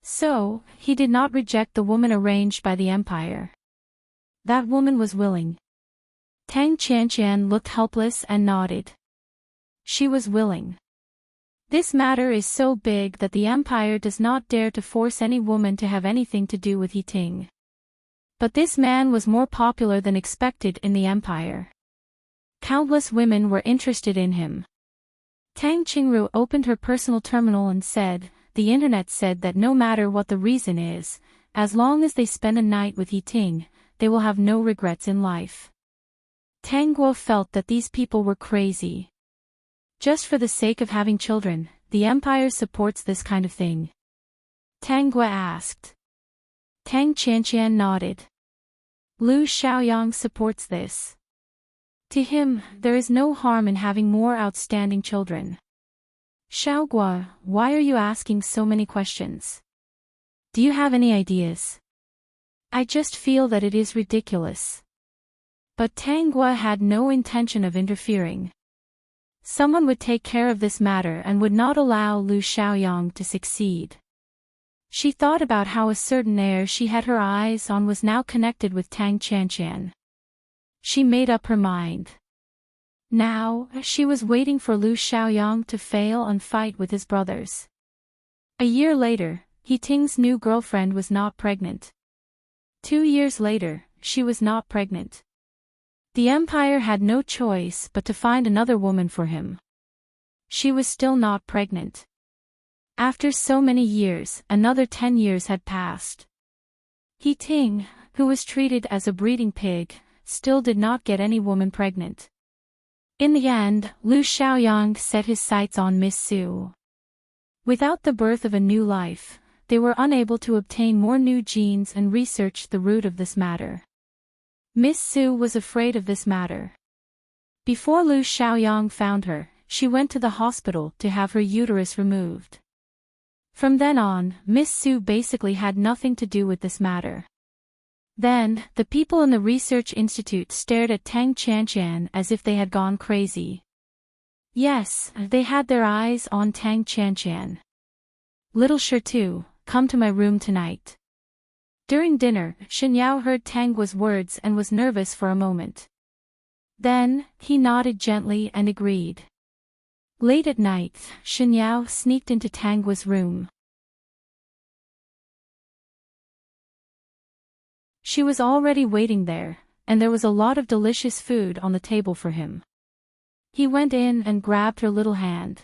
So, he did not reject the woman arranged by the empire. That woman was willing. Tang Qianqian looked helpless and nodded. She was willing. This matter is so big that the empire does not dare to force any woman to have anything to do with Ting. But this man was more popular than expected in the empire. Countless women were interested in him. Tang Qingru opened her personal terminal and said, the internet said that no matter what the reason is, as long as they spend a night with Ting, they will have no regrets in life. Tang Guo felt that these people were crazy. Just for the sake of having children, the empire supports this kind of thing. Tang Guo asked. Tang Qianqian nodded. Lu Xiaoyang supports this. To him, there is no harm in having more outstanding children. Xiaoguo, why are you asking so many questions? Do you have any ideas? I just feel that it is ridiculous. But Tang Guo had no intention of interfering. Someone would take care of this matter and would not allow Lu Xiaoyang to succeed. She thought about how a certain heir she had her eyes on was now connected with Tang Qianqian. She made up her mind. Now, she was waiting for Lu Xiaoyang to fail and fight with his brothers. A year later, Ting's new girlfriend was not pregnant. 2 years later, she was not pregnant. The empire had no choice but to find another woman for him. She was still not pregnant. After so many years, another 10 years had passed. Ting, who was treated as a breeding pig, still did not get any woman pregnant. In the end, Lu Xiaoyang set his sights on Miss Su. Without the birth of a new life, they were unable to obtain more new genes and research the root of this matter. Miss Su was afraid of this matter. Before Lu Xiaoyang found her, she went to the hospital to have her uterus removed. From then on, Miss Su basically had nothing to do with this matter. Then, the people in the research institute stared at Tang Qianqian as if they had gone crazy. Yes, they had their eyes on Tang Qianqian. Little Shirtu, come to my room tonight. During dinner, Xinyao heard Tang Guo's words and was nervous for a moment. Then, he nodded gently and agreed. Late at night, Xinyao sneaked into Tang Guo's room. She was already waiting there, and there was a lot of delicious food on the table for him. He went in and grabbed her little hand.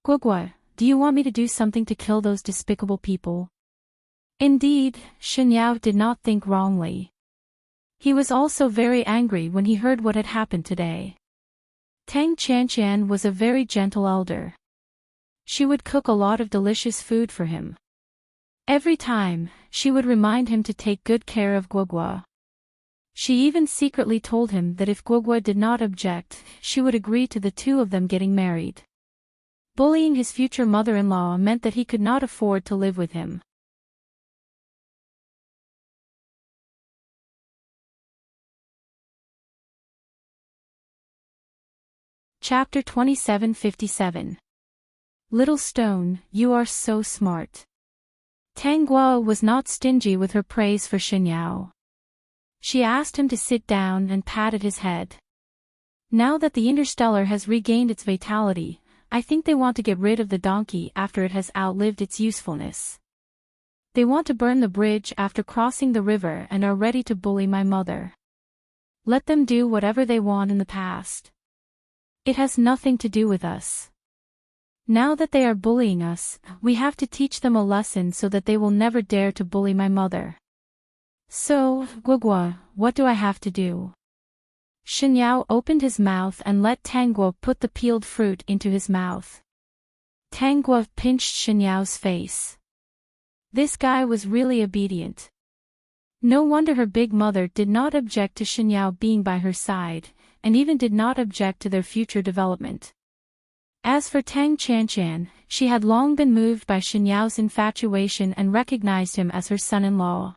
Guogua, do you want me to do something to kill those despicable people? Indeed, Xinyao did not think wrongly. He was also very angry when he heard what had happened today. Tang Qianqian was a very gentle elder. She would cook a lot of delicious food for him. Every time, she would remind him to take good care of Guogua. She even secretly told him that if Guogua did not object, she would agree to the two of them getting married. Bullying his future mother-in-law meant that he could not afford to live with him. Chapter 2757. Little Stone, you are so smart. Tang Guo was not stingy with her praise for Xinyao. She asked him to sit down and patted his head. Now that the Interstellar has regained its vitality, I think they want to get rid of the donkey after it has outlived its usefulness. They want to burn the bridge after crossing the river and are ready to bully my mother. Let them do whatever they want in the past. It has nothing to do with us. Now that they are bullying us, we have to teach them a lesson so that they will never dare to bully my mother. So, Guogua, what do I have to do? Xinyao opened his mouth and let Tang Guo put the peeled fruit into his mouth. Tang Guo pinched Xinyao's face. This guy was really obedient. No wonder her big mother did not object to Xinyao being by her side, and even did not object to their future development. As for Tang Qianqian, she had long been moved by Xinyao's infatuation and recognized him as her son-in-law.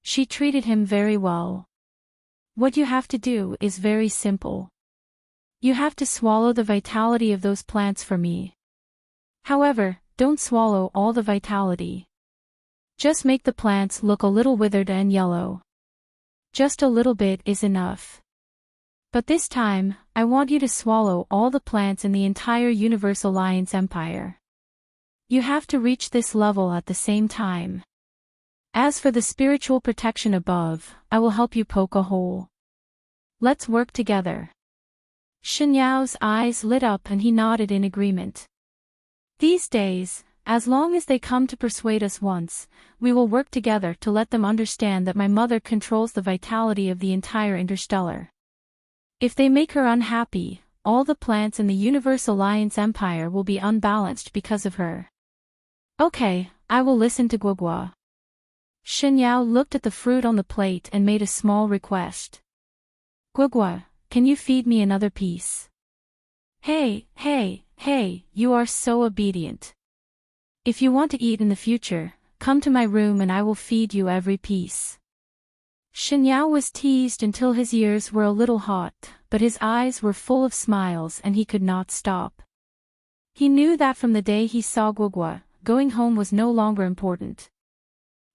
She treated him very well. What you have to do is very simple. You have to swallow the vitality of those plants for me. However, don't swallow all the vitality. Just make the plants look a little withered and yellow. Just a little bit is enough. But this time, I want you to swallow all the plants in the entire Universe Alliance Empire. You have to reach this level at the same time. As for the spiritual protection above, I will help you poke a hole. Let's work together. Xinyao's eyes lit up and he nodded in agreement. These days, as long as they come to persuade us once, we will work together to let them understand that my mother controls the vitality of the entire Interstellar. If they make her unhappy, all the plants in the Universe Alliance Empire will be unbalanced because of her. Okay, I will listen to Guogua. Xinyao looked at the fruit on the plate and made a small request. Guogua, can you feed me another piece? Hey, you are so obedient. If you want to eat in the future, come to my room and I will feed you every piece. Xinyao was teased until his ears were a little hot, but his eyes were full of smiles and he could not stop. He knew that from the day he saw Guogua, going home was no longer important.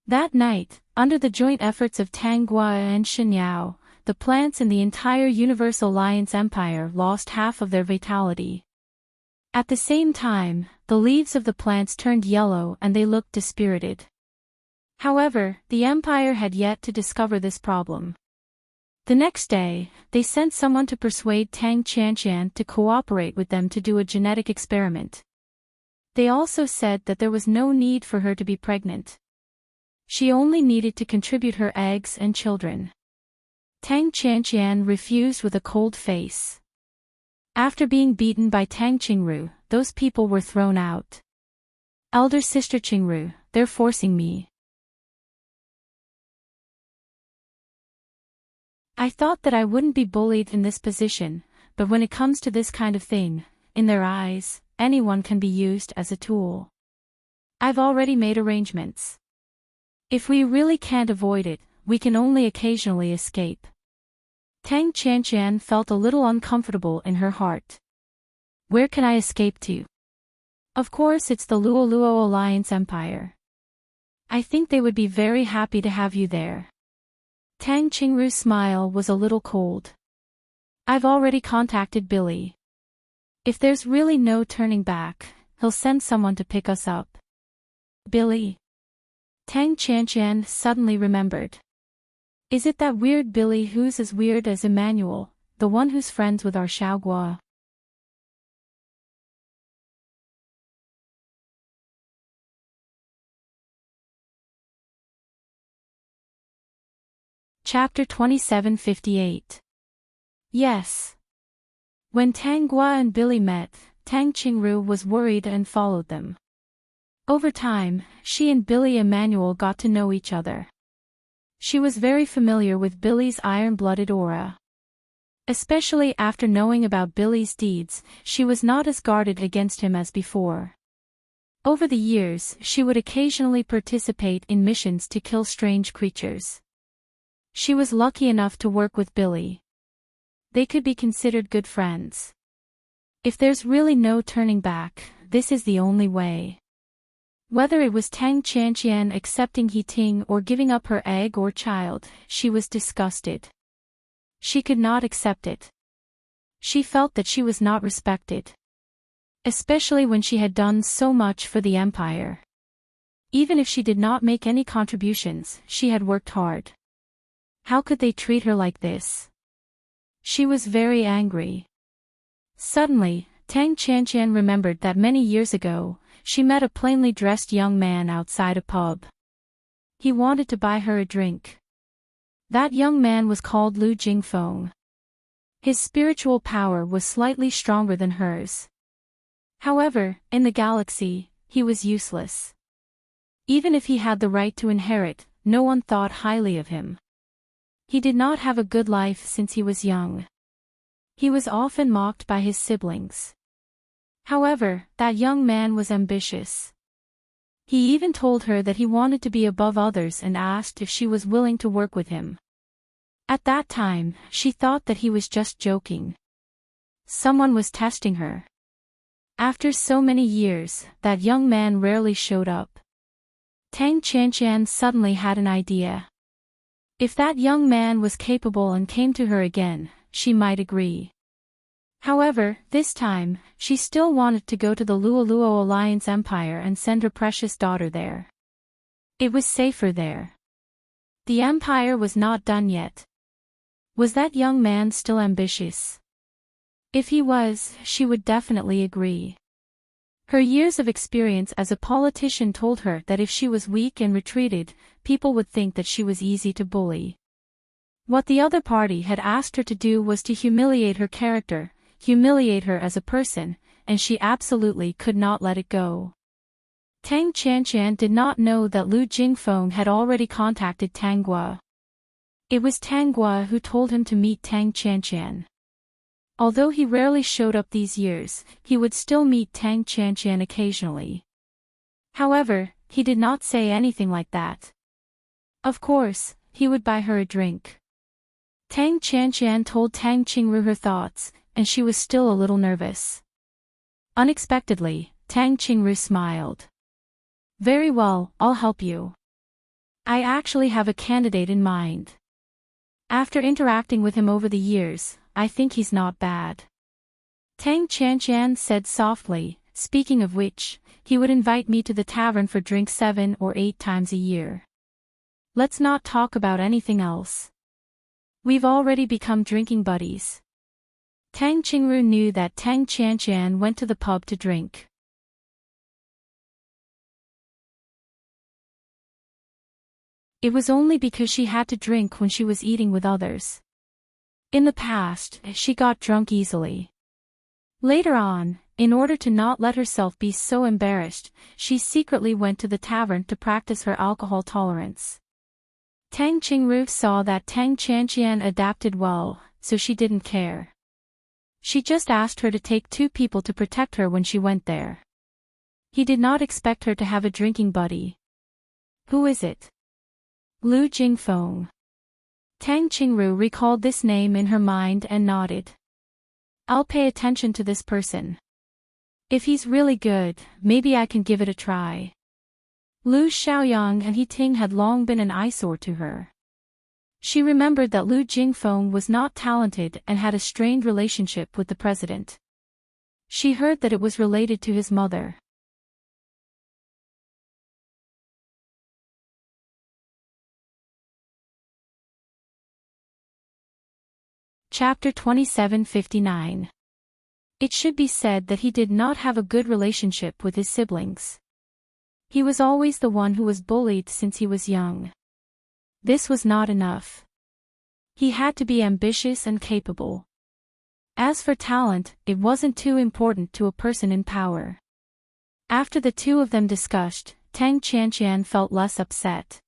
That night, under the joint efforts of Tang Guo and Xinyao, the plants in the entire Universe Alliance Empire lost half of their vitality. At the same time, the leaves of the plants turned yellow and they looked dispirited. However, the Empire had yet to discover this problem. The next day, they sent someone to persuade Tang Qianqian to cooperate with them to do a genetic experiment. They also said that there was no need for her to be pregnant. She only needed to contribute her eggs and children. Tang Qianqian refused with a cold face. After being beaten by Tang Qingru, those people were thrown out. Elder sister Qingru, they're forcing me. I thought that I wouldn't be bullied in this position, but when it comes to this kind of thing, in their eyes, anyone can be used as a tool. I've already made arrangements. If we really can't avoid it, we can only occasionally escape. Tang Qianqian felt a little uncomfortable in her heart. Where can I escape to? Of course it's the Luoluo Alliance Empire. I think they would be very happy to have you there. Tang Qingru's smile was a little cold. I've already contacted Billy. If there's really no turning back, he'll send someone to pick us up. Billy? Tang Qianqian suddenly remembered. Is it that weird Billy who's as weird as Emmanuel, the one who's friends with our Xiaoguo? Chapter 2758. Yes. When Tang Gua and Billy met, Tang Qingru was worried and followed them. Over time, she and Billy Emmanuel got to know each other. She was very familiar with Billy's iron-blooded aura. Especially after knowing about Billy's deeds, she was not as guarded against him as before. Over the years, she would occasionally participate in missions to kill strange creatures. She was lucky enough to work with Billy. They could be considered good friends. If there's really no turning back, this is the only way. Whether it was Tang Qianqian accepting He Ting or giving up her egg or child, she was disgusted. She could not accept it. She felt that she was not respected. Especially when she had done so much for the empire. Even if she did not make any contributions, she had worked hard. How could they treat her like this? She was very angry. Suddenly, Tang Qianqian remembered that many years ago, she met a plainly dressed young man outside a pub. He wanted to buy her a drink. That young man was called Lu Jingfeng. His spiritual power was slightly stronger than hers. However, in the galaxy, he was useless. Even if he had the right to inherit, no one thought highly of him. He did not have a good life since he was young. He was often mocked by his siblings. However, that young man was ambitious. He even told her that he wanted to be above others and asked if she was willing to work with him. At that time, she thought that he was just joking. Someone was testing her. After so many years, that young man rarely showed up. Tang Qianqian suddenly had an idea. If that young man was capable and came to her again, she might agree. However, this time, she still wanted to go to the Luoluo Alliance Empire and send her precious daughter there. It was safer there. The empire was not done yet. Was that young man still ambitious? If he was, she would definitely agree. Her years of experience as a politician told her that if she was weak and retreated, people would think that she was easy to bully. What the other party had asked her to do was to humiliate her character, humiliate her as a person, and she absolutely could not let it go. Tang Qianqian did not know that Lu Jingfeng had already contacted Tang Gua. It was Tang Gua who told him to meet Tang Qianqian. Although he rarely showed up these years, he would still meet Tang Qianqian occasionally. However, he did not say anything like that. Of course, he would buy her a drink. Tang Qianqian told Tang Qingru her thoughts, and she was still a little nervous. Unexpectedly, Tang Qingru smiled. Very well, I'll help you. I actually have a candidate in mind. After interacting with him over the years, I think he's not bad. Tang Qianqian said softly, speaking of which, he would invite me to the tavern for drinks 7 or 8 times a year. Let's not talk about anything else. We've already become drinking buddies. Tang Qingru knew that Tang Qianqian went to the pub to drink. It was only because she had to drink when she was eating with others. In the past, she got drunk easily. Later on, in order to not let herself be so embarrassed, she secretly went to the tavern to practice her alcohol tolerance. Tang Qingru saw that Tang Qianqian adapted well, so she didn't care. She just asked her to take 2 people to protect her when she went there. He did not expect her to have a drinking buddy. Who is it? Lu Jingfeng. Tang Qingru recalled this name in her mind and nodded. I'll pay attention to this person. If he's really good, maybe I can give it a try. Lu Xiaoyang and He Ting had long been an eyesore to her. She remembered that Lu Jingfeng was not talented and had a strained relationship with the president. She heard that it was related to his mother. Chapter 2759. It should be said that he did not have a good relationship with his siblings. He was always the one who was bullied since he was young. This was not enough. He had to be ambitious and capable. As for talent, it wasn't too important to a person in power. After the two of them discussed, Tang Qianqian felt less upset.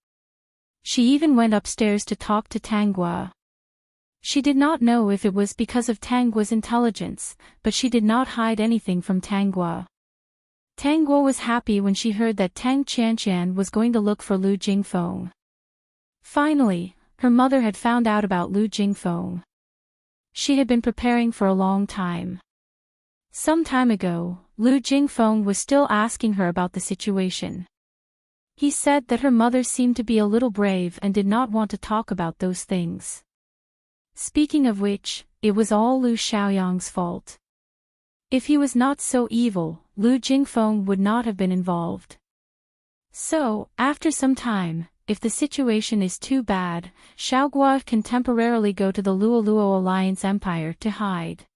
She even went upstairs to talk to Tang Guo. She did not know if it was because of Tang Guo's intelligence, but she did not hide anything from Tang Guo. Tang Guo was happy when she heard that Tang Qianqian was going to look for Lu Jingfeng. Finally, her mother had found out about Lu Jingfeng. She had been preparing for a long time. Some time ago, Lu Jingfeng was still asking her about the situation. He said that her mother seemed to be a little brave and did not want to talk about those things. Speaking of which, it was all Lu Xiaoyang's fault. If he was not so evil, Lu Jingfeng would not have been involved. So, after some time, if the situation is too bad, Xiaoguo can temporarily go to the Luoluo Alliance Empire to hide.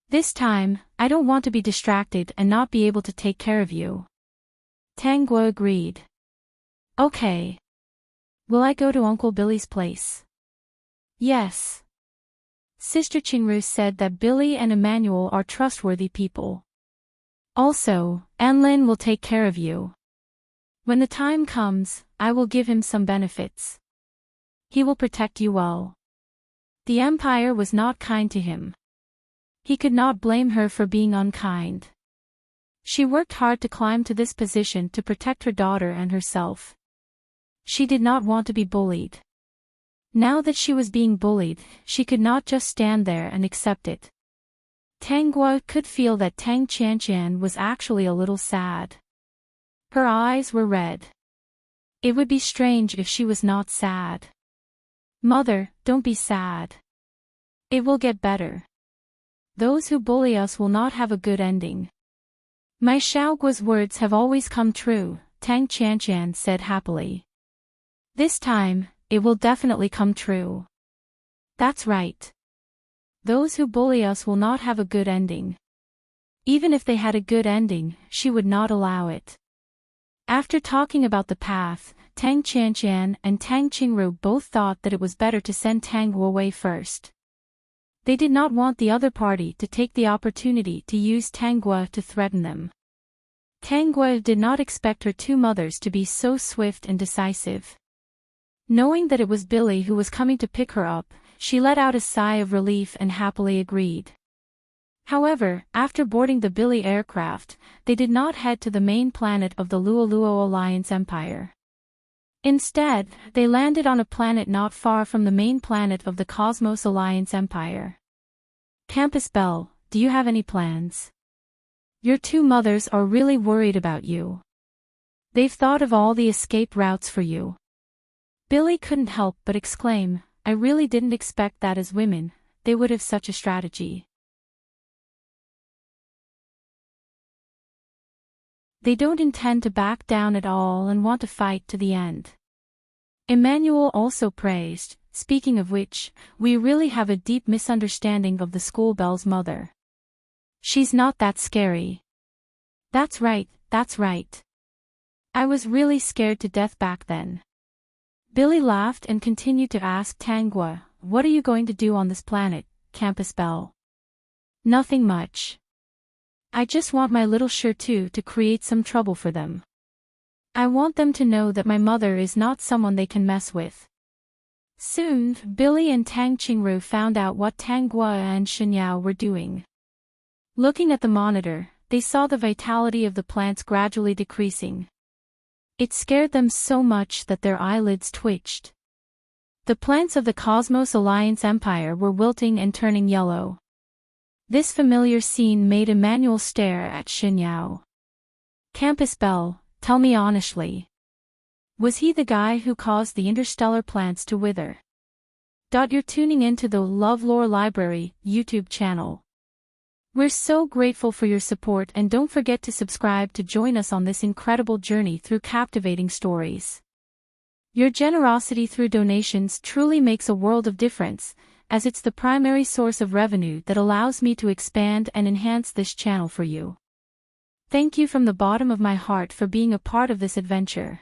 This time, I don't want to be distracted and not be able to take care of you. Tang Guo agreed. Okay. Will I go to Uncle Billy's place? Yes. Sister Qingru said that Billy and Emmanuel are trustworthy people. Also, Anlin will take care of you. When the time comes, I will give him some benefits. He will protect you well. The empire was not kind to him. He could not blame her for being unkind. She worked hard to climb to this position to protect her daughter and herself. She did not want to be bullied. Now that she was being bullied, she could not just stand there and accept it. Tang Guo could feel that Tang Qianqian was actually a little sad. Her eyes were red. It would be strange if she was not sad. Mother, don't be sad. It will get better. Those who bully us will not have a good ending. My Xiaoguo's words have always come true, Tang Qianqian said happily. This time, it will definitely come true. That's right. Those who bully us will not have a good ending. Even if they had a good ending, she would not allow it. After talking about the path, Tang Qianqian and Tang Qingru both thought that it was better to send Tang Guo away first. They did not want the other party to take the opportunity to use Tang Guo to threaten them. Tang Guo did not expect her two mothers to be so swift and decisive. Knowing that it was Billy who was coming to pick her up, she let out a sigh of relief and happily agreed. However, after boarding the Billy aircraft, they did not head to the main planet of the Luoluo Alliance Empire. Instead, they landed on a planet not far from the main planet of the Cosmos Alliance Empire. Campus Belle, do you have any plans? Your two mothers are really worried about you. They've thought of all the escape routes for you. Billy couldn't help but exclaim, I really didn't expect that as women, they would have such a strategy. They don't intend to back down at all and want to fight to the end. Emmanuel also praised, speaking of which, we really have a deep misunderstanding of the school Belle's mother. She's not that scary. That's right, that's right. I was really scared to death back then. Billy laughed and continued to ask Tang Guo, what are you going to do on this planet, Campus Belle? Nothing much. I just want my little Shirtu to create some trouble for them. I want them to know that my mother is not someone they can mess with. Soon, Billy and Tang Qingru found out what Tang Guo and Shenyao were doing. Looking at the monitor, they saw the vitality of the plants gradually decreasing. It scared them so much that their eyelids twitched. The plants of the Cosmos Alliance Empire were wilting and turning yellow. This familiar scene made Emmanuel stare at Xinyao. Campus Belle, tell me honestly. Was he the guy who caused the interstellar plants to wither? You're tuning into the LoveLore Library YouTube channel. We're so grateful for your support, and don't forget to subscribe to join us on this incredible journey through captivating stories. Your generosity through donations truly makes a world of difference, as it's the primary source of revenue that allows me to expand and enhance this channel for you. Thank you from the bottom of my heart for being a part of this adventure.